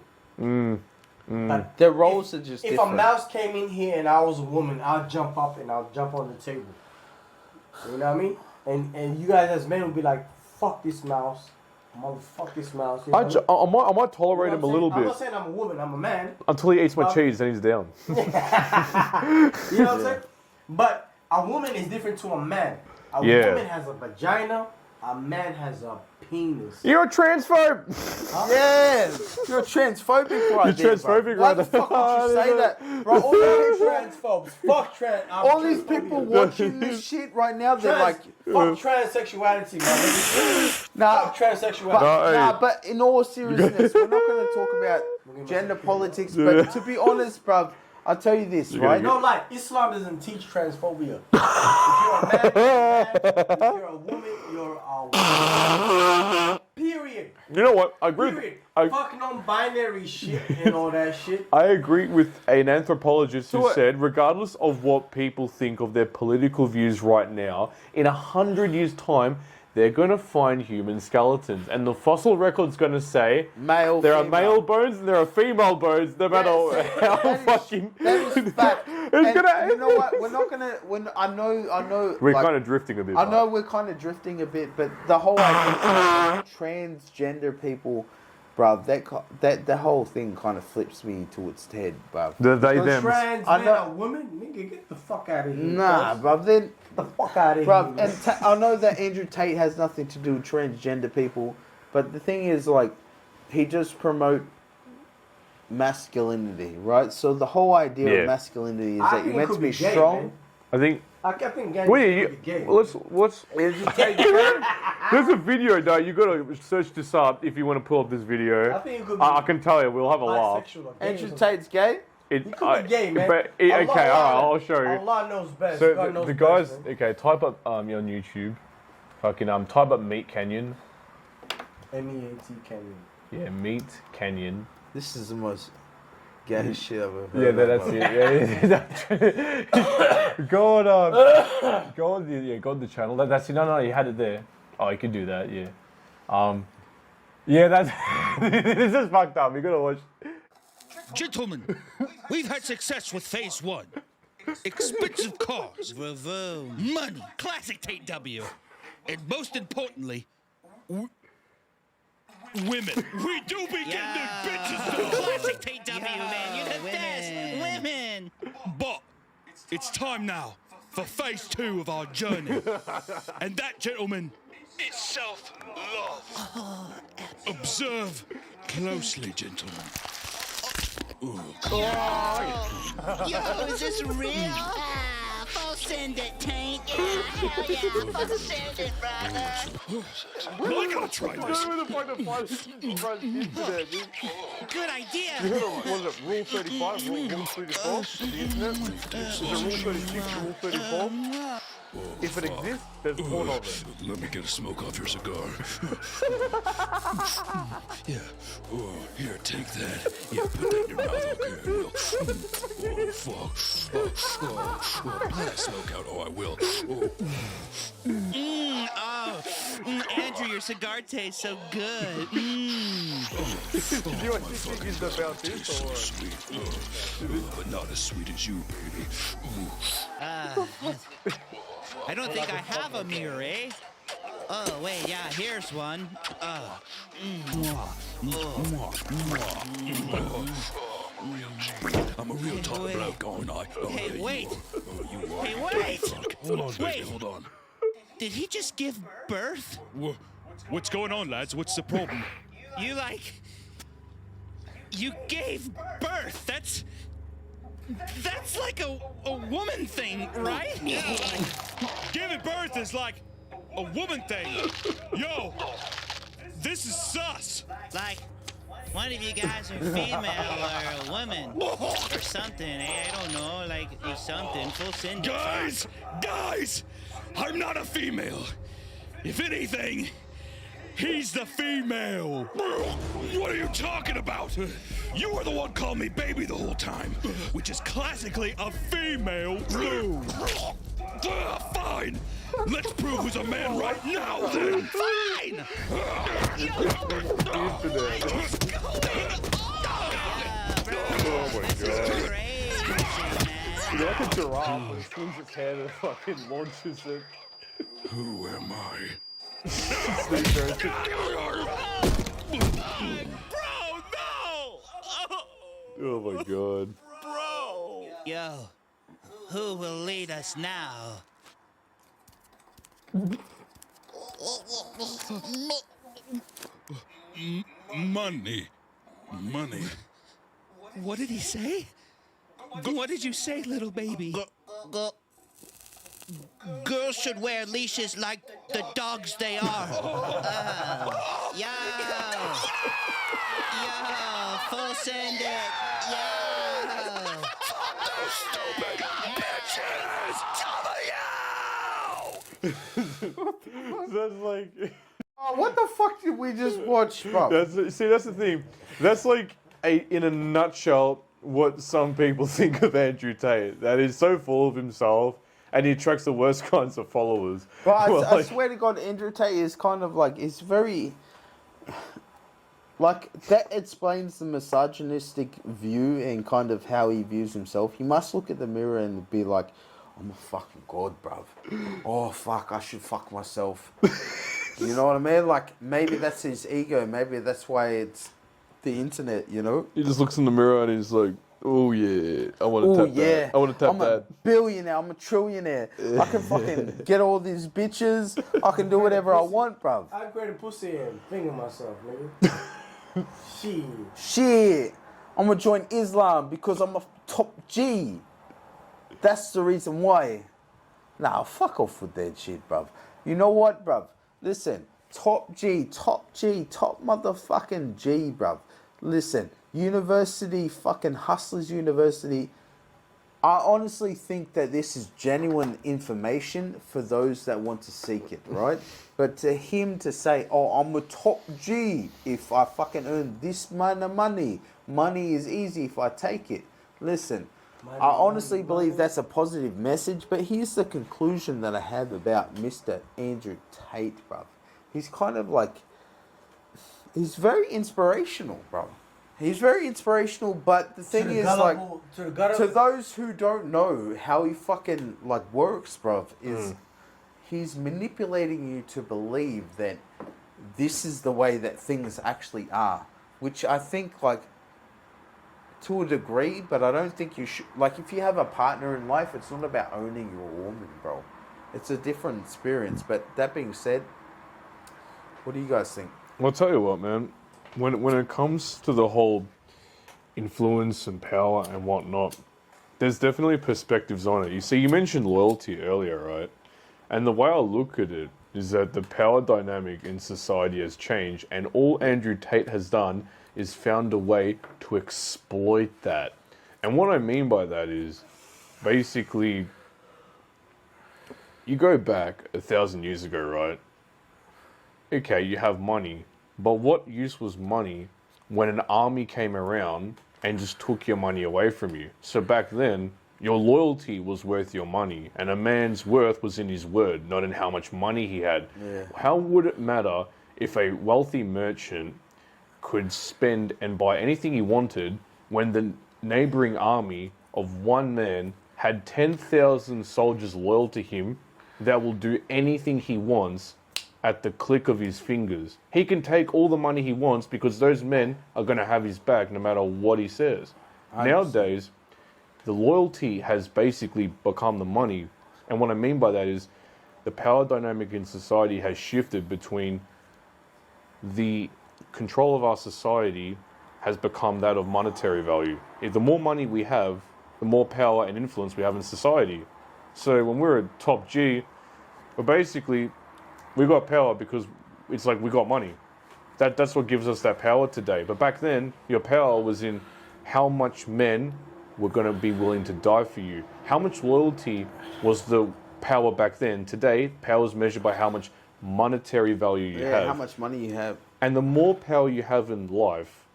But their roles are just If different. a mouse came in here and I was a woman, I'll jump up and I'll jump on the table. You know what I mean? And you guys as men would be like, fuck this mouse. Motherfuck this mouse. You know what I mean? I might tolerate You know him a what little I'm saying? I'm bit not saying I'm a woman, I'm a man. until he eats my But- cheese, then he's down. You know what I'm saying? But a woman is different to a man. A Yeah. woman has a vagina, a man has a penis. You're a transphobe. Yes, you're a transphobic right You're there, transphobic bro. Why right the there. fuck would you say that? Bro, all these transphobes. Fuck trans. all these people watching this shit right now, they're like... fuck transsexuality, man. Nah, fuck transsexuality. but in all seriousness, we're not going to talk about gender politics, but to be honest, bruv, I'll tell you this, right? No, like, Islam doesn't teach transphobia. If you're a man, if you're a woman, you're a woman. Period. You know what? I agree. Period. Fuck non-binary shit and all that shit. I agree with an anthropologist who So what- said, regardless of what people think of their political views right now, in 100 years' time, they're going to find human skeletons. And the fossil record's going to say there are male bones and there are female bones, no matter how fucking... That is fact. It's And you know what? We're not gonna. I know. We're like, kind of drifting a bit. I know we're kind of drifting a bit, but the whole idea of transgender people bruv, that whole thing kind of flips me to its head, bruv. Trans men are women? Nigga, get the fuck out of here. Nah, bruv, then... the fuck out of bruv, here. and I know that Andrew Tate has nothing to do with transgender people, but the thing is, like, he just promote masculinity, right? So the whole idea of masculinity is that you're meant to be strong. I think... I think gay. What's Andrew Tate? There's a video, though. You gotta search this up if you want to pull up this video. I think it could be I can tell you, we'll have a laugh. Andrew Tate's gay? He could be gay, man. Okay, alright, I'll show you. Allah knows best. So God knows the best, guys, man. okay, type up on YouTube. Fucking type up Meat Canyon. MEAT Canyon. Yeah, Meat Canyon. This is the most gay shit I've ever Yeah, heard. that's it. Yeah. Go on the channel. That's it. No, you had it there. Oh, you can do that. Yeah. Yeah, that's. This is fucked up. You gotta watch. Gentlemen, we've had success with phase 1. Expensive cars, money, classic Tate W, and most importantly, women. We do be getting them bitches though. Classic Tate W, man. You're the best. Women. But it's time now for phase 2 of our journey. And that, gentlemen, is self-love. Observe closely, gentlemen. Yo, is this real? Full send it, Tank. Yeah, hell yeah. Full send it, brother. I gotta try this. Good idea. You heard of, what is it, Rule 35, Rule 34? The internet? Is it Rule 36, Rule 34? If it exists, there's porn of it. Let me get a smoke off your cigar. Yeah. Oh, here, take that. Yeah, put that in your mouth, okay? Oh, fuck. Oh, blow that smoke out. Oh, I will. Andrew, your cigar tastes so good. Do you want to think it's about this or? Sweet. But not as sweet as you, baby. I don't think I have a mirror, eh? Oh, wait, yeah, here's one. I'm a real top bloke, aren't I? Hey, wait. Hey, wait. Hold on, baby, hold on. Did he just give birth? What's going on, lads? What's the problem? You gave birth. That's like a woman thing, right? Giving birth is like a woman thing. Yo, this is sus. Like, one of you guys are female or a woman or something, eh? I don't know, like something. Full send. Guys, I'm not a female. If anything, he's the female. What are you talking about? You were the one calling me baby the whole time, which is classically a female move. Fine. Let's prove who's a man right now, then. Fine. Oh my god. You're like a giraffe and swings its head and fucking launches it. Who am I? Oh my god. Bro! Yo, who will lead us now? Money. What did he say? What did you say, little baby? Girls should wear leashes like the dogs they are. Yo, full send it. Yo. Stupid bitches! That's like. Oh, what the fuck did we just watch, bro? That's the thing. That's like in a nutshell what some people think of Andrew Tate. That he's so full of himself and he attracts the worst kinds of followers. But I swear to God, Andrew Tate is kind of like, it's very, like, that explains the misogynistic view and kind of how he views himself. He must look at the mirror and be like, I'm a fucking god, bruv. Oh, fuck, I should fuck myself. You know what I mean? Like, maybe that's his ego. Maybe that's why it's the internet, you know? He just looks in the mirror and he's like, oh yeah, I want to tap that. I want to tap I'm that. a billionaire. I'm a trillionaire. I can fucking get all these bitches. I can do whatever I want, bruv. I grade a pussy and finger myself, nigga. Shit. I'm gonna join Islam because I'm a top G. That's the reason why. Nah, fuck off with that shit, bruv. You know what, bruv? Listen, top motherfucking G, bruv. Listen, university, fucking Hustlers University. I honestly think that this is genuine information for those that want to seek it, right? But to him to say, oh, I'm a top G if I fucking earn this amount of money. Money is easy if I take it. Listen, I honestly believe that's a positive message, but here's the conclusion that I have about Mr. Andrew Tate, bruv. He's kind of like, he's very inspirational, bro. He's very inspirational, but the thing is, like, to those who don't know how he fucking, like, works, bruv, is he's manipulating you to believe that this is the way that things actually are, which I think, like, to a degree, but I don't think you should, like, if you have a partner in life, it's not about owning your woman, bro. It's a different experience, but that being said, what do you guys think? Well, I'll tell you what, man. When it comes to the whole influence and power and whatnot, there's definitely perspectives on it. You see, you mentioned loyalty earlier, right? And the way I look at it is that the power dynamic in society has changed, and all Andrew Tate has done is found a way to exploit that. And what I mean by that is, basically, you go back 1,000 years ago, right? Okay, you have money. But what use was money when an army came around and just took your money away from you? So back then, your loyalty was worth your money, and a man's worth was in his word, not in how much money he had. Yeah. How would it matter if a wealthy merchant could spend and buy anything he wanted when the neighboring army of one man had 10,000 soldiers loyal to him that will do anything he wants at the click of his fingers? He can take all the money he wants because those men are going to have his back no matter what he says. Nowadays, the loyalty has basically become the money. And what I mean by that is the power dynamic in society has shifted between the control of our society has become that of monetary value. If the more money we have, the more power and influence we have in society. So when we're a top G, we're basically, we got power because it's like we got money. That's what gives us that power today. But back then, your power was in how much men were going to be willing to die for you. How much loyalty was the power back then? Today, power is measured by how much monetary value you have. How much money you have. And the more power you have in life,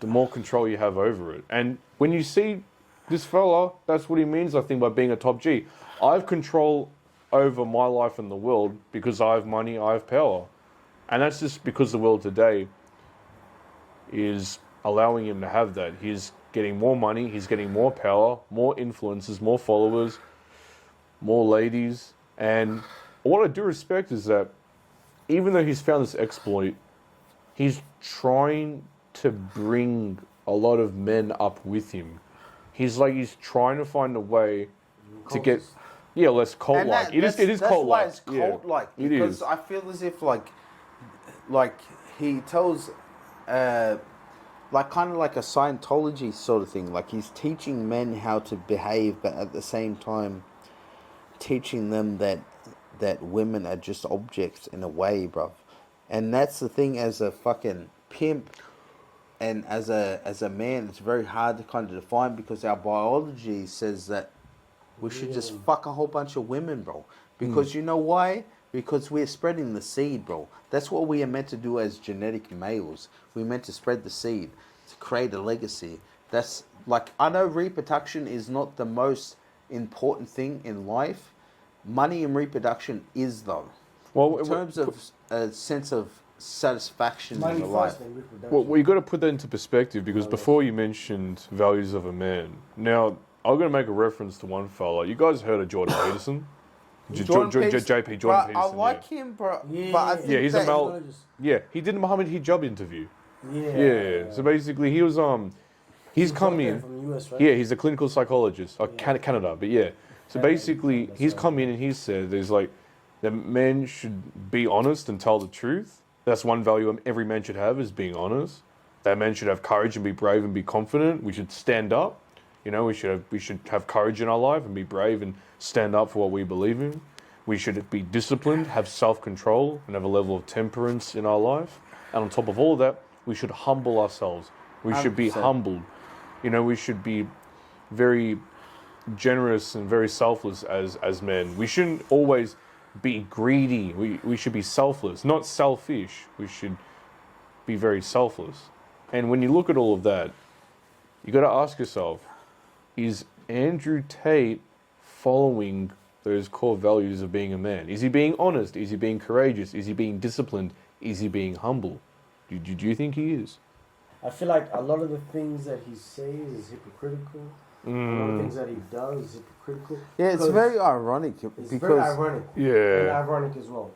the more control you have over it. And when you see this fella, that's what he means, I think, by being a top G. I have control over my life in the world because I have money, I have power. And that's just because the world today is allowing him to have that. He's getting more money, he's getting more power, more influences, more followers, more ladies. And what I do respect is that even though he's found this exploit, he's trying to bring a lot of men up with him. He's trying to find a way to get, less cult-like. It is That's cult-like. why it's cult-like. It Because is. I feel as if, like he tells, kind of like a Scientology sort of thing. Like he's teaching men how to behave, but at the same time, teaching them that women are just objects in a way, bruv. And that's the thing, as a fucking pimp and as a man, it's very hard to kind of define because our biology says that we should just fuck a whole bunch of women, bro. Because you know why? Because we're spreading the seed, bro. That's what we are meant to do as genetic males. We're meant to spread the seed, to create a legacy. That's like, I know reproduction is not the most important thing in life. Money and reproduction is, though. Well, in terms of a sense of satisfaction in your life. Well, you got to put that into perspective because before you mentioned values of a man. Now, I'm going to make a reference to one fella. You guys heard of Jordan Peterson? Jordan Peterson. I like him, bro. But I think he's a male. Yeah, he did a Muhammad Hijab interview. Yeah. So basically, he was he's come in. From the US, right? Yeah, he's a clinical psychologist. Canada, but yeah. So basically, he's come in and he said there's like that men should be honest and tell the truth. That's one value every man should have, is being honest. That men should have courage and be brave and be confident. We should stand up. You know, we should have courage in our life and be brave and stand up for what we believe in. We should be disciplined, have self-control, and have a level of temperance in our life. And on top of all of that, we should humble ourselves. We should be 100%. humbled. You know, we should be very generous and very selfless as men. We shouldn't always be greedy. We should be selfless, not selfish. We should be very selfless. And when you look at all of that, you got to ask yourself, is Andrew Tate following those core values of being a man? Is he being honest? Is he being courageous? Is he being disciplined? Is he being humble? Do you think he is? I feel like a lot of the things that he says is hypocritical. A lot of things that he does is hypocritical. Yeah, it's very ironic. It's very ironic. Yeah. Very ironic as well.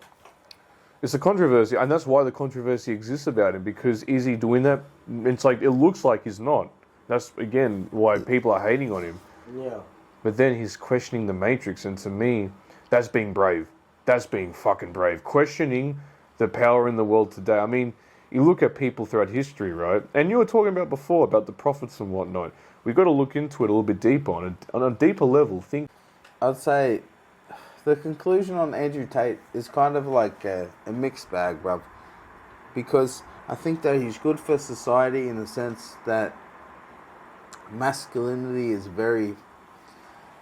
It's a controversy, and that's why the controversy exists about him, because is he doing that? It's like, it looks like he's not. That's, again, why people are hating on him. Yeah. But then he's questioning the Matrix, and to me, that's being brave. That's being fucking brave. Questioning the power in the world today. I mean, you look at people throughout history, right? And you were talking about before, about the prophets and whatnot. We've got to look into it a little bit deeper, on a deeper level. I'd say the conclusion on Andrew Tate is kind of like a mixed bag, bruv. Because I think that he's good for society in the sense that masculinity is very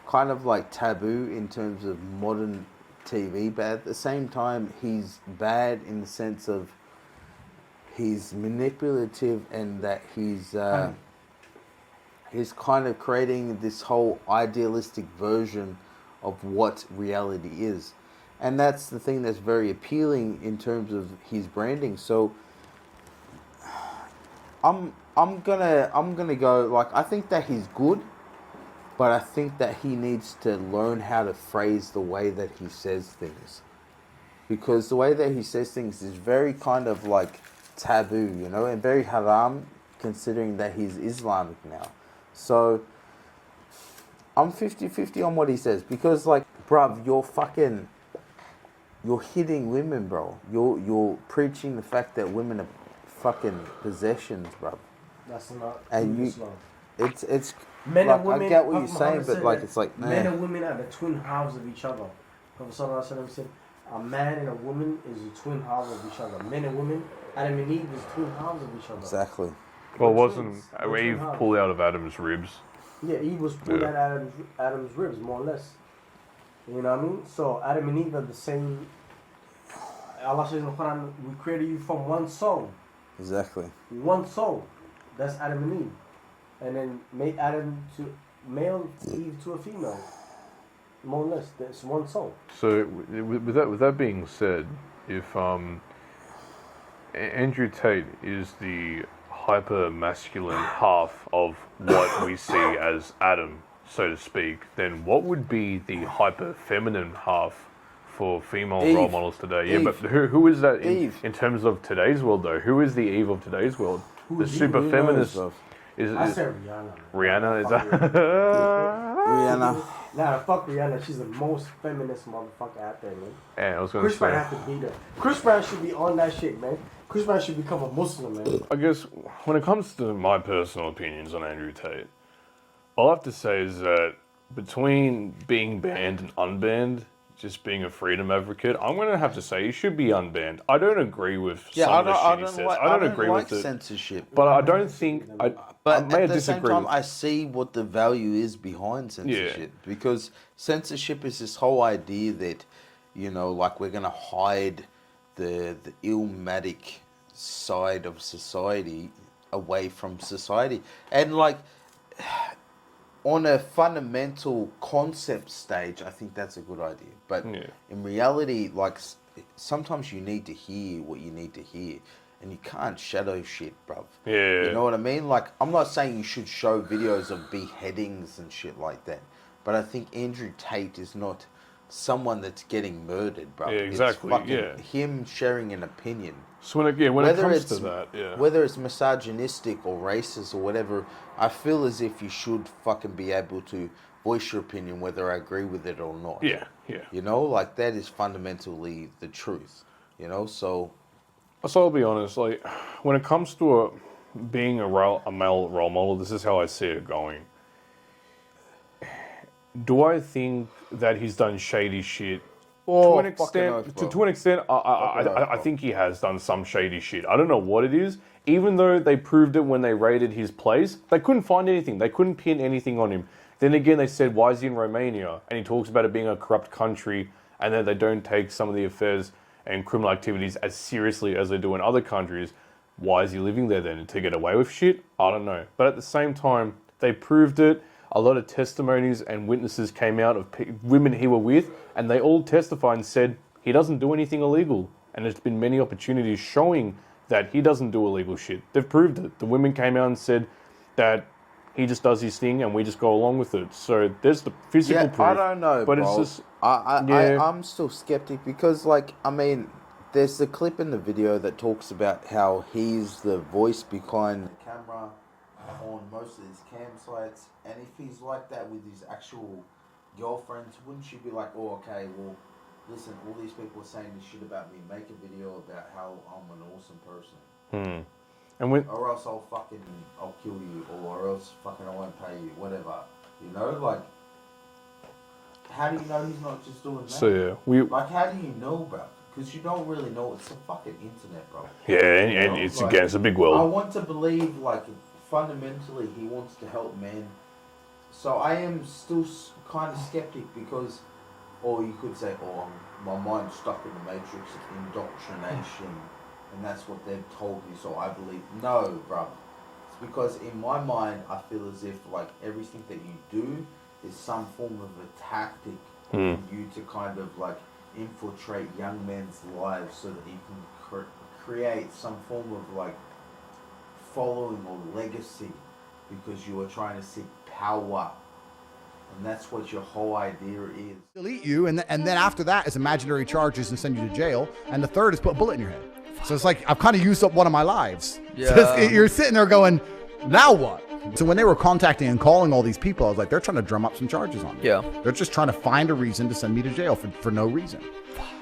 kind of like taboo in terms of modern TV, but at the same time he's bad in the sense of he's manipulative, and that he's kind of creating this whole idealistic version of what reality is. And that's the thing that's very appealing in terms of his branding. So I'm gonna go, like, I think that he's good, but I think that he needs to learn how to phrase the way that he says things. Because the way that he says things is very kind of like taboo, you know, and very haram, considering that he's Islamic now. So I'm 50-50 on what he says, because, like, bruv, you're hitting women, bro. You're preaching the fact that women are fucking possessions, bruv. That's not and Islam. It's Men like, and women, I get what you're Prophet saying, Muhammad but said like, that it's like, men and women are the twin halves of each other. Prophet ﷺ said, a man and a woman is the twin halves of each other. Men and women, Adam and Eve is twin halves of each other. Exactly. Well, wasn't Eve pulled out of Adam's ribs? Yeah, Eve was pulled out of Adam's ribs, more or less. You know what I mean? So Adam and Eve are the same. Allah says in the Quran, we created you from one soul. Exactly. One soul. That's Adam and Eve. And then made Adam to male, Eve to a female. More or less, that's one soul. So, with that being said, if Andrew Tate is the hyper masculine half of what we see as Adam, so to speak, then what would be the hyper feminine half for female Eve. role models today? Eve. Yeah, but who is that Eve. in terms of today's world, though? Who is the Eve of today's world? The super Who feminist. knows, Is I said Rihanna. Rihanna? Is that? Rihanna. Nah, fuck Rihanna. She's the most feminist motherfucker out there, man. Yeah, I was going to Chris Brown say. have to beat her. Chris Brown should be on that shit, man. Chris Brown should become a Muslim, man. I guess when it comes to my personal opinions on Andrew Tate, all I have to say is that between being banned and unbanned, just being a freedom advocate, I'm going to have to say he should be unbanned. I don't agree with some of the shit he says. I don't agree like with it. censorship. But I don't think... But may at the same disagree time, with- I see what the value is behind censorship. Because censorship is this whole idea that, you know, like, we're going to hide the illmatic side of society away from society. And, like, on a fundamental concept stage, I think that's a good idea. But in reality, like, sometimes you need to hear what you need to hear. And you can't shadow shit, bruv. Yeah. You know what I mean? Like, I'm not saying you should show videos of beheadings and shit like that. But I think Andrew Tate is not someone that's getting murdered, bro. Yeah, exactly, It's fucking yeah. him sharing an opinion. So when it comes to that, yeah. Whether it's misogynistic or racist or whatever, I feel as if you should fucking be able to voice your opinion whether I agree with it or not. Yeah, yeah. You know, like that is fundamentally the truth. You know, so I'll be honest, like, when it comes to being a male role model, this is how I see it going. Do I think that he's done shady shit? Oh, to an extent, to an extent, I think he has done some shady shit. I don't know what it is. Even though they proved it when they raided his place, they couldn't find anything. They couldn't pin anything on him. Then again, they said, why is he in Romania? And he talks about it being a corrupt country, and then they don't take some of the affairs and criminal activities as seriously as they do in other countries. Why is he living there then? To get away with shit? I don't know. But at the same time, they proved it. A lot of testimonies and witnesses came out of women he were with, and they all testified and said he doesn't do anything illegal. And there's been many opportunities showing that he doesn't do illegal shit. They've proved it. The women came out and said that he just does his thing and we just go along with it. So there's the physical proof. I don't know, but bro. it's just... I'm still skeptic because, like, I mean, there's the clip in the video that talks about how he's the voice behind the camera on most of these campsites, and if he's like that with his actual girlfriends, wouldn't you be like, oh, okay, well, listen, all these people are saying this shit about me, make a video about how I'm an awesome person. Or else I'll kill you, or else fucking I won't pay you, whatever. You know, like, how do you know he's not just doing that? So, yeah, like, how do you know, bro? Because you don't really know. It's the fucking internet, bro. Yeah, and it's, like, again, it's a big world. I want to believe, like, fundamentally he wants to help men. So I am still kind of skeptic because, or you could say, oh, my mind's stuck in the matrix of indoctrination, and that's what they've told me, so I believe. No, bro. It's because in my mind, I feel as if, like, everything that you do is some form of a tactic for you to kind of, like, infiltrate young men's lives so that you can create some form of, like, following or legacy because you are trying to seek power. And that's what your whole idea is. Delete you, and then after that is imaginary charges and send you to jail. And the third is put a bullet in your head. So it's like, I've kind of used up one of my lives. Yeah. So you're sitting there going, now what? So when they were contacting and calling all these people, I was like, they're trying to drum up some charges on me. Yeah. They're just trying to find a reason to send me to jail for no reason.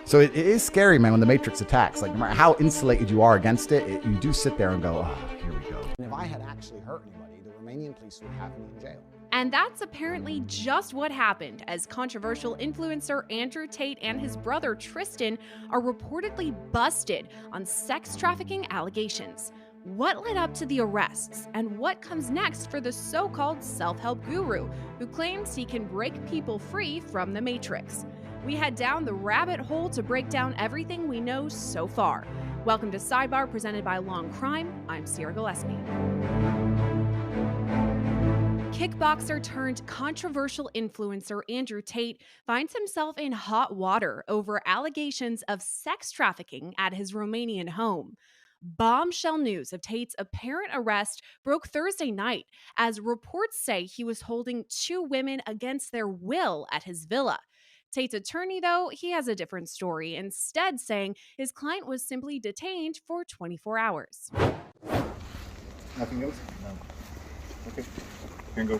So it is scary, man, when the Matrix attacks. Like, no matter how insulated you are against it, you do sit there and go, oh, here we go. And if I had actually hurt anybody, the Romanian police would have me in jail. And that's apparently just what happened, as controversial influencer Andrew Tate and his brother Tristan are reportedly busted on sex trafficking allegations. What led up to the arrests, and what comes next for the so-called self-help guru who claims he can break people free from the Matrix? We head down the rabbit hole to break down everything we know so far. Welcome to Sidebar, presented by Long Crime. I'm Sierra Gillespie. Kickboxer turned controversial influencer Andrew Tate finds himself in hot water over allegations of sex trafficking at his Romanian home. Bombshell news of Tate's apparent arrest broke Thursday night, as reports say he was holding 2 women against their will at his villa. Tate's attorney, though, he has a different story, instead saying his client was simply detained for 24 hours. Nothing else? No. Okay. You can go.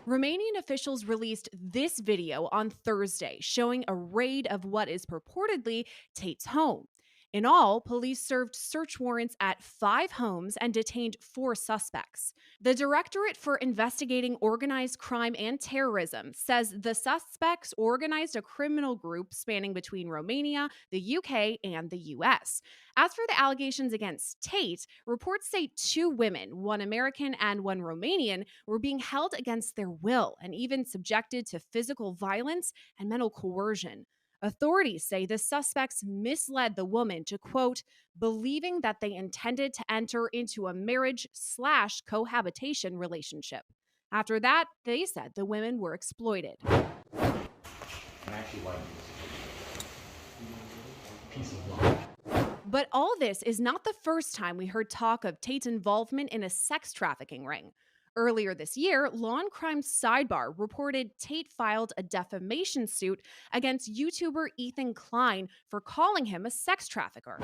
Romanian officials released this video on Thursday showing a raid of what is purportedly Tate's home. In all, police served search warrants at 5 homes and detained 4 suspects. The Directorate for Investigating Organized Crime and Terrorism says the suspects organized a criminal group spanning between Romania, the UK, and the US. As for the allegations against Tate, reports say 2 women, 1 American and 1 Romanian, were being held against their will and even subjected to physical violence and mental coercion. Authorities say the suspects misled the woman to, quote, believing that they intended to enter into a marriage/cohabitation relationship. After that, they said the women were exploited. But all this is not the first time we heard talk of Tate's involvement in a sex trafficking ring. Earlier this year, Law and Crime Sidebar reported Tate filed a defamation suit against YouTuber Ethan Klein for calling him a sex trafficker.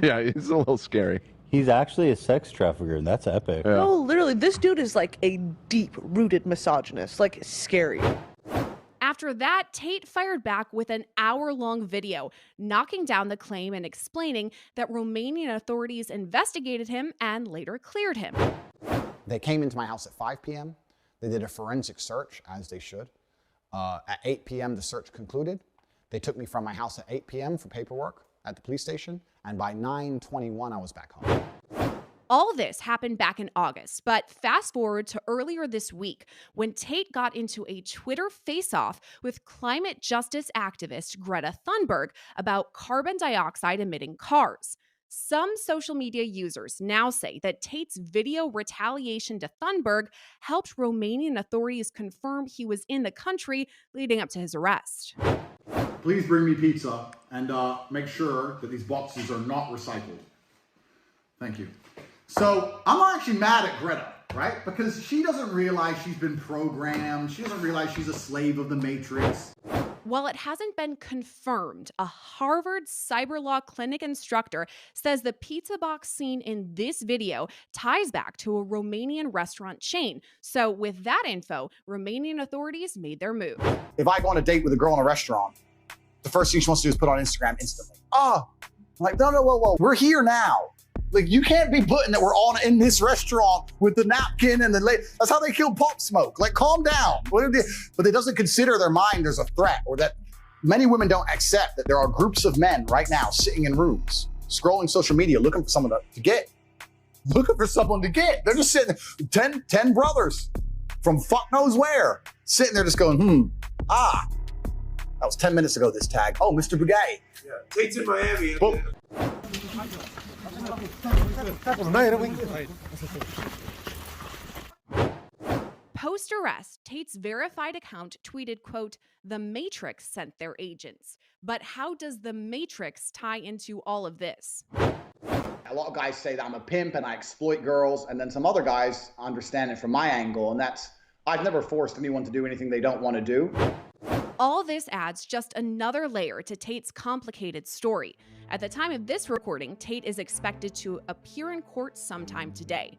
Yeah, it's a little scary. He's actually a sex trafficker, and that's epic. Yeah. No, literally, this dude is like a deep-rooted misogynist, like scary. After that, Tate fired back with an hour-long video, knocking down the claim and explaining that Romanian authorities investigated him and later cleared him. They came into my house at 5 p.m. They did a forensic search, as they should. At 8 p.m., the search concluded. They took me from my house at 8 p.m. for paperwork at the police station, and by 9:21, I was back home. All this happened back in August, but fast forward to earlier this week when Tate got into a Twitter face-off with climate justice activist Greta Thunberg about carbon dioxide emitting cars. Some social media users now say that Tate's video retaliation to Thunberg helped Romanian authorities confirm he was in the country leading up to his arrest. Please bring me pizza and make sure that these boxes are not recycled. Thank you. So I'm not actually mad at Greta, right? Because she doesn't realize she's been programmed. She doesn't realize she's a slave of the Matrix. While it hasn't been confirmed, a Harvard cyber law clinic instructor says the pizza box seen in this video ties back to a Romanian restaurant chain. So with that info, Romanian authorities made their move. If I go on a date with a girl in a restaurant, the first thing she wants to do is put on Instagram instantly. I'm like, no, whoa, we're here now. Like, you can't be putting that we're all in this restaurant with the napkin and the that's how they kill Pop Smoke. Like, calm down. But it doesn't consider their mind there's a threat, or that many women don't accept that there are groups of men right now sitting in rooms, scrolling social media, looking for someone to get. Looking for someone to get. They're just sitting, 10 brothers from fuck knows where, sitting there just going, that was 10 minutes ago, this tag. Oh, Mr. Bugatti. Yeah, Tate's in Miami. Post-arrest, Tate's verified account tweeted, quote, "The Matrix sent their agents." But how does the Matrix tie into all of this? A lot of guys say that I'm a pimp and I exploit girls, and then some other guys understand it from my angle, and that's, I've never forced anyone to do anything they don't want to do. All this adds just another layer to Tate's complicated story. At the time of this recording, Tate is expected to appear in court sometime today.